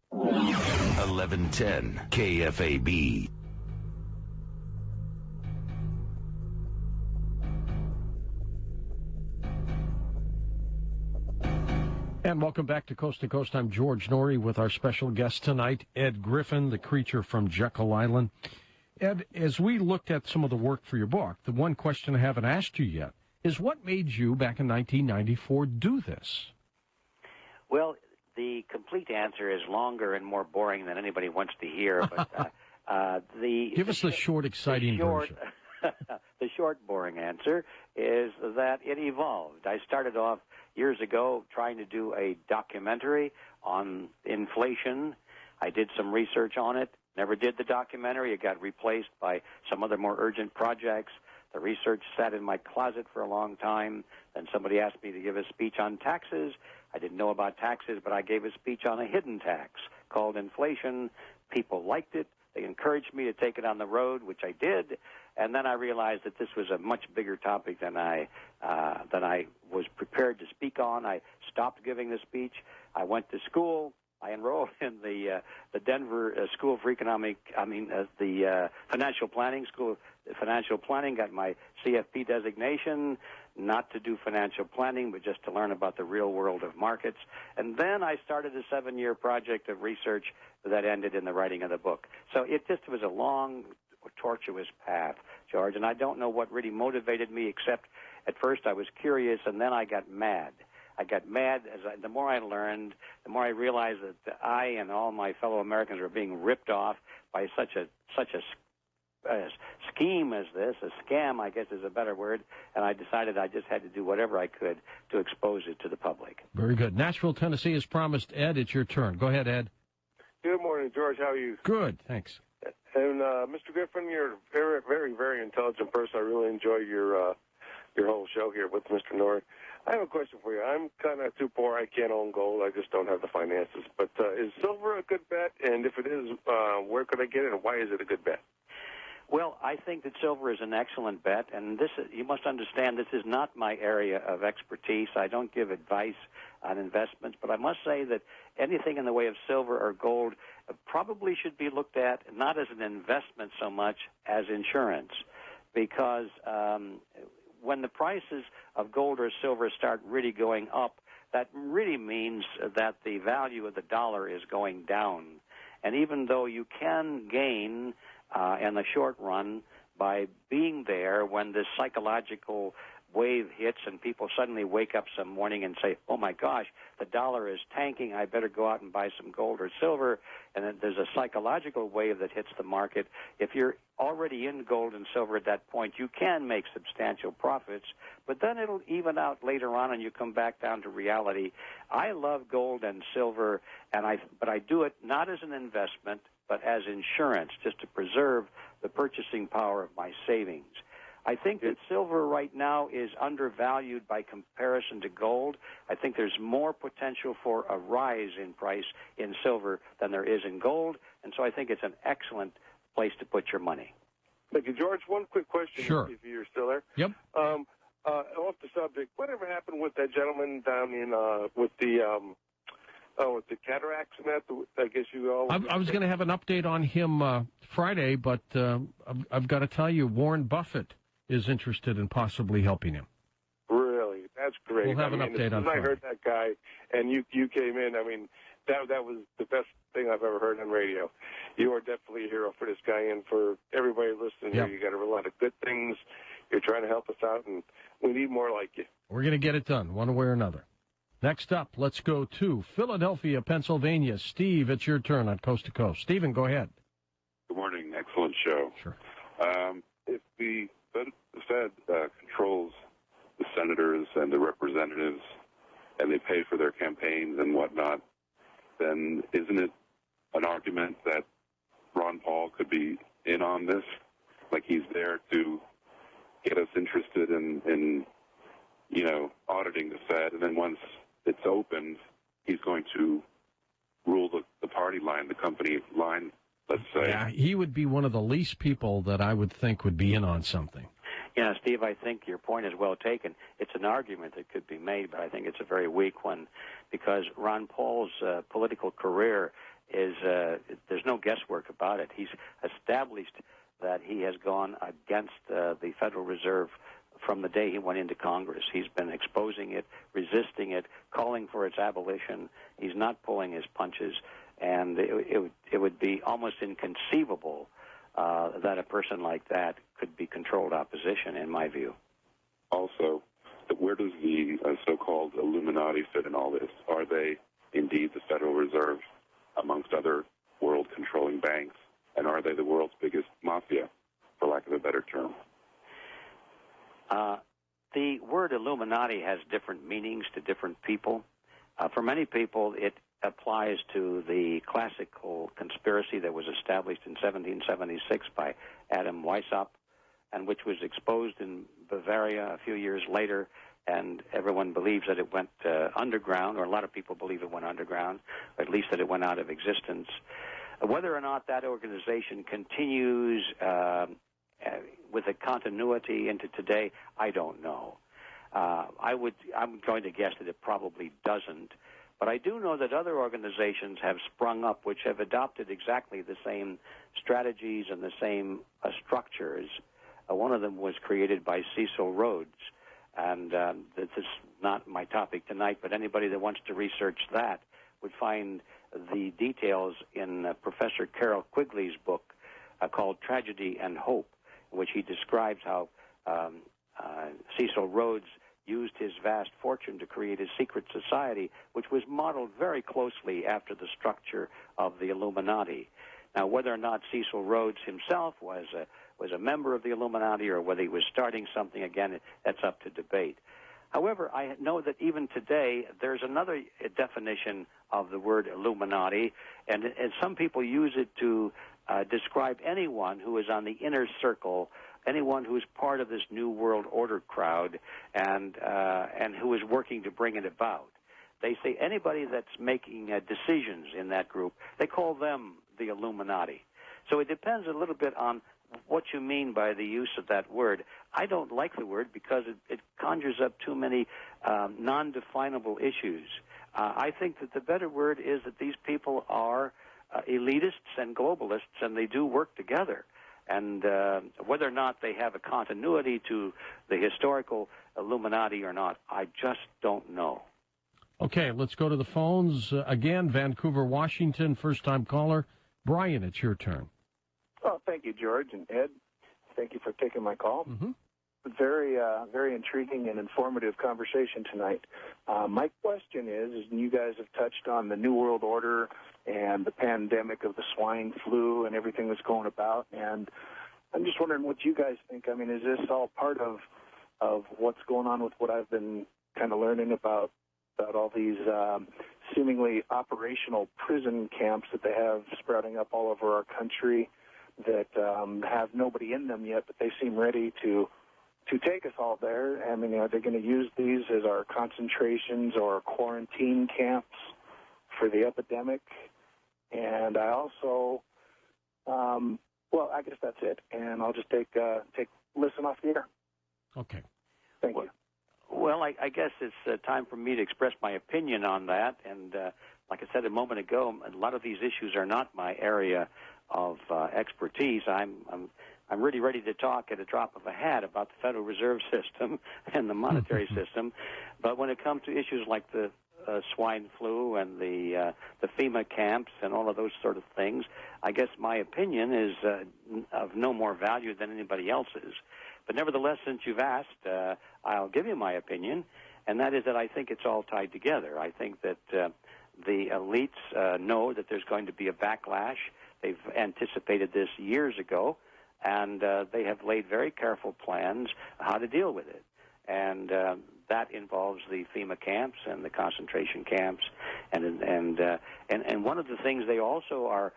[SPEAKER 8] 1110 KFAB.
[SPEAKER 1] And welcome back to Coast. I'm George Noory with our special guest tonight, Ed Griffin, the creature from Jekyll Island. Ed, as we looked at some of the work for your book, the one question I haven't asked you yet is what made you, back in 1994, do this?
[SPEAKER 9] Well, the complete answer is longer and more boring than anybody wants to hear. But
[SPEAKER 1] Give us the short, exciting version.
[SPEAKER 9] The short, boring answer is that it evolved. I started off years ago trying to do a documentary on inflation. I did some research on it. Never did the documentary. It got replaced by some other more urgent projects. The research sat in my closet for a long time. Then somebody asked me to give a speech on taxes. I didn't know about taxes, but I gave a speech on a hidden tax called inflation. People liked it. They encouraged me to take it on the road, which I did. And then I realized that this was a much bigger topic than I was prepared to speak on. I stopped giving the speech. I went to school. I enrolled in the Denver School for the Financial Planning School of Financial Planning, got my CFP designation, not to do financial planning, but just to learn about the real world of markets. And then I started a 7-year project of research that ended in the writing of the book. So it just was a long, tortuous path, George, and I don't know what really motivated me, except at first I was curious, and then I got mad. I got mad the more I learned, the more I realized that I and all my fellow Americans were being ripped off by such a scheme as this. A scam, I guess, is a better word. And I decided I just had to do whatever I could to expose it to the public.
[SPEAKER 1] Very good. Nashville, Tennessee is promised. Ed, it's your turn. Go ahead, Ed.
[SPEAKER 3] Good morning, George. How are you?
[SPEAKER 1] Good, thanks.
[SPEAKER 3] And Mr. Griffin, you're a very, very, very intelligent person. I really enjoy your whole show here with Mr. Noory. I have a question for you. I'm kind of too poor. I can't own gold. I just don't have the finances. But is silver a good bet? And if it is, where could I get it, and why is it a good bet?
[SPEAKER 9] Well, I think that silver is an excellent bet, and you must understand this is not my area of expertise. I don't give advice on investments, but I must say that anything in the way of silver or gold probably should be looked at not as an investment so much as insurance, because when the prices of gold or silver start really going up, that really means that the value of the dollar is going down. And even though you can gain in the short run by being there when this psychological wave hits and people suddenly wake up some morning and say, oh my gosh, the dollar is tanking, I better go out and buy some gold or silver, and then there's a psychological wave that hits the market. If you're already in gold and silver at that point, you can make substantial profits, but then it'll even out later on and you come back down to reality. I love gold and silver, but I do it not as an investment, but as insurance, just to preserve the purchasing power of my savings. I think that silver right now is undervalued by comparison to gold. I think there's more potential for a rise in price in silver than there is in gold, and so I think it's an excellent place to put your money.
[SPEAKER 3] Thank you, George. One quick question,
[SPEAKER 1] sure,
[SPEAKER 3] if you're still there.
[SPEAKER 1] Yep.
[SPEAKER 3] Off the subject, whatever happened with that gentleman down in with the cataracts and that? I guess you all.
[SPEAKER 1] I was going to have an update on him Friday, but I've got to tell you, Warren Buffett is interested in possibly helping him.
[SPEAKER 3] Really? That's great.
[SPEAKER 1] We'll have an update on Friday.
[SPEAKER 3] I heard that guy, and you came in. I mean, that was the best thing I've ever heard on radio. You are definitely a hero for this guy, and for everybody listening here. You got a lot of good things. You're trying to help us out, and we need more like you.
[SPEAKER 1] We're going to get it done, one way or another. Next up, let's go to Philadelphia, Pennsylvania. Steve, it's your turn on Coast to Coast. Stephen, go ahead.
[SPEAKER 4] Good morning. Excellent show.
[SPEAKER 1] Sure.
[SPEAKER 4] If the Fed controls the senators and the representatives, and they pay for their campaigns and whatnot, then isn't it an argument that Ron Paul could be in on this? Like he's there to get us interested in auditing the Fed, and then once it's opened, he's going to rule the party line, the company line, let's say.
[SPEAKER 1] Yeah, he would be one of the least people that I would think would be in on something.
[SPEAKER 9] Yeah, Steve, I think your point is well taken. It's an argument that could be made, but I think it's a very weak one because Ron Paul's political career is, there's no guesswork about it. He's established that he has gone against the Federal Reserve from the day he went into Congress. He's been exposing it, resisting it, calling for its abolition. He's not pulling his punches, and it would be almost inconceivable that a person like that could be controlled opposition, in my view.
[SPEAKER 4] Also, where does the so-called Illuminati fit in all this? Are they indeed the Federal Reserve amongst other world-controlling banks, and are they the world's biggest mafia, for lack of a better term?
[SPEAKER 9] The word Illuminati has different meanings to different people. For many people, it applies to the classical conspiracy that was established in 1776 by Adam Weishaupt, and which was exposed in Bavaria a few years later, and everyone believes that it went underground, or a lot of people believe it went underground, or at least that it went out of existence. Whether or not that organization continues with a continuity into today, I don't know. I'm going to guess that it probably doesn't. But I do know that other organizations have sprung up which have adopted exactly the same strategies and the same structures. One of them was created by Cecil Rhodes. And this is not my topic tonight, but anybody that wants to research that would find the details in Professor Carol Quigley's book called Tragedy and Hope, in which he describes how Cecil Rhodes used his vast fortune to create a secret society, which was modeled very closely after the structure of the Illuminati. Now, whether or not Cecil Rhodes himself was a member of the Illuminati or whether he was starting something, again, that's up to debate. However, I know that even today there's another definition of the word Illuminati, and some people use it to describe anyone who is on the inner circle, anyone who is part of this New World Order crowd, and who is working to bring it about. They say anybody that's making decisions in that group, they call them the Illuminati. So it depends a little bit on what you mean by the use of that word. I don't like the word because it conjures up too many non-definable issues. I think that the better word is that these people are elitists and globalists, and they do work together. And whether or not they have a continuity to the historical Illuminati or not, I just don't know.
[SPEAKER 1] Okay, let's go to the phones. Again, Vancouver, Washington, first-time caller. Brian, it's your turn.
[SPEAKER 6] Oh, thank you, George and Ed. Thank you for taking my call.
[SPEAKER 1] Mm-hmm.
[SPEAKER 6] Very intriguing and informative conversation tonight. My question is, and you guys have touched on the New World Order and the pandemic of the swine flu and everything that's going about, and I'm just wondering what you guys think. I mean, is this all part of what's going on with what I've been kind of learning about all these seemingly operational prison camps that they have sprouting up all over our country that have nobody in them yet, but they seem ready to take us all there? I mean, are they going to use these as our concentrations or quarantine camps for the epidemic? And I also, well, I guess that's it, and I'll just take listen off the air.
[SPEAKER 1] Okay.
[SPEAKER 6] Thank you.
[SPEAKER 9] Well, I guess it's time for me to express my opinion on that. And like I said a moment ago, a lot of these issues are not my area of expertise. I'm really ready to talk at a drop of a hat about the Federal Reserve System and the monetary system. But when it comes to issues like the swine flu and the FEMA camps and all of those sort of things, I guess my opinion is of no more value than anybody else's. But nevertheless, since you've asked, I'll give you my opinion, and that is that I think it's all tied together. I think that the elites know that there's going to be a backlash. They've anticipated this years ago, and they have laid very careful plans how to deal with it. And that involves the FEMA camps and the concentration camps, and one of the things they also are,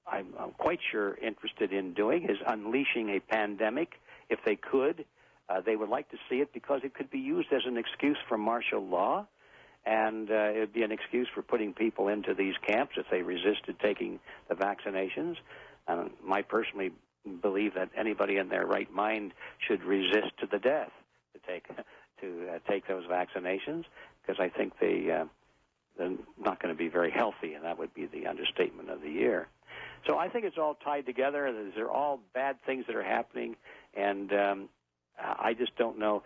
[SPEAKER 9] I'm quite sure, interested in doing is unleashing a pandemic. If they could, they would like to see it because it could be used as an excuse for martial law, and it would be an excuse for putting people into these camps if they resisted taking the vaccinations. I personally believe that anybody in their right mind should resist to the death to take those vaccinations, because I think they're not going to be very healthy, and that would be the understatement of the year. So I think it's all tied together. They're all bad things that are happening, and I just don't know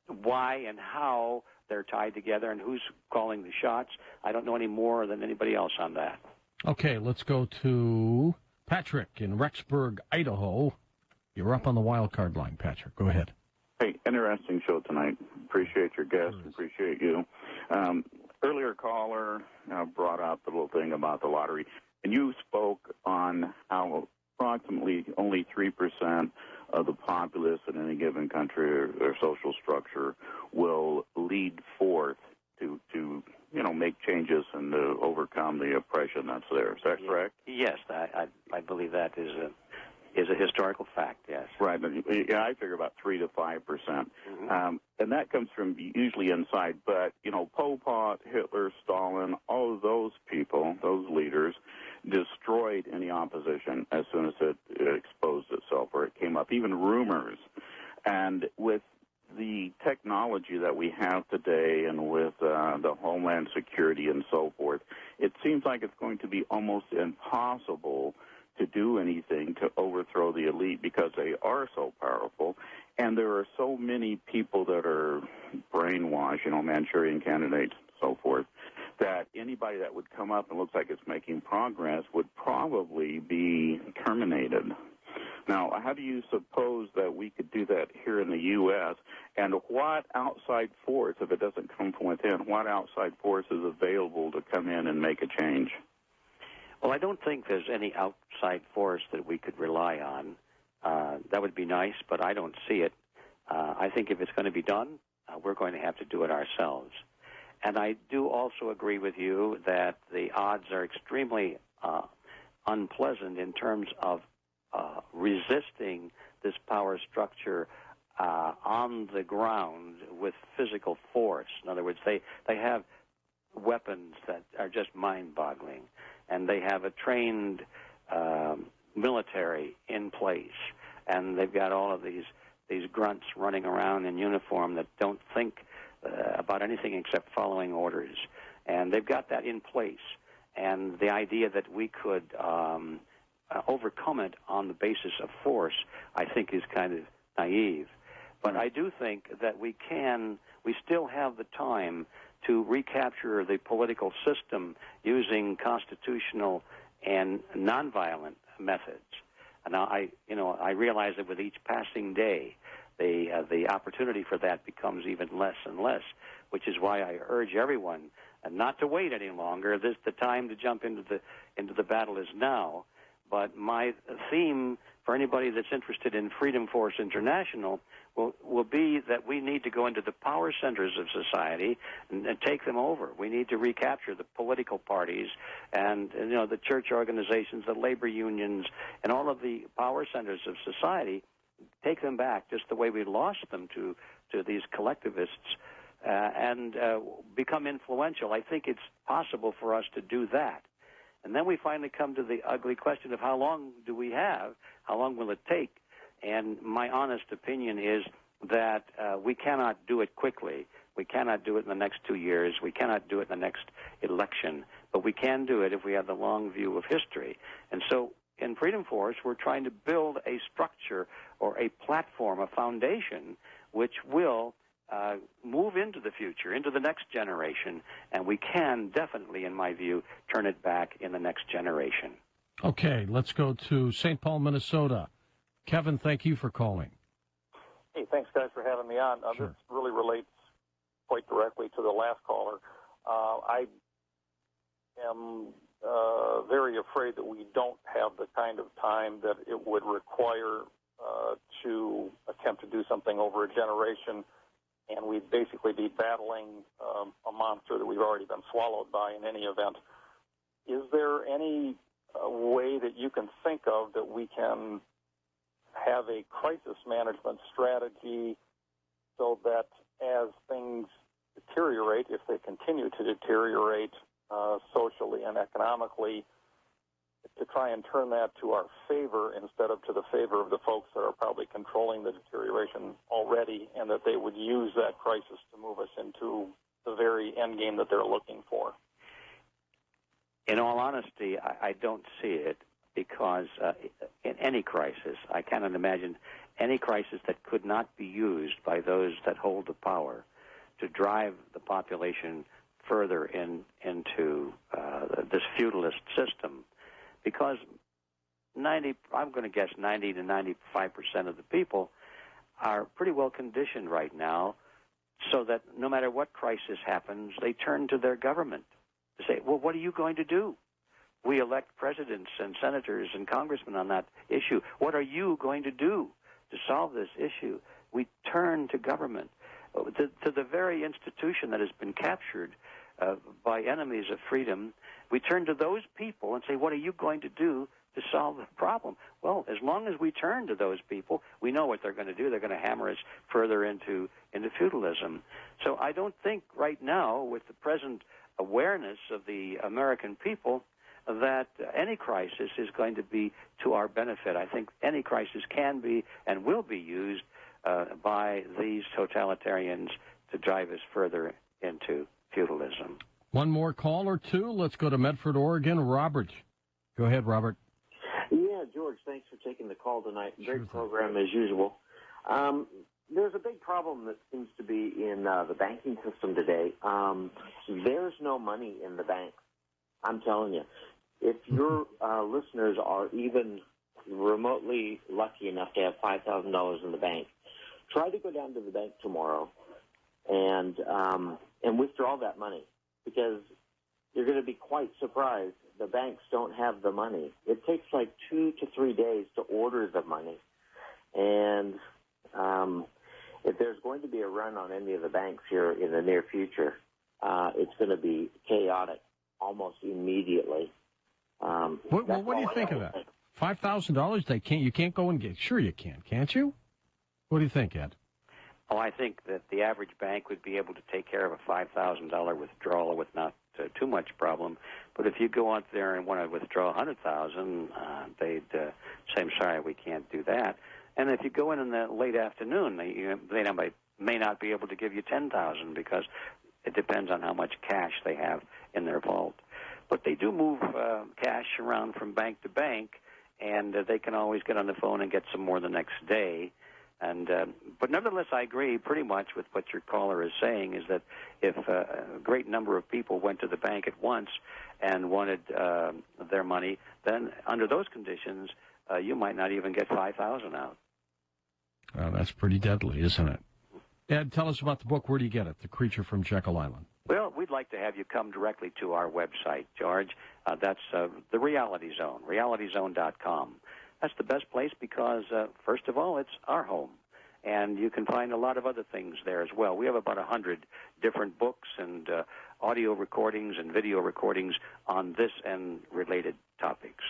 [SPEAKER 9] why and how they're tied together and who's calling the shots. I don't know any more than anybody else on that.
[SPEAKER 1] Okay, let's go to Patrick in Rexburg, Idaho. You're up on the wild card line, Patrick. Go ahead.
[SPEAKER 7] Hey, interesting show tonight. Appreciate your guests. Appreciate you. Earlier caller brought up the little thing about the lottery, and you spoke on how approximately only 3% of the populace in any given country or social structure will lead forth to make changes and to overcome the oppression that's there. Is that correct?
[SPEAKER 9] Yes, I believe that is is a historical fact, yes.
[SPEAKER 7] Right. Yeah, I figure about 3 to 5%. And that comes from usually inside. But, Pol Pot, Hitler, Stalin, all of those people, those leaders, destroyed any opposition as soon as it exposed itself or it came up, even rumors. And with the technology that we have today and with the Homeland Security and so forth, it seems like it's going to be almost impossible to do anything to overthrow the elite because they are so powerful. And there are so many people that are brainwashed, Manchurian candidates and so forth, that anybody that would come up and looks like it's making progress would probably be terminated. Now, how do you suppose that we could do that here in the U.S., and what outside force, if it doesn't come from within, what outside force is available to come in and make a change?
[SPEAKER 9] Well, I don't think there's any outside force that we could rely on. That would be nice, but I don't see it. I think if it's going to be done, we're going to have to do it ourselves. And I do also agree with you that the odds are extremely unpleasant in terms of resisting this power structure on the ground with physical force. In other words, they have weapons that are just mind-boggling, and they have a trained military in place, and they've got all of these grunts running around in uniform that don't think about anything except following orders, and they've got that in place. And the idea that we could overcome it on the basis of force, I think, is kind of naive. But I do think that we still have the time to recapture the political system using constitutional and nonviolent methods. And now I realize that with each passing day, the opportunity for that becomes even less and less, which is why I urge everyone not to wait any longer. The time to jump into the battle is now. But my theme for anybody that's interested in Freedom Force International will be that we need to go into the power centers of society and take them over. We need to recapture the political parties and the church organizations, the labor unions, and all of the power centers of society, take them back just the way we lost them to these collectivists and become influential. I think it's possible for us to do that. And then we finally come to the ugly question of how long do we have? How long will it take? And my honest opinion is that we cannot do it quickly. We cannot do it in the next 2 years. We cannot do it in the next election. But we can do it if we have the long view of history. And so in Freedom Force, we're trying to build a structure or a platform, a foundation, which will move into the future, into the next generation, and we can definitely, in my view, turn it back in the next generation.
[SPEAKER 1] Okay, let's go to St. Paul, Minnesota. Kevin, thank you for calling.
[SPEAKER 13] Hey, thanks, guys, for having me on.
[SPEAKER 1] Sure.
[SPEAKER 13] This really relates quite directly to the last caller. I am very afraid that we don't have the kind of time that it would require to attempt to do something over a generation, and we'd basically be battling a monster that we've already been swallowed by in any event. Is there any way that you can think of that we can have a crisis management strategy so that as things deteriorate, if they continue to deteriorate socially and economically, to try and turn that to our favor instead of to the favor of the folks that are probably controlling the deterioration already, and that they would use that crisis to move us into the very end game that they're looking for?
[SPEAKER 9] In all honesty, I don't see it, because in any crisis, I cannot imagine any crisis that could not be used by those that hold the power to drive the population further into this feudalist system. Because I'm going to guess 90 to 95% of the people are pretty well conditioned right now, so that no matter what crisis happens, they turn to their government to say, well, what are you going to do? We elect presidents and senators and congressmen on that issue. What are you going to do to solve this issue? We turn to government, to the very institution that has been captured by enemies of freedom. We turn to those people and say, what are you going to do to solve the problem. Well, as long as we turn to those people, we know what they're going to do. They're going to hammer us further into feudalism. So I don't think right now, with the present awareness of the American people, that any crisis is going to be to our benefit. I think any crisis can be and will be used by these totalitarians to drive us further into feudalism.
[SPEAKER 1] One more call or two. Let's go to Medford, Oregon. Robert. Go ahead, Robert.
[SPEAKER 17] Yeah, George, thanks for taking the call tonight. Great program as usual. There's a big problem that seems to be in the banking system today. There's no money in the bank. I'm telling you. If your listeners are even remotely lucky enough to have $5,000 in the bank, try to go down to the bank tomorrow and withdraw that money, because you're going to be quite surprised. The banks don't have the money. It takes like 2 to 3 days to order the money. And if there's going to be a run on any of the banks here in the near future, it's going to be chaotic almost immediately.
[SPEAKER 1] What do you think of that? $5,000? You can't go and get. Sure, you can, can't you? What do you think, Ed?
[SPEAKER 9] Oh, I think that the average bank would be able to take care of a $5,000 withdrawal with not too much problem. But if you go out there and want to withdraw $100,000, they'd say, "I'm sorry, we can't do that." And if you go in the late afternoon, they may not be able to give you $10,000 because it depends on how much cash they have in their vault. But they do move cash around from bank to bank, and they can always get on the phone and get some more the next day. And but nevertheless, I agree pretty much with what your caller is saying, is that if a great number of people went to the bank at once and wanted their money, then under those conditions, you might not even get $5,000 out.
[SPEAKER 1] Well, that's pretty deadly, isn't it? Ed, tell us about the book. Where do you get it? The Creature from Jekyll Island.
[SPEAKER 9] Well, we'd like to have you come directly to our website, George. That's the Reality Zone, realityzone.com. That's the best place because, first of all, it's our home. And you can find a lot of other things there as well. We have about 100 different books and audio recordings and video recordings on this and related topics.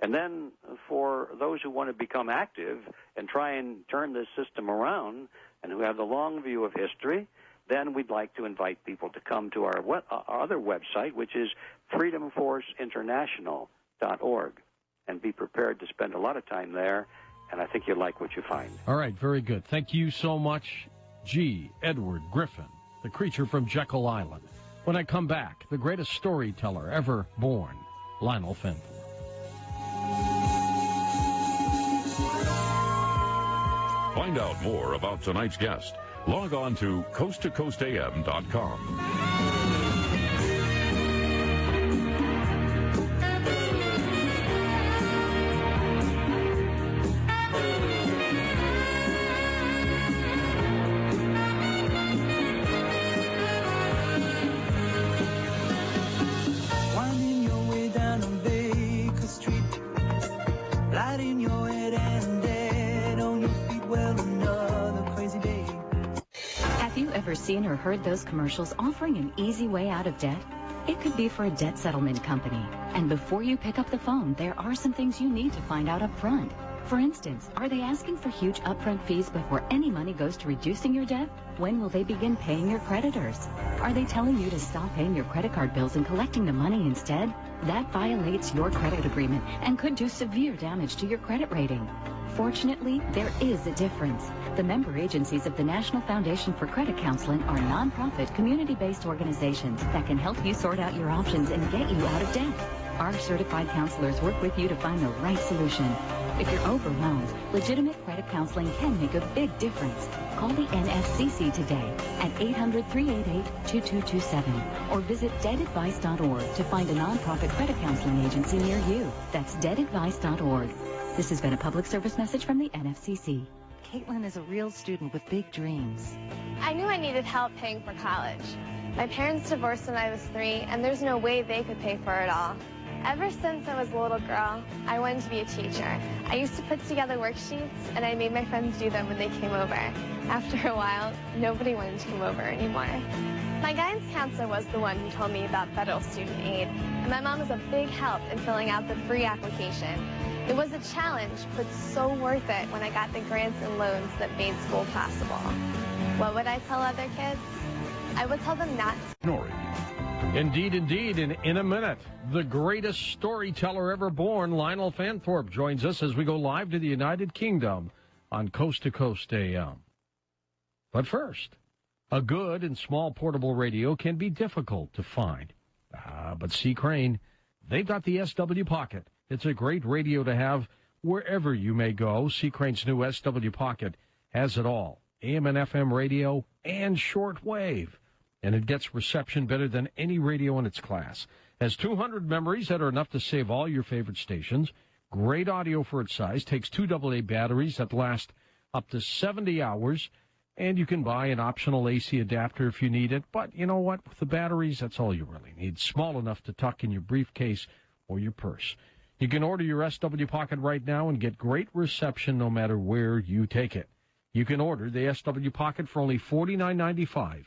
[SPEAKER 9] And then for those who want to become active and try and turn this system around and who have the long view of history, then we'd like to invite people to come to our other website, which is freedomforceinternational.org, and be prepared to spend a lot of time there, and I think you'll like what you find.
[SPEAKER 1] All right, very good. Thank you so much, G. Edward Griffin, the Creature from Jekyll Island. When I come back, the greatest storyteller ever born, Lionel Fenton.
[SPEAKER 10] Find out more about tonight's guest. Log on to coasttocoastam.com.
[SPEAKER 16] Winding your way down on Baker Street, light in your head and dead on your feet. Well, another crazy day.
[SPEAKER 18] Have you ever seen or heard those commercials offering an easy way out of debt? It could be for a debt settlement company. And before you pick up the phone, there are some things you need to find out up front. For instance, are they asking for huge upfront fees before any money goes to reducing your debt? When will they begin paying your creditors? Are they telling you to stop paying your credit card bills and collecting the money instead? That violates your credit agreement and could do severe damage to your credit rating. Fortunately, there is a difference. The member agencies of the National Foundation for Credit Counseling are nonprofit, community-based organizations that can help you sort out your options and get you out of debt. Our certified counselors work with you to find the right solution. If you're overwhelmed, legitimate credit counseling can make a big difference. Call the NFCC today at 800-388-2227 or visit debtadvice.org to find a nonprofit credit counseling agency near you. That's debtadvice.org. This has been a public service message from the NFCC.
[SPEAKER 23] Caitlin is a real student with big dreams.
[SPEAKER 19] I knew I needed help paying for college. My parents divorced when I was 3, and there's no way they could pay for it all. Ever since I was a little girl, I wanted to be a teacher. I used to put together worksheets, and I made my friends do them when they came over. After a while, nobody wanted to come over anymore. My guidance counselor was the one who told me about federal student aid, and my mom was a big help in filling out the free application. It was a challenge, but so worth it when I got the grants and loans that made school possible. What would I tell other kids? I would tell them not to.
[SPEAKER 1] Noory. Indeed, indeed. And in a minute, the greatest storyteller ever born, Lionel Fanthorpe, joins us as we go live to the United Kingdom on Coast to Coast AM. But first, a good and small portable radio can be difficult to find. But C. Crane, they've got the SW Pocket. It's a great radio to have wherever you may go. C. Crane's new SW Pocket has it all. AM and FM radio and shortwave. And it gets reception better than any radio in its class. Has 200 memories that are enough to save all your favorite stations. Great audio for its size. Takes 2 AA batteries that last up to 70 hours. And you can buy an optional AC adapter if you need it. But you know what? With the batteries, that's all you really need. Small enough to tuck in your briefcase or your purse. You can order your SW Pocket right now and get great reception no matter where you take it. You can order the SW Pocket for only $49.95.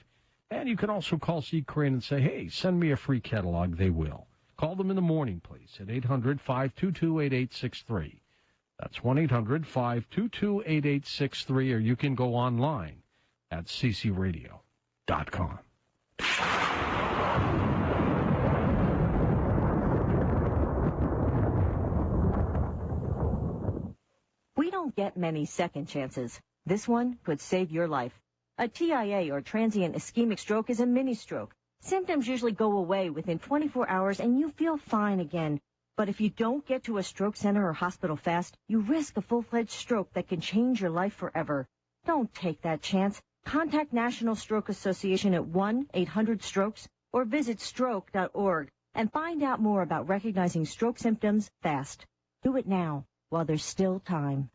[SPEAKER 1] And you can also call C. Crane and say, hey, send me a free catalog. They will. Call them in the morning, please, at 800-522-8863. That's 1-800-522-8863, or you can go online at ccradio.com.
[SPEAKER 23] We don't get many second chances. This one could save your life. A TIA, or transient ischemic stroke, is a mini-stroke. Symptoms usually go away within 24 hours and you feel fine again. But if you don't get to a stroke center or hospital fast, you risk a full-fledged stroke that can change your life forever. Don't take that chance. Contact National Stroke Association at 1-800-STROKES or visit stroke.org and find out more about recognizing stroke symptoms fast. Do it now while there's still time.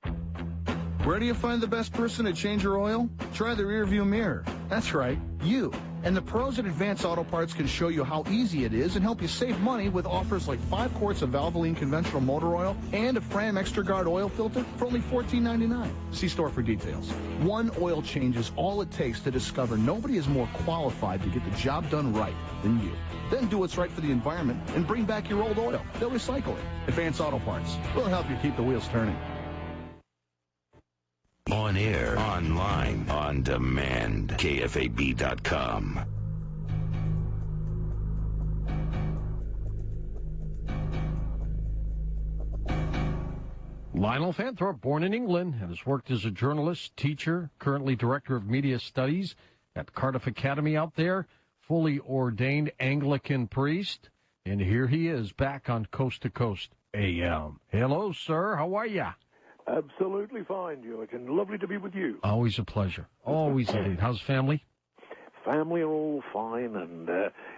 [SPEAKER 5] Where do you find the best person to change your oil? Try the rearview mirror. That's right, you. And the pros at Advanced Auto Parts can show you how easy it is and help you save money with offers like 5 quarts of Valvoline conventional motor oil and a Fram Extra Guard oil filter for only $14.99. See store for details. One oil change is all it takes to discover nobody is more qualified to get the job done right than you. Then do what's right for the environment and bring back your old oil. They'll recycle it. Advanced Auto Parts will help you keep the wheels turning.
[SPEAKER 8] On air, online, on demand, KFAB.com.
[SPEAKER 1] Lionel Fanthorpe, born in England, and has worked as a journalist, teacher, currently director of media studies at Cardiff Academy out there, fully ordained Anglican priest. And here he is back on Coast to Coast AM. Hello, sir. How are ya?
[SPEAKER 11] Absolutely fine, George, and lovely to be with you.
[SPEAKER 1] Always a pleasure. Always indeed. How's family?
[SPEAKER 11] Family are all fine, and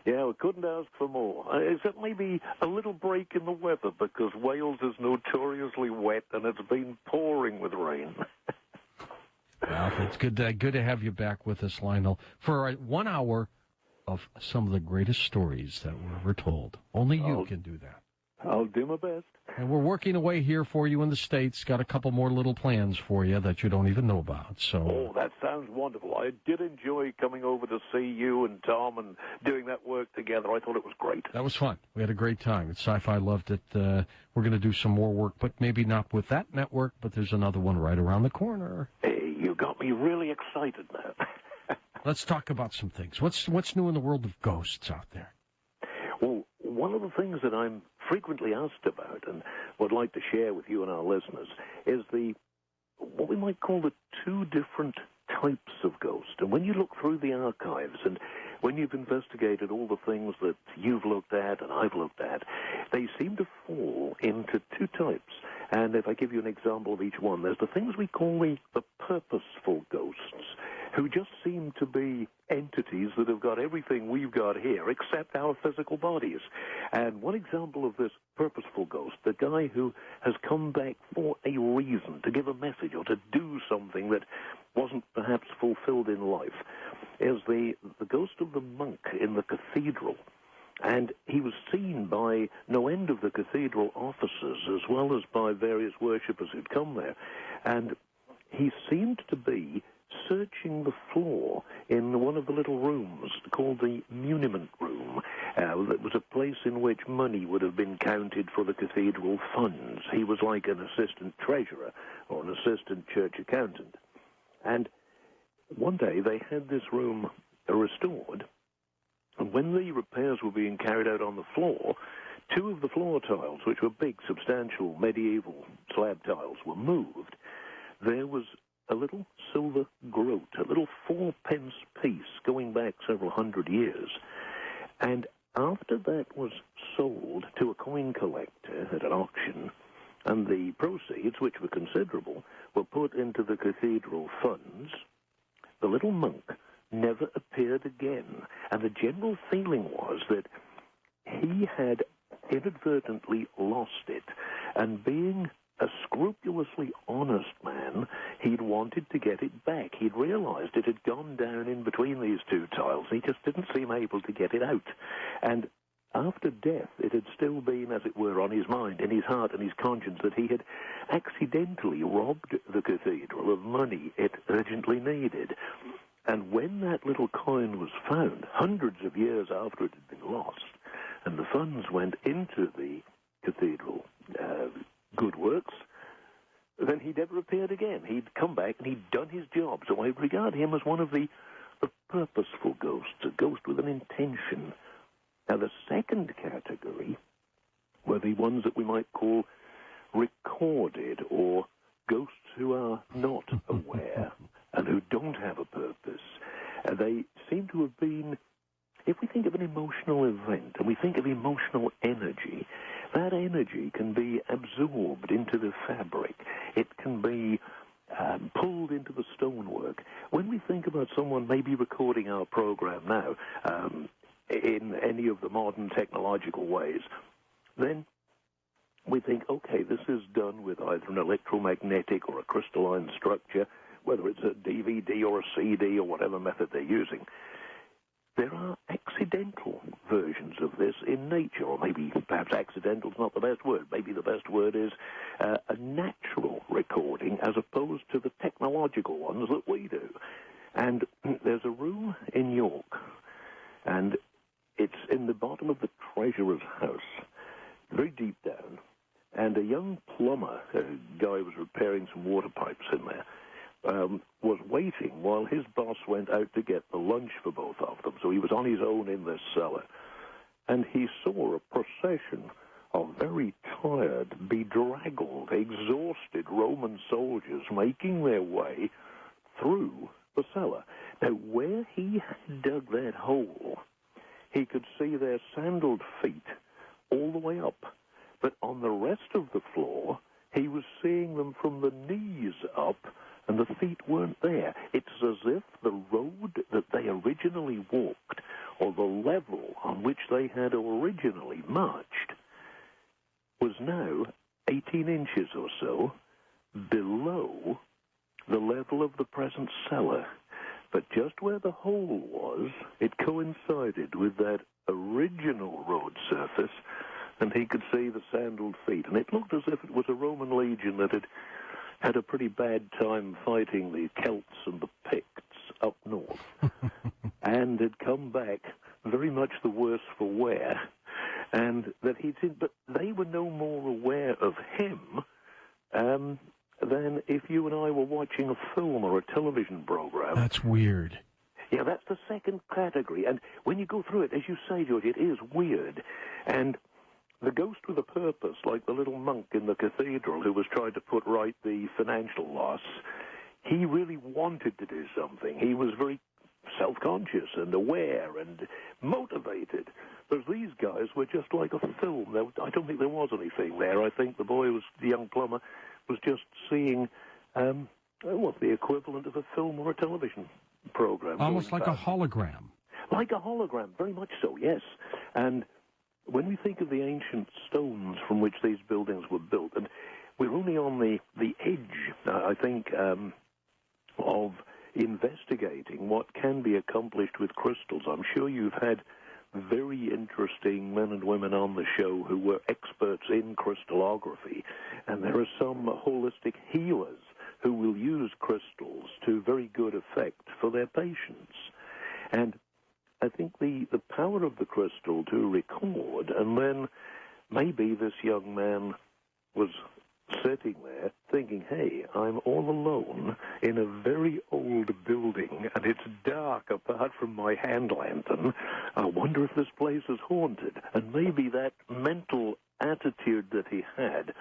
[SPEAKER 11] yeah, we couldn't ask for more. Except maybe a little break in the weather, because Wales is notoriously wet, and it's been pouring with rain.
[SPEAKER 1] Well, it's good to have you back with us, Lionel, for 1 hour of some of the greatest stories that were ever told. Only you can do that.
[SPEAKER 11] I'll do my best.
[SPEAKER 1] And we're working away here for you in the States. Got a couple more little plans for you that you don't even know about. So.
[SPEAKER 11] Oh, that sounds wonderful. I did enjoy coming over to see you and Tom and doing that work together. I thought it was great.
[SPEAKER 1] That was fun. We had a great time. Sci-Fi loved it. We're going to do some more work, but maybe not with that network, but there's another one right around the corner.
[SPEAKER 11] Hey, you got me really excited now.
[SPEAKER 1] Let's talk about some things. What's new in the world of ghosts out there?
[SPEAKER 11] Well, one of the things that I'm frequently asked about and would like to share with you and our listeners is what we might call the 2 different types of ghost. And when you look through the archives and when you've investigated all the things that you've looked at and I've looked at, they seem to fall into 2 types. And if I give you an example of each one, there's the things we call the purposeful ghosts, who just seem to be entities that have got everything we've got here except our physical bodies. And one example of this purposeful ghost, the guy who has come back for a reason, to give a message or to do something that wasn't perhaps fulfilled in life, is the ghost of the monk in the cathedral. And he was seen by no end of the cathedral officers, as well as by various worshippers who'd come there. And he seemed to be searching the floor in one of the little rooms called the muniment room. That was a place in which money would have been counted for the cathedral funds. He was like an assistant treasurer or an assistant church accountant. And one day they had this room restored, and when the repairs were being carried out on the floor, two of the floor tiles, which were big, substantial, medieval slab tiles, were moved. There was a little silver groat, a little 4-pence piece going back several hundred years. And after that was sold to a coin collector at an auction, and the proceeds, which were considerable, were put into the cathedral funds, the little monk never appeared again. And the general feeling was that he had inadvertently lost it, and being a scrupulously honest man, he'd wanted to get it back. He'd realized it had gone down in between these two tiles. He just didn't seem able to get it out. And after death, it had still been, as it were, on his mind, in his heart and his conscience, that he had accidentally robbed the cathedral of money it urgently needed. And when that little coin was found, hundreds of years after it had been lost, and the funds went into the cathedral good works, then he never appeared again. He'd come back and he'd done his job. So I regard him as one of the purposeful ghosts, a ghost with an intention. Now, the second category were the ones that we might call recorded, or ghosts who are not aware and who don't have a purpose. They seem to have been, if we think of an emotional event and we think of emotional energy, that energy can be absorbed into the fabric. It can be pulled into the stonework. When we think about someone maybe recording our program now in any of the modern technological ways, then we think, okay, this is done with either an electromagnetic or a crystalline structure, whether it's a DVD or a CD or whatever method they're using. There are accidental versions of this in nature, or maybe perhaps accidental is not the best word. Maybe the best word is a natural recording as opposed to the technological ones that we do. And there's a room in York, and it's in the bottom of the treasurer's house, very deep down, and a young plumber, a guy was repairing some water pipes in there, was waiting while his boss went out to get the lunch for both of them. So he was on his own in this cellar. And he saw a procession of very tired, bedraggled, exhausted Roman soldiers making their way through the cellar. Now, where he had dug that hole, he could see their sandaled feet all the way up. But on the rest of the floor, he was seeing them from the knees up, and the feet weren't there. It's as if the road that they originally walked, or the level on which they had originally marched, was now 18 inches or so below the level of the present cellar. But just where the hole was, it coincided with that original road surface, and he could see the sandaled feet. And it looked as if it was a Roman legion that had a pretty bad time fighting the Celts and the Picts up north, and had come back very much the worse for wear, and that but they were no more aware of him than if you and I were watching a film or a television program.
[SPEAKER 1] That's weird.
[SPEAKER 11] Yeah, that's the second category, and when you go through it, as you say, George, it is weird, and the ghost with a purpose, like the little monk in the cathedral who was trying to put right the financial loss, he really wanted to do something. He was very self-conscious and aware and motivated. Whereas these guys were just like a film. I don't think there was anything there. I think the young plumber, was just seeing what's the equivalent of a film or a television program.
[SPEAKER 1] Almost like a hologram.
[SPEAKER 11] Like a hologram, very much so, yes. And when we think of the ancient stones from which these buildings were built, and we're only on the edge, I think, of investigating what can be accomplished with crystals. I'm sure you've had very interesting men and women on the show who were experts in crystallography, and there are some holistic healers who will use crystals to very good effect for their patients. And I think the power of the crystal to record, and then maybe this young man was sitting there thinking, hey, I'm all alone in a very old building and it's dark apart from my hand lantern. I wonder if this place is haunted. And maybe that mental attitude that he had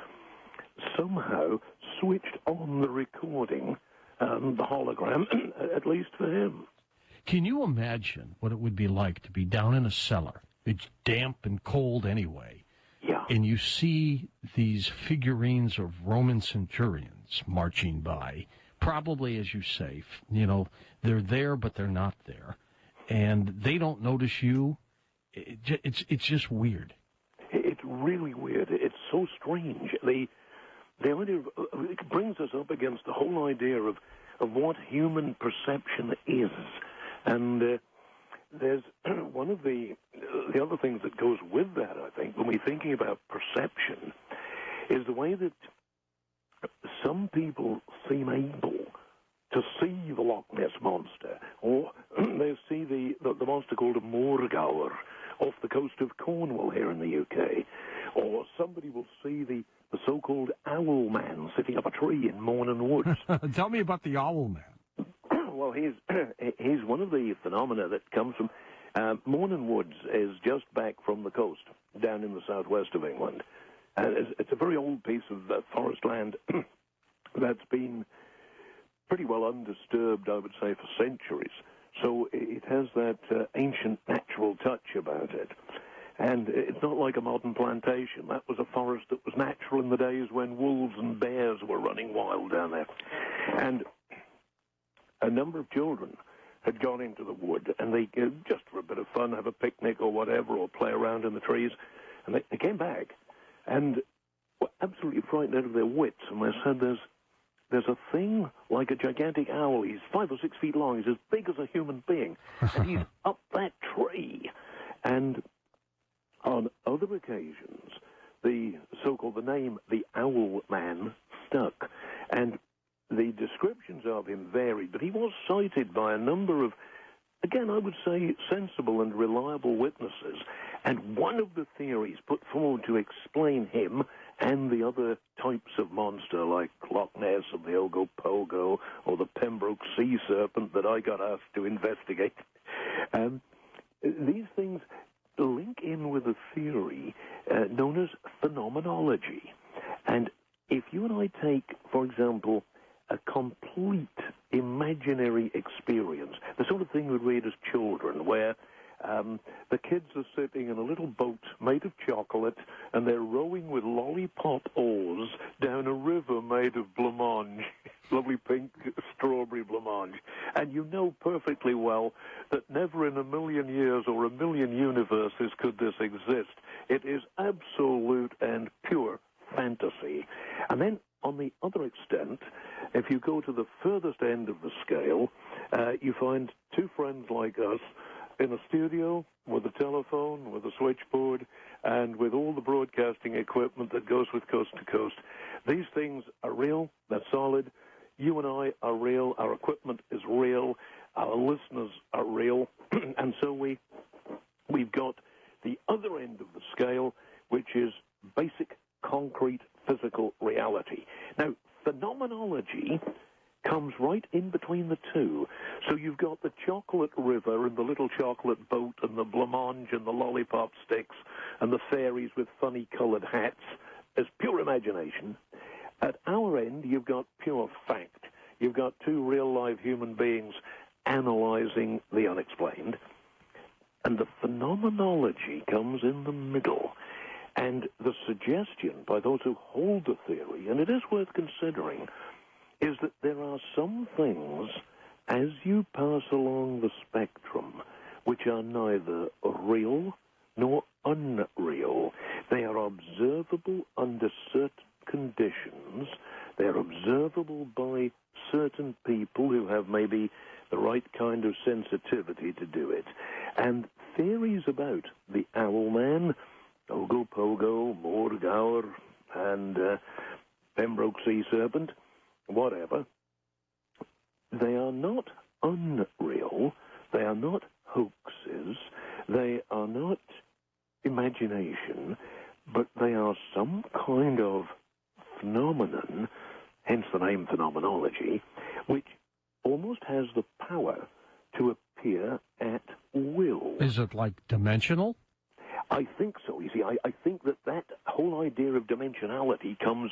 [SPEAKER 11] somehow switched on the recording, the hologram, at least for him.
[SPEAKER 1] Can you imagine what it would be like to be down in a cellar? It's damp and cold anyway.
[SPEAKER 11] Yeah.
[SPEAKER 1] And you see these figurines of Roman centurions marching by. Probably, as you say, they're there, but they're not there. And they don't notice you. It's just weird.
[SPEAKER 11] It's really weird. It's so strange. The idea of, it brings us up against the whole idea of what human perception is. And there's one of the other things that goes with that, I think, when we're thinking about perception, is the way that some people seem able to see the Loch Ness Monster, or they see the monster called a Morgauer off the coast of Cornwall here in the UK, or somebody will see the so-called Owl Man sitting up a tree in Morning Woods.
[SPEAKER 1] Tell me about the Owl Man.
[SPEAKER 11] Well, he's one of the phenomena that comes from Morning Woods is just back from the coast down in the southwest of England. And it's a very old piece of forest land that's been pretty well undisturbed, I would say, for centuries. So it has that ancient natural touch about it. And it's not like a modern plantation. That was a forest that was natural in the days when wolves and bears were running wild down there. And a number of children had gone into the wood, and they, just for a bit of fun, have a picnic or whatever, or play around in the trees. And they came back and were absolutely frightened out of their wits. And they said, there's a thing like a gigantic owl. He's 5 or 6 feet long. He's as big as a human being. And he's up that tree. And on other occasions, the name, the Owl Man, stuck. And the descriptions of him varied, but he was cited by a number of, again, I would say, sensible and reliable witnesses. And one of the theories put forward to explain him and the other types of monster like Loch Ness and the Ogopogo or the Pembroke sea serpent that I got asked to investigate, these things link in with a theory known as phenomenology. And if you and I take, for example, a complete imaginary experience, the sort of thing we read as children, where the kids are sitting in a little boat made of chocolate, and they're rowing with lollipop oars down a river made of blancmange, lovely pink strawberry blancmange. And you know perfectly well that never in a million years or a million universes could this exist. It is absolute and pure fantasy. And then, on the other extent, if you go to the furthest end of the scale, you find two friends like us in a studio with a telephone, with a switchboard, and with all the broadcasting equipment that goes with Coast to Coast. These things are real, they're solid. You and I are real, our equipment is real, our listeners are real, and so we've got the other end of the scale, which is basic, concrete, physical reality. Now, phenomenology comes right in between the two. So you've got the chocolate river and the little chocolate boat and the blancmange and the lollipop sticks and the fairies with funny coloured hats as pure imagination. At our end, you've got pure fact. You've got two real-life human beings analysing the unexplained. And the phenomenology comes in the middle. And the suggestion by those who hold the theory, and it is worth considering, is that there are some things as you pass along the spectrum which are neither real nor unreal. They are observable under certain conditions. They're observable by certain people who have maybe the right kind of sensitivity to do it. And theories about the Owl Man, Ogopogo, Morgower, and Pembroke Sea Serpent, whatever, they are not unreal, they are not hoaxes, they are not imagination, but they are some kind of phenomenon, hence the name phenomenology, which almost has the power to appear at will.
[SPEAKER 1] Is it like dimensional?
[SPEAKER 11] I think so. You see, I think that whole idea of dimensionality comes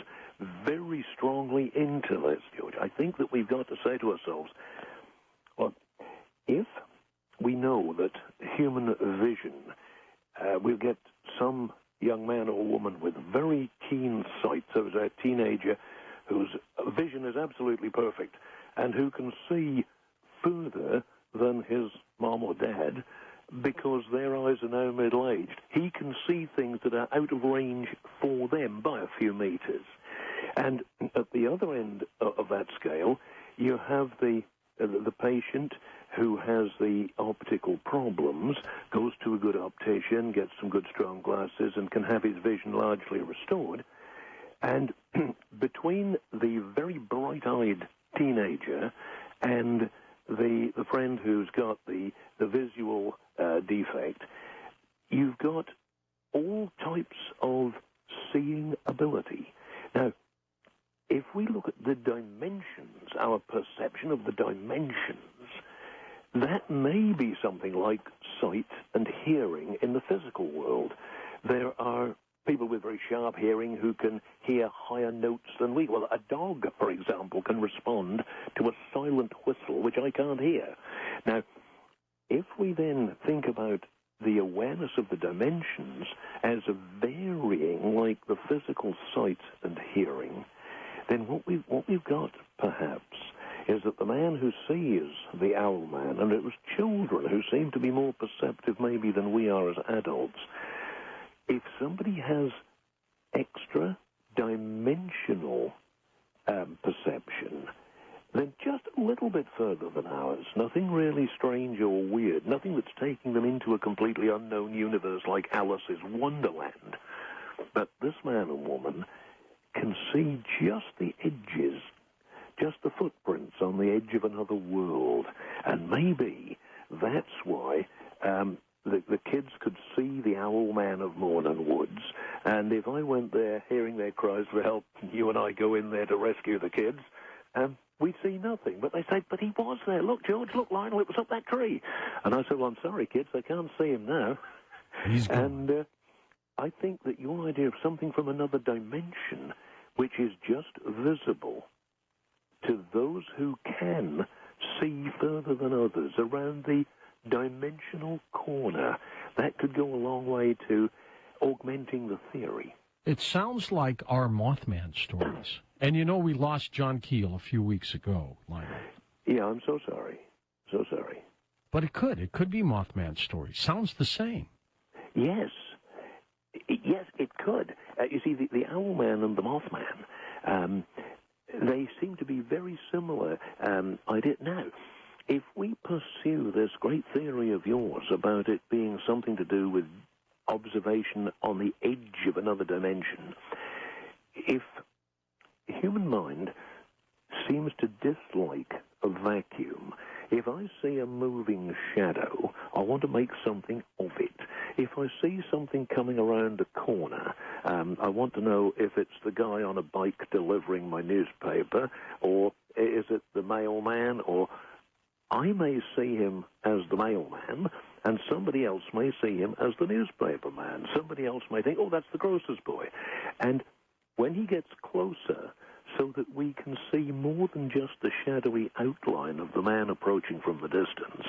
[SPEAKER 11] very strongly into this, George. I think that we've got to say to ourselves, well, if we know that human vision, we'll get some young man or woman with very keen sight, so as a teenager whose vision is absolutely perfect, and who can see further than his mom or dad, because their eyes are now middle-aged. He can see things that are out of range for them by a few meters. And at the other end of that scale, you have the patient who has the optical problems, goes to a good optician, gets some good strong glasses, and can have his vision largely restored. And between the very bright-eyed teenager and the friend who's got the visual defect, you've got all types of seeing ability. Now, if we look at the dimensions, our perception of the dimensions, that may be something like sight and hearing in the physical world. There are people with very sharp hearing who can hear higher notes than we. Well, a dog, for example, can respond to a silent whistle, which I can't hear. Now, if we then think about the awareness of the dimensions as varying like the physical sight and hearing, then what we've got, perhaps, is that the man who sees the Owl Man, and it was children who seem to be more perceptive maybe than we are as adults, if somebody has extra dimensional perception, then just a little bit further than ours, nothing really strange or weird, nothing that's taking them into a completely unknown universe like Alice's Wonderland, but this man and woman can see just the edges, just the footprints on the edge of another world. And maybe that's why the kids could see the Owl Man of Mournin Woods, and if I went there hearing their cries for help, you and I go in there to rescue the kids, we'd see nothing. But they say, but he was there. Look, George, look, Lionel, it was up that tree. And I said, well, I'm sorry, kids, I can't see him now.
[SPEAKER 1] He's gone.
[SPEAKER 11] And I think that your idea of something from another dimension, which is just visible to those who can see further than others around the dimensional corner, that could go a long way to augmenting the theory.
[SPEAKER 1] It sounds like our Mothman stories. And you know we lost John Keel a few weeks ago, Lionel.
[SPEAKER 11] Yeah, I'm so sorry. So sorry.
[SPEAKER 1] But it could be Mothman stories. Sounds the same.
[SPEAKER 11] Yes. Yes, it could. You see, the Owlman and the Mothman, they seem to be very similar ideas. Now, if we pursue this great theory of yours about it being something to do with observation on the edge of another dimension, if human mind seems to dislike a vacuum, if I see a moving shadow, I want to make something of it. If I see something coming around a corner, I want to know if it's the guy on a bike delivering my newspaper, or is it the mailman, or I may see him as the mailman, and somebody else may see him as the newspaper man. Somebody else may think, oh, that's the grocer's boy. And when he gets closer, so that we can see more than just the shadowy outline of the man approaching from the distance,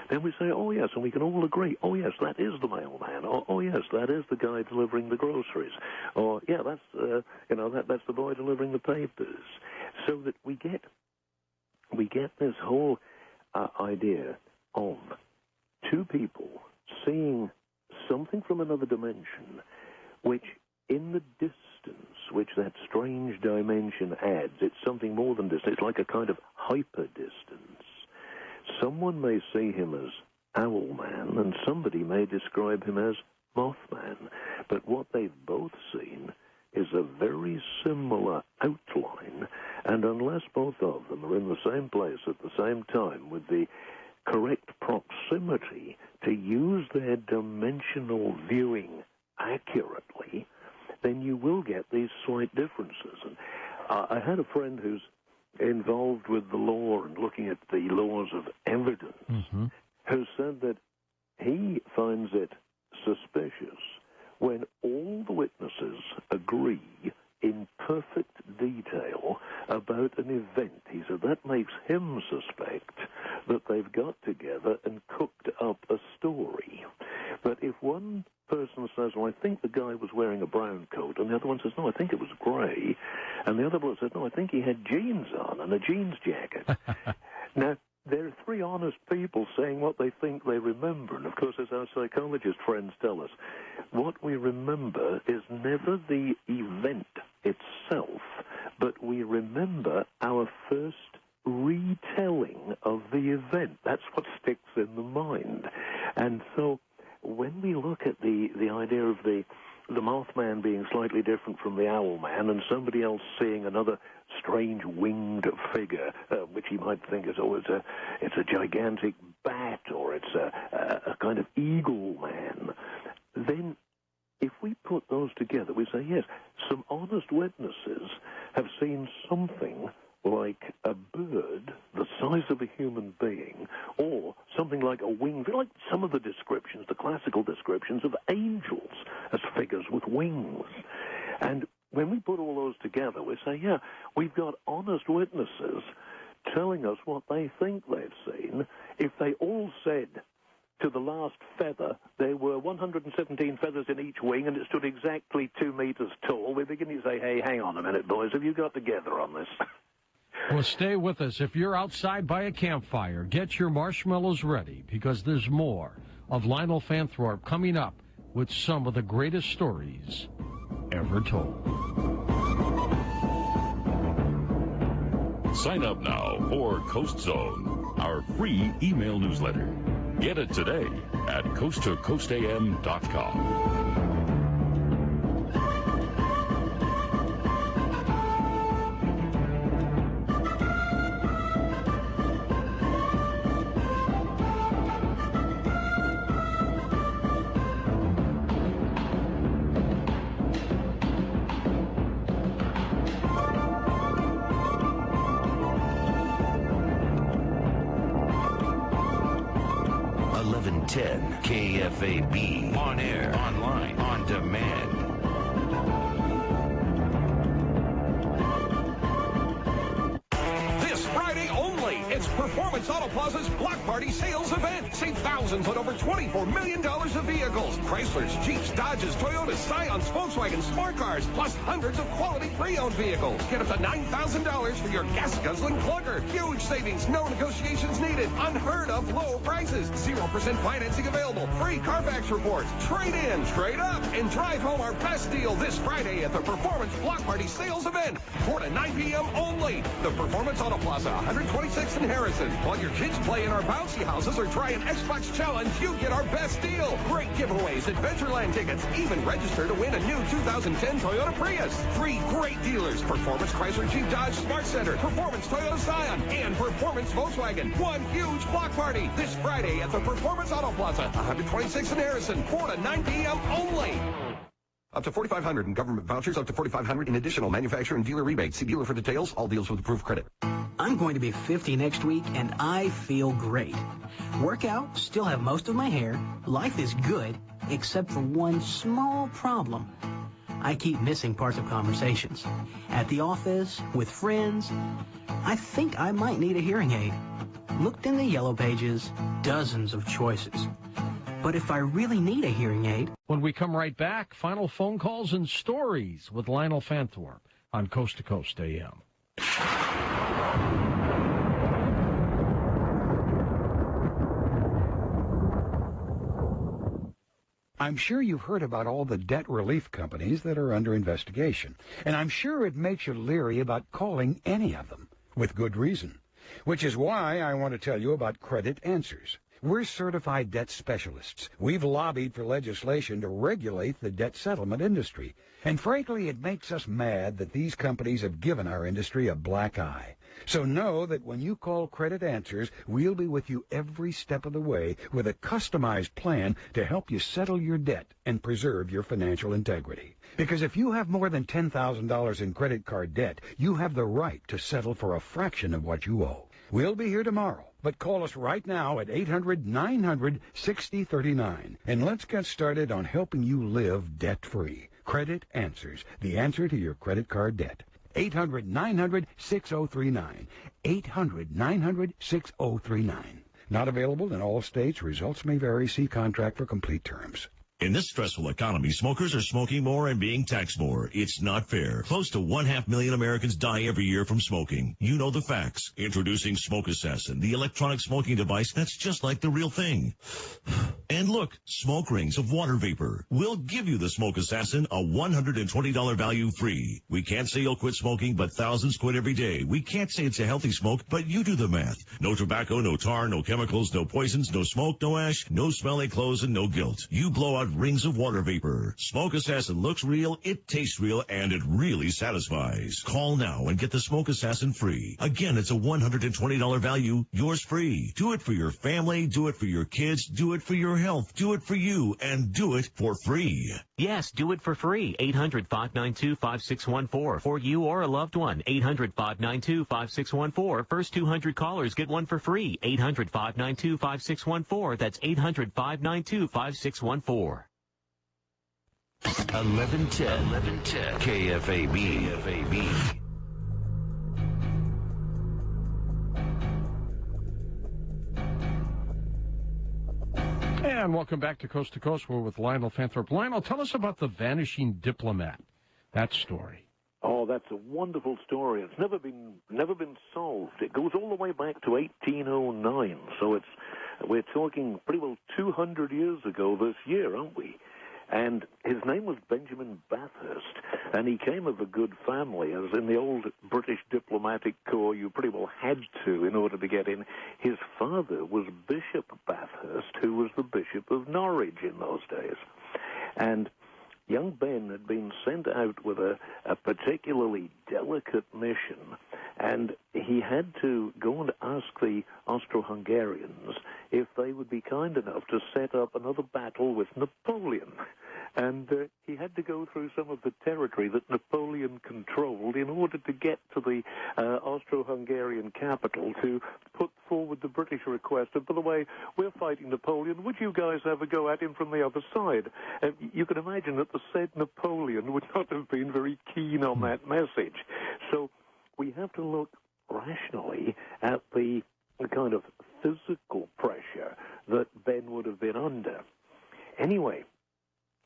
[SPEAKER 11] then we say, oh, yes, and we can all agree, oh, yes, that is the mailman, or, oh, yes, that is the guy delivering the groceries, or, yeah, that's, that's the boy delivering the papers, so that we get this whole idea of two people seeing something from another dimension, which in the distance, which that strange dimension adds, it's something more than distance. It's like a kind of hyper-distance. Someone may see him as Owlman, and somebody may describe him as Mothman. But what they've both seen is a very similar outline, and unless both of them are in the same place at the same time with the correct proximity to use their dimensional viewing accurately, then you will get these slight differences. And I had a friend who's involved with the law and looking at the laws of evidence, who said that he finds it suspicious when all the witnesses agree in perfect detail about an event. He said that makes him suspect that they've got together and cooked up a story. But if one person says, well, I think the guy was wearing a brown coat, and the other one says, no, I think it was grey, and the other one says, no, I think he had jeans on and a jeans jacket. Now, there are three honest people saying what they think they remember. And, of course, as our psychologist friends tell us, what we remember is never the event itself, but we remember our first retelling of the event. That's what sticks in the mind. And so when we look at the idea of the Mothman being slightly different from the Owlman, and somebody else seeing another strange winged figure, which he might think is, it's a gigantic bat, or it's a kind of eagle man, then if we put those together, we say, yes, some honest witnesses have seen something like a bird the size of a human being, or something like a winged, like some of the descriptions, the classical descriptions of angels as figures with wings. And when we put all those together, we say, yeah, we've got honest witnesses telling us what they think they've seen. If they all said to the last feather there were 117 feathers in each wing and it stood exactly 2 meters tall, we're beginning to say, hey, hang on a minute, boys, have you got together on this?
[SPEAKER 1] Well, stay with us. If you're outside by a campfire, get your marshmallows ready, because there's more of Lionel Fanthorpe coming up with some of the greatest stories ever told.
[SPEAKER 10] Sign up now for Coast Zone, our free email newsletter. Get it today at coasttocoastam.com.
[SPEAKER 8] KFAB, on air, online, on demand.
[SPEAKER 2] This Friday only, it's Performance Auto Plaza's Block Party Sales Event. Save thousands on over $24 million of vehicles. Chryslers, Jeeps, Dodges, Toyotas, Scions, Volkswagen, Smart Cars, plus hundreds of quality pre-owned vehicles. Get up to $9,000 for your gas-guzzling clunker. Huge savings, no negotiations needed. Unheard of low prices. 0% financing available. Free Carfax reports. Trade in, trade up, and drive home our best deal this Friday at the Performance Block Party Sales Event. 4 to 9 p.m. only. The Performance Auto Plaza, 126th and Harrison. While your kids play in our bouncy houses or try an Xbox challenge, you get our best deal. Great giveaways, Adventureland tickets, even register to win a new 2010 Toyota Prius. 3 great dealers: Performance Chrysler Jeep Dodge Smart Center, Performance Toyota Scion, and Performance Volkswagen. One huge block party this Friday at the Performance Auto Plaza, 126th and Harrison, 4 to 9 p.m. only. Up to $4,500 in government vouchers, up to $4,500 in additional manufacturer and dealer rebates. See dealer for details. All deals with approved credit.
[SPEAKER 12] I'm going to be 50 next week, and I feel great. Work out, still have most of my hair. Life is good, except for one small problem. I keep missing parts of conversations. At the office, with friends. I think I might need a hearing aid. Looked in the yellow pages, dozens of choices. But if I really need a hearing aid...
[SPEAKER 1] When we come right back, final phone calls and stories with Lionel Fanthorpe on Coast to Coast AM.
[SPEAKER 20] I'm sure you've heard about all the debt relief companies that are under investigation, and I'm sure it makes you leery about calling any of them, with good reason. Which is why I want to tell you about Credit Answers. We're certified debt specialists. We've lobbied for legislation to regulate the debt settlement industry. And frankly, it makes us mad that these companies have given our industry a black eye. So know that when you call Credit Answers, we'll be with you every step of the way with a customized plan to help you settle your debt and preserve your financial integrity. Because if you have more than $10,000 in credit card debt, you have the right to settle for a fraction of what you owe. We'll be here tomorrow, but call us right now at 800-900-6039, and let's get started on helping you live debt-free. Credit Answers, the answer to your credit card debt. 800-900-6039. 800-900-6039. Not available in all states. Results may vary. See contract for complete terms.
[SPEAKER 8] In this stressful economy, smokers are smoking more and being taxed more. It's not fair. Close to 500,000 Americans die every year from smoking. You know the facts. Introducing Smoke Assassin, the electronic smoking device that's just like the real thing. And look, smoke rings of water vapor. We'll give you the Smoke Assassin, a $120 value free. We can't say you'll quit smoking, but thousands quit every day. We can't say it's a healthy smoke, but you do the math. No tobacco, no tar, no chemicals, no poisons, no smoke, no ash, no smelly clothes, and no guilt. You blow out rings of water vapor. Smoke Assassin looks real, it tastes real, and it really satisfies. Call now and get the Smoke Assassin free. Again, it's a $120 value, yours free. Do it for your family, do it for your kids, do it for your health, do it for you, and do it for free.
[SPEAKER 14] Yes, do it for free. 800-592-5614 for you or a loved one. 800-592-5614. First 200 callers get one for free. 800-592-5614. That's 800-592-5614.
[SPEAKER 8] 1110 KFAB.
[SPEAKER 1] And welcome back to Coast. We're with Lionel Fanthorpe. Lionel, tell us about the vanishing diplomat, that story.
[SPEAKER 11] Oh, that's a wonderful story. It's never been solved. It goes all the way back to 1809, so we're talking pretty well 200 years ago this year, aren't we? And his name was Benjamin Bathurst, and he came of a good family. As in the old British diplomatic corps, you pretty well had to in order to get in. His father was Bishop Bathurst, who was the Bishop of Norwich in those days. And young Ben had been sent out with a particularly delicate mission, and he had to go and ask the Austro-Hungarians if they would be kind enough to set up another battle with Napoleon. And he had to go through some of the territory that Napoleon controlled in order to get to the Austro-Hungarian capital to put forward the British request. And by the way, we're fighting Napoleon. Would you guys have a go at him from the other side? You can imagine that the said Napoleon would not have been very keen on that message. So we have to look rationally at the kind of physical pressure that Ben would have been under. Anyway,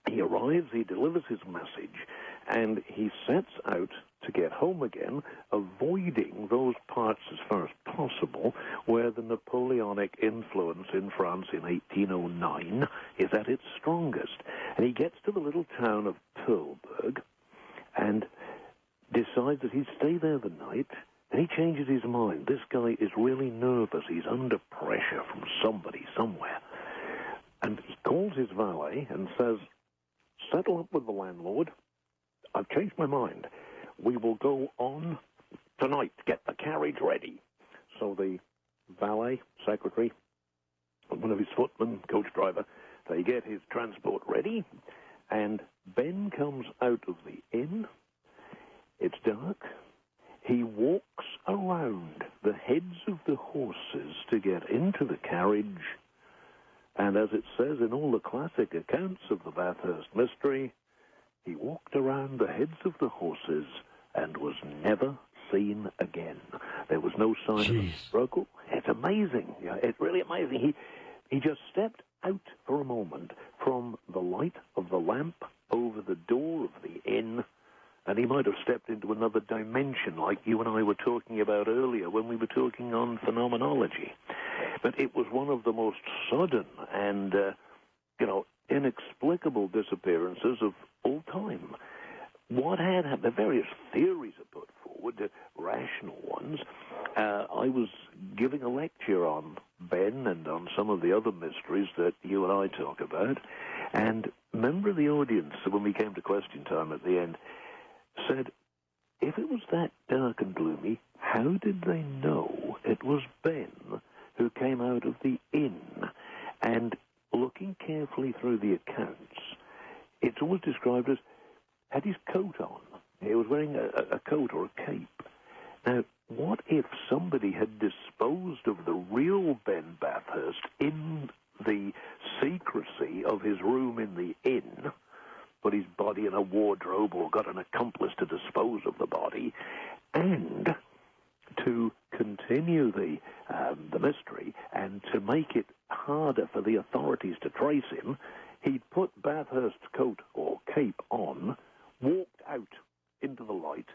[SPEAKER 11] he arrives, he delivers his message, and he sets out to get home again, avoiding those parts as far as possible where the Napoleonic influence in France in 1809 is at its strongest. And he gets to the little town of Tilburg and decides that he'd stay there the night, and he changes his mind. This guy is really nervous. He's under pressure from somebody somewhere. And he calls his valet and says, "Settle up with the landlord. I've changed my mind. We will go on tonight. Get the carriage ready." So the valet, secretary, one of his footmen, coach driver, they get his transport ready, and Ben comes out of the inn. It's dark. He walks around the heads of the horses to get into the carriage, and as it says in all the classic accounts of the Bathurst mystery, he walked around the heads of the horses and was never seen again. There was no sign of a struggle. It's amazing. It's really amazing. He just stepped out for a moment from the light of the lamp over the door of the inn, and he might have stepped into another dimension like you and I were talking about earlier when we were talking on phenomenology. But it was one of the most sudden and, inexplicable disappearances of all time. What had happened? The various theories are put forward. straightforward, rational ones. I was giving a lecture on Ben and on some of the other mysteries that you and I talk about, and a member of the audience, when we came to question time at the end, said, if it was that dark and gloomy, how did they know it was Ben who came out of the inn? And looking carefully through the accounts, it's always described as had his coat on. He was wearing a coat or a cape. Now, what if somebody had disposed of the real Ben Bathurst in the secrecy of his room in the inn, put his body in a wardrobe or got an accomplice to dispose of the body, and to continue the mystery and to make it harder for the authorities to trace him, he'd put Bathurst's coat or cape on, walked out into the light,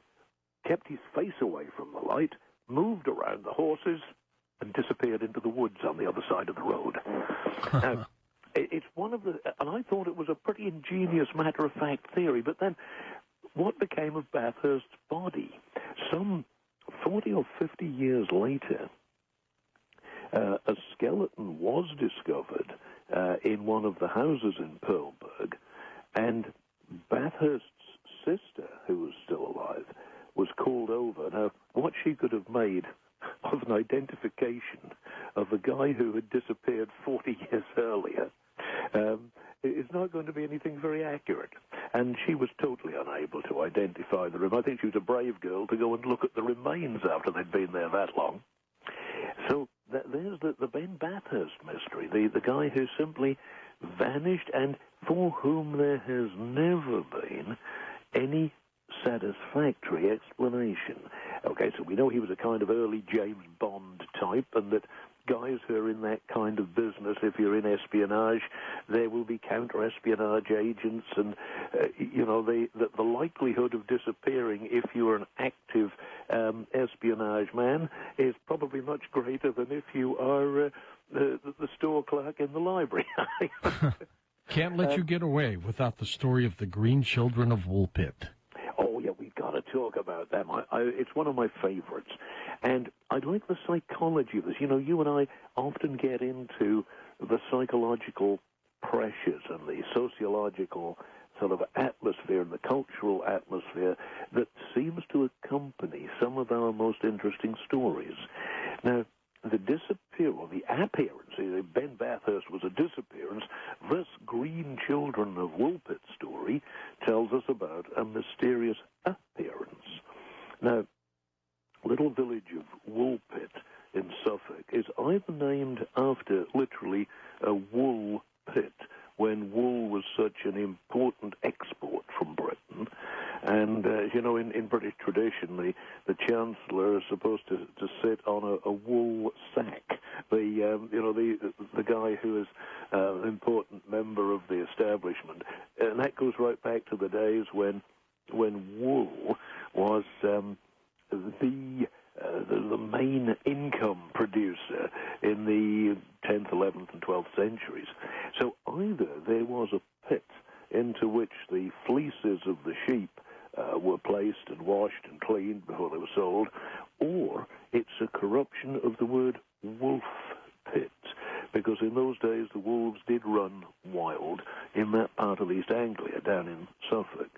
[SPEAKER 11] kept his face away from the light, moved around the horses, and disappeared into the woods on the other side of the road. Now, it's one of the, and I thought it was a pretty ingenious matter-of-fact theory, but then what became of Bathurst's body? Some 40 or 50 years later, a skeleton was discovered in one of the houses in Pearlburg, and Bathurst's sister, who was still alive, was called over. Now, what she could have made of an identification of a guy who had disappeared 40 years earlier is not going to be anything very accurate. And she was totally unable to identify the room. I think she was a brave girl to go and look at the remains after they'd been there that long. So there's the Ben Bathurst mystery, the guy who simply vanished and for whom there has never been any satisfactory explanation. Okay, so we know he was a kind of early James Bond type, and that guys who are in that kind of business, if you're in espionage, there will be counter-espionage agents, and, the likelihood of disappearing if you're an active espionage man is probably much greater than if you are the store clerk in the library.
[SPEAKER 1] Can't let you get away without the story of the Green Children of Woolpit.
[SPEAKER 11] Oh, yeah, we've got to talk about them. It's one of my favorites. And I like the psychology of this. You know, you and I often get into the psychological pressures and the sociological sort of atmosphere and the cultural atmosphere that seems to accompany some of our most interesting stories. Now, the appearance, Ben Bathurst was a disappearance. This Green Children of Woolpit story tells us about a mysterious appearance. Now, little village of Woolpit in Suffolk is either named after, literally, a wool pit, when wool was such an important export from Britain. And, in British tradition, the Chancellor is supposed to sit on a wool sack. The guy who is an important member of the establishment. And that goes right back to the days when wool was the main income producer in the 10th, 11th, and 12th centuries. So either there was a pit into which the fleeces of the sheep were placed and washed and cleaned before they were sold, or it's a corruption of the word wolf pit, because in those days the wolves did run wild in that part of East Anglia, down in Suffolk.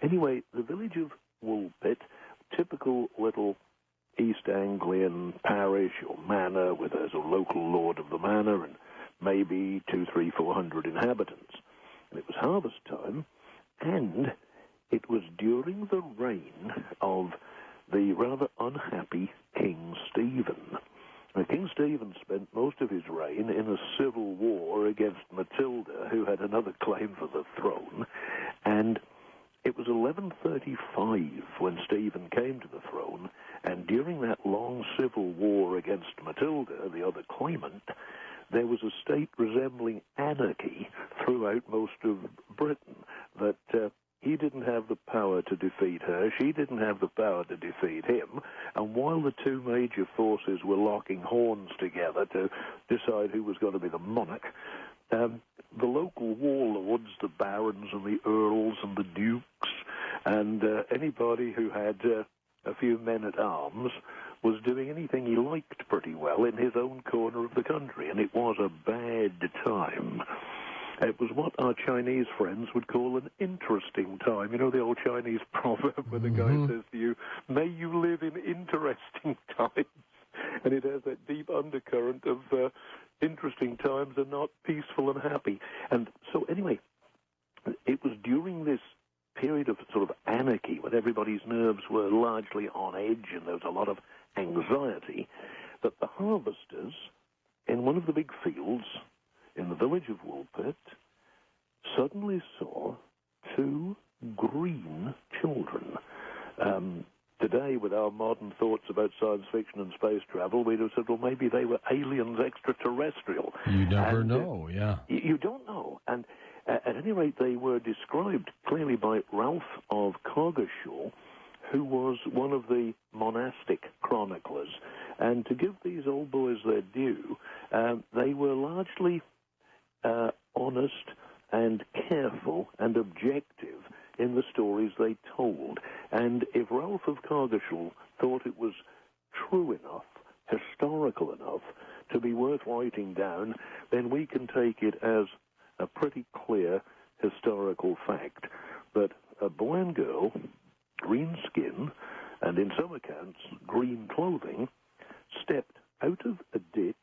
[SPEAKER 11] Anyway, the village of Woolpit, typical little East Anglian parish or manor with a local lord of the manor and maybe 200, 300, 400 inhabitants. And it was harvest time, and it was during the reign of the rather unhappy King Stephen. Now, King Stephen spent most of his reign in a civil war against Matilda, who had another claim for the throne, and it was 1135 when Stephen came to the throne, and during that long civil war against Matilda, the other claimant, there was a state resembling anarchy throughout most of Britain, that he didn't have the power to defeat her, she didn't have the power to defeat him, and while the two major forces were locking horns together to decide who was going to be the monarch, the local warlords, the barons and the earls and the dukes, and anybody who had a few men-at-arms, was doing anything he liked pretty well in his own corner of the country, and it was a bad time. It was what our Chinese friends would call an interesting time. You know the old Chinese proverb where the guy says to you, may you live in interesting times. And it has that deep undercurrent of interesting times are not peaceful and happy. And so anyway, it was during this period of sort of anarchy when everybody's nerves were largely on edge and there was a lot of anxiety that the harvesters in one of the big fields in the village of Woolpit suddenly saw two green children. Today, with our modern thoughts about science fiction and space travel, we'd have said, well, maybe they were aliens extraterrestrial.
[SPEAKER 1] You never know, yeah.
[SPEAKER 11] You don't know. And at any rate, they were described clearly by Ralph of Coggeshall, who was one of the monastic chroniclers. And to give these old boys their due, they were largely honest and careful and objective in the stories they told. And if Ralph of Coggeshall thought it was true enough, historical enough, to be worth writing down, then we can take it as a pretty clear historical fact that a boy and girl, green skin, and in some accounts, green clothing, stepped out of a ditch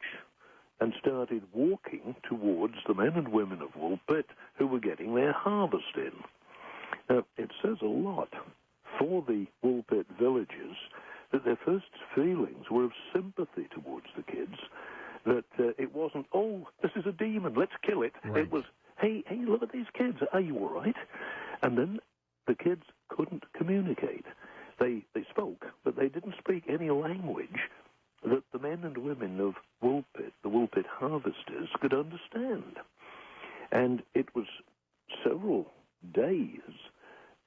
[SPEAKER 11] and started walking towards the men and women of Woolpit who were getting their harvest in. Now, it says a lot for the Woolpit villagers that their first feelings were of sympathy towards the kids, that it wasn't, oh, this is a demon, let's kill it.
[SPEAKER 1] Right.
[SPEAKER 11] It was, hey, look at these kids, are you all right? And then the kids couldn't communicate. They spoke, but they didn't speak any language that the men and women of Woolpit, the Woolpit harvesters, could understand. And it was several days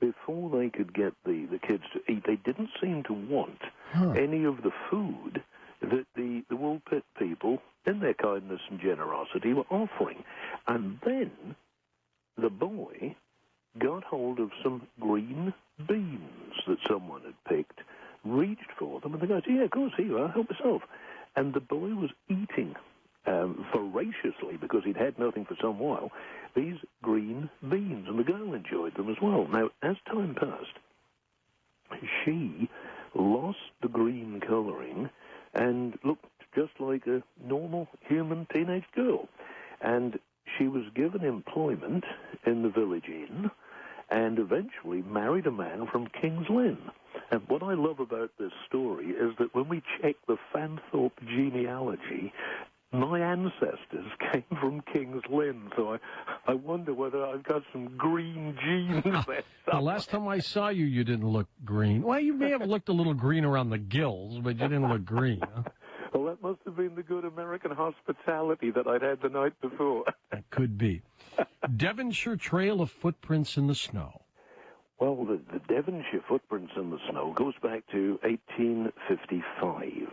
[SPEAKER 11] before they could get the kids to eat. They didn't seem to want any of the food that the Woolpit people, in their kindness and generosity, were offering. And then the boy got hold of some green beans that someone had picked, reached for them, and the guy said, yeah, of course, here you are, help yourself. And the boy was eating voraciously, because he'd had nothing for some while, these green beans, and the girl enjoyed them as well. Now, as time passed, she lost the green colouring and looked just like a normal human teenage girl. And she was given employment in the village inn and eventually married a man from King's Lynn. And what I love about this story is that when we check the Fanthorpe genealogy, my ancestors came from King's Lynn, so I wonder whether I've got some green genes there.
[SPEAKER 1] The last time I saw you, you didn't look green. Well, you may have looked a little green around the gills, but you didn't look green. Huh?
[SPEAKER 11] Well, that must have been the good American hospitality that I'd had the night before.
[SPEAKER 1] That could be. Devonshire Trail of Footprints in the Snow.
[SPEAKER 11] Well, the Devonshire Footprints in the Snow goes back to 1855.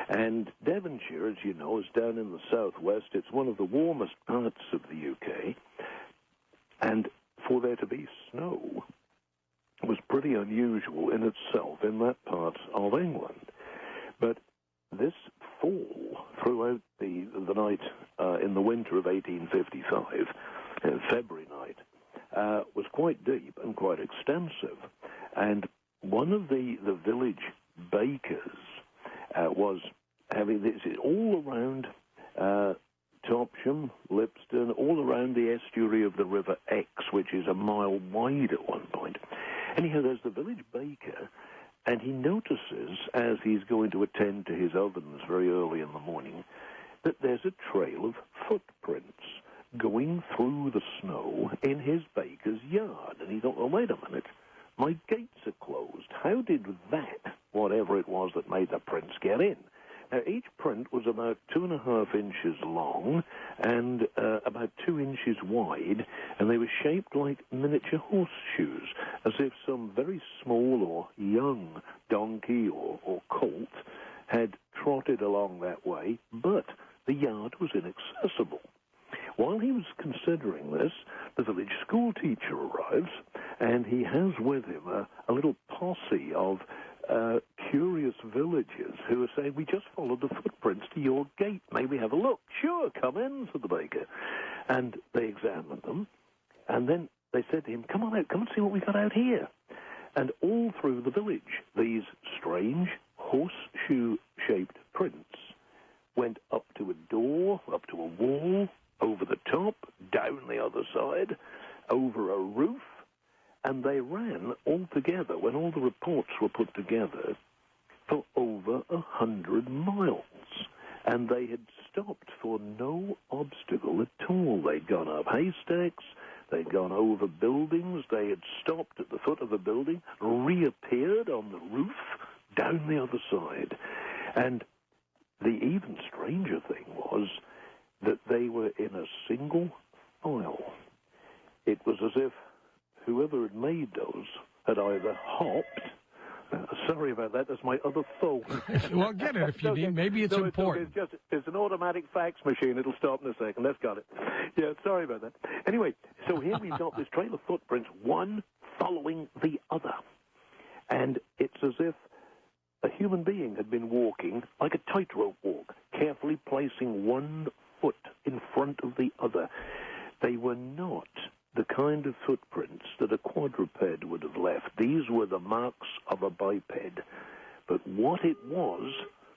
[SPEAKER 11] And Devonshire, as you know, is down in the southwest. It's one of the warmest parts of the UK. And for there to be snow was pretty unusual in itself in that part of England. But this fall, throughout the night in the winter of 1855, February night, was quite deep and quite extensive. And one of the village bakers was having this all around Topsham, Lipston, all around the estuary of the River Exe, which is a mile wide at one point. Anyhow, there's the village baker, and he notices, as he's going to attend to his ovens very early in the morning, that there's a trail of footprints going through the snow in his baker's yard. And he thought, well, wait a minute, my gates are closed. How did that, whatever it was that made the prints, get in? Now, each print was about 2.5 inches long and about 2 inches wide, and they were shaped like miniature horseshoes, as if some very small or young donkey or colt had trotted along that way, but the yard was inaccessible. While he was considering this, the village school teacher arrives, and he has with him a little posse of curious villagers who were saying, we just followed the footprints to your gate. May we have a look? Sure, come in, said the baker. And they examined them. And then they said to him, come on out, come and see what we've got out here. And all through the village, these strange horseshoe-shaped prints went up to a door, up to a wall, over the top, down the other side, over a roof, and they ran all together, when all the reports were put together, for over 100 miles. And they had stopped for no obstacle at all. They'd gone up haystacks, they'd gone over buildings, they had stopped at the foot of a building, reappeared on the roof, down the other side. And the even stranger thing was that they were in a single file. It was as if whoever had made those had either hopped. Sorry about that. That's my other phone.
[SPEAKER 1] Well, get it if you need. Maybe it's important.
[SPEAKER 11] It's an automatic fax machine. It'll stop in a second. That's got it. Yeah, sorry about that. Anyway, so here we've got this trail of footprints, one following the other. And it's as if a human being had been walking like a tightrope walk, carefully placing one foot in front of the other. They were not the kind of footprints that a quadruped would have left. These were the marks of a biped. But what it was,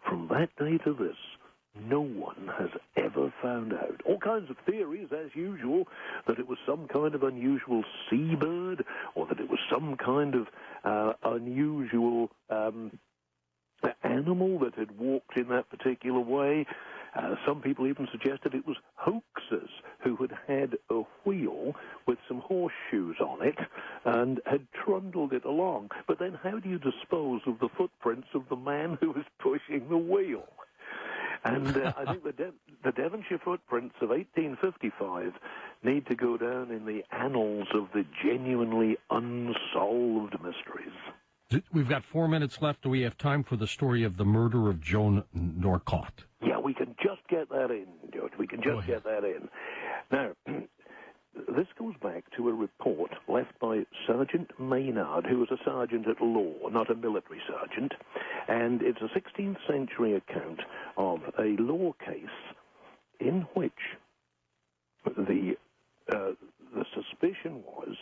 [SPEAKER 11] from that day to this, no one has ever found out. All kinds of theories, as usual, that it was some kind of unusual seabird, or that it was some kind of unusual animal that had walked in that particular way. Some people even suggested it was hoaxers who had had a wheel with some horseshoes on it and had trundled it along. But then how do you dispose of the footprints of the man who was pushing the wheel? And I think the Devonshire footprints of 1855 need to go down in the annals of the genuinely unsolved mysteries.
[SPEAKER 1] We've got 4 minutes left. Do we have time for the story of the murder of Joan Norcott?
[SPEAKER 11] Yeah, we can just get that in, George. We can just get that in. Now, this goes back to a report left by Sergeant Maynard, who was a sergeant at law, not a military sergeant. And it's a 16th century account of a law case in which the suspicion was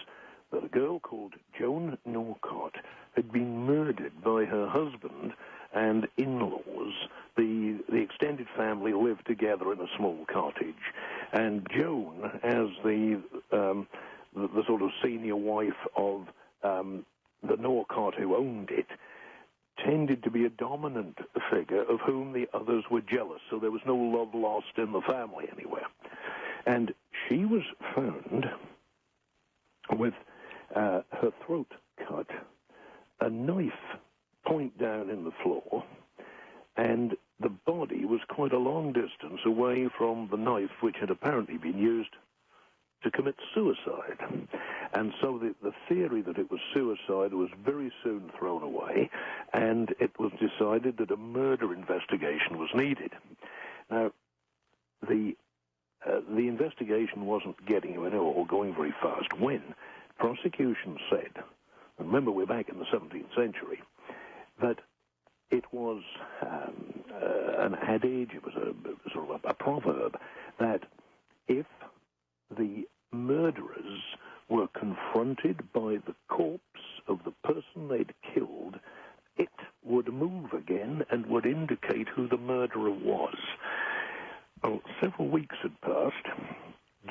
[SPEAKER 11] that a girl called Joan Norcott had been murdered by her husband and in-laws. The extended family lived together in a small cottage, and Joan, as the sort of senior wife of the Norcott who owned it, tended to be a dominant figure of whom the others were jealous, so there was no love lost in the family anywhere. And she was found with her throat cut, a knife point down in the floor, and the body was quite a long distance away from the knife which had apparently been used to commit suicide. And so the theory that it was suicide was very soon thrown away, and it was decided that a murder investigation was needed. Now, the investigation wasn't getting anywhere or going very fast when prosecution said, and remember we're back in the 17th century, that it was an adage, it was sort of a proverb, that if the murderers were confronted by the corpse of the person they'd killed, it would move again and would indicate who the murderer was. Well, several weeks had passed.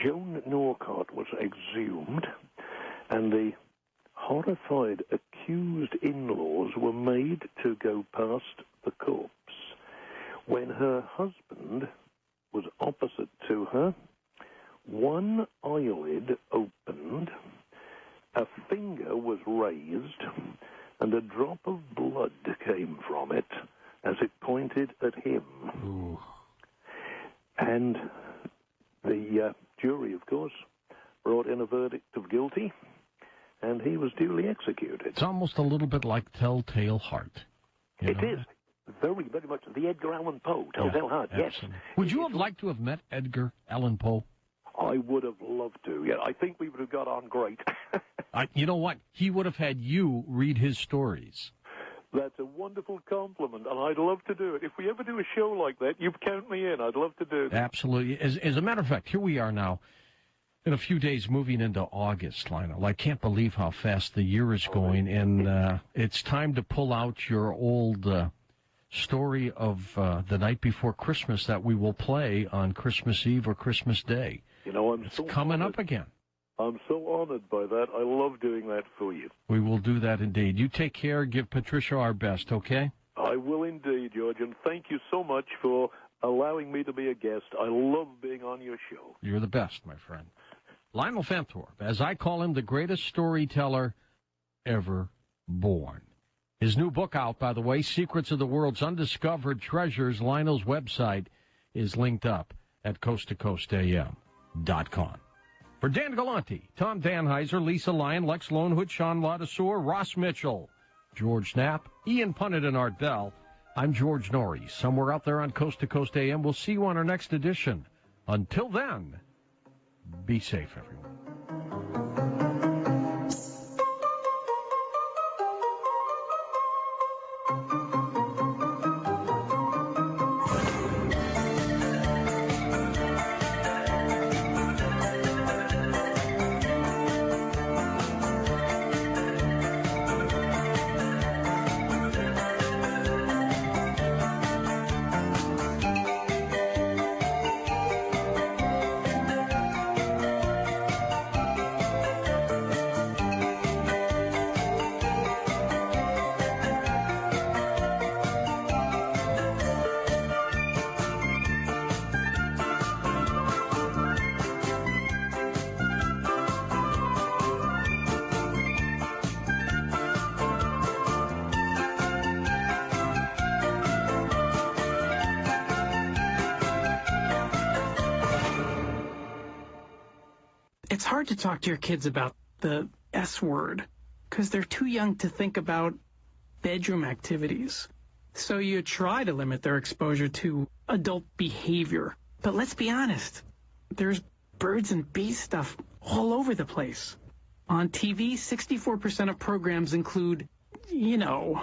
[SPEAKER 11] Joan Norcott was exhumed, and the horrified accused in-laws were made to go past the corpse. When her husband was opposite to her, one eyelid opened, a finger was raised, and a drop of blood came from it as it pointed at him.
[SPEAKER 1] Ooh.
[SPEAKER 11] And the jury, of course, brought in a verdict of guilty, and he was duly executed.
[SPEAKER 1] It's almost a little bit like Telltale Heart.
[SPEAKER 11] It is. Very, very much. The Edgar Allan Poe, Telltale Heart, yes.
[SPEAKER 1] Would you have liked to have met Edgar Allan Poe?
[SPEAKER 11] I would have loved to, yeah. I think we would have got on great.
[SPEAKER 1] You know what? He would have had you read his stories.
[SPEAKER 11] That's a wonderful compliment, and I'd love to do it. If we ever do a show like that, you count me in. I'd love to do it.
[SPEAKER 1] Absolutely. As a matter of fact, here we are now in a few days moving into August, Lionel. I can't believe how fast the year is going, and it's time to pull out your old story of the night before Christmas that we will play on Christmas Eve or Christmas Day.
[SPEAKER 11] You know,
[SPEAKER 1] it's coming up again.
[SPEAKER 11] I'm so honored by that. I love doing that for you.
[SPEAKER 1] We will do that indeed. You take care. Give Patricia our best, okay?
[SPEAKER 11] I will indeed, George, and thank you so much for allowing me to be a guest. I love being on your show.
[SPEAKER 1] You're the best, my friend. Lionel Fanthorpe, as I call him, the greatest storyteller ever born. His new book out, by the way, Secrets of the World's Undiscovered Treasures. Lionel's website is linked up at coasttocoastam.com. For Dan Galante, Tom Danheiser, Lisa Lyon, Lex Lonehood, Sean Ladouceur, Ross Mitchell, George Knapp, Ian Punnett, and Art Bell, I'm George Noory. Somewhere out there on Coast to Coast AM. We'll see you on our next edition. Until then, be safe, everyone.
[SPEAKER 15] It's hard to talk to your kids about the S word because they're too young to think about bedroom activities. So you try to limit their exposure to adult behavior. But let's be honest, there's birds and bees stuff all over the place. On TV, 64% of programs include, the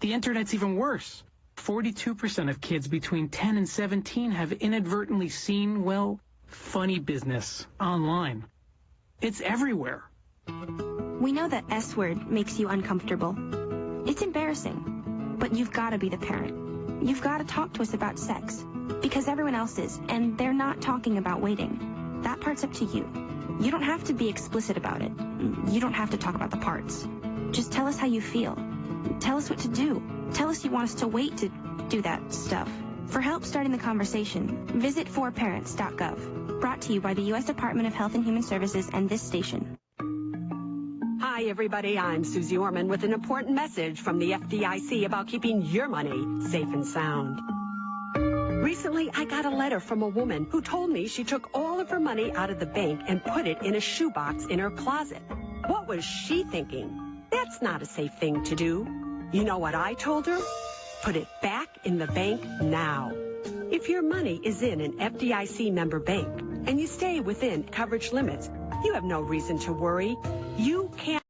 [SPEAKER 15] internet's even worse. 42% of kids between 10 and 17 have inadvertently seen, funny business online. It's everywhere.
[SPEAKER 21] We know that S word makes you uncomfortable. It's embarrassing, but you've got to be the parent. You've got to talk to us about sex, because everyone else is, and they're not talking about waiting. That part's up to you. You don't have to be explicit about it. You don't have to talk about the parts. Just tell us how you feel. Tell us what to do. Tell us you want us to wait to do that stuff. For help starting the conversation, visit forparents.gov. Brought to you by the U.S. Department of Health and Human Services and this station.
[SPEAKER 22] Hi, everybody. I'm Susie Orman with an important message from the FDIC about keeping your money safe and sound. Recently, I got a letter from a woman who told me she took all of her money out of the bank and put it in a shoebox in her closet. What was she thinking? That's not a safe thing to do. You know what I told her? Put it back in the bank now. If your money is in an FDIC member bank and you stay within coverage limits, you have no reason to worry. You can't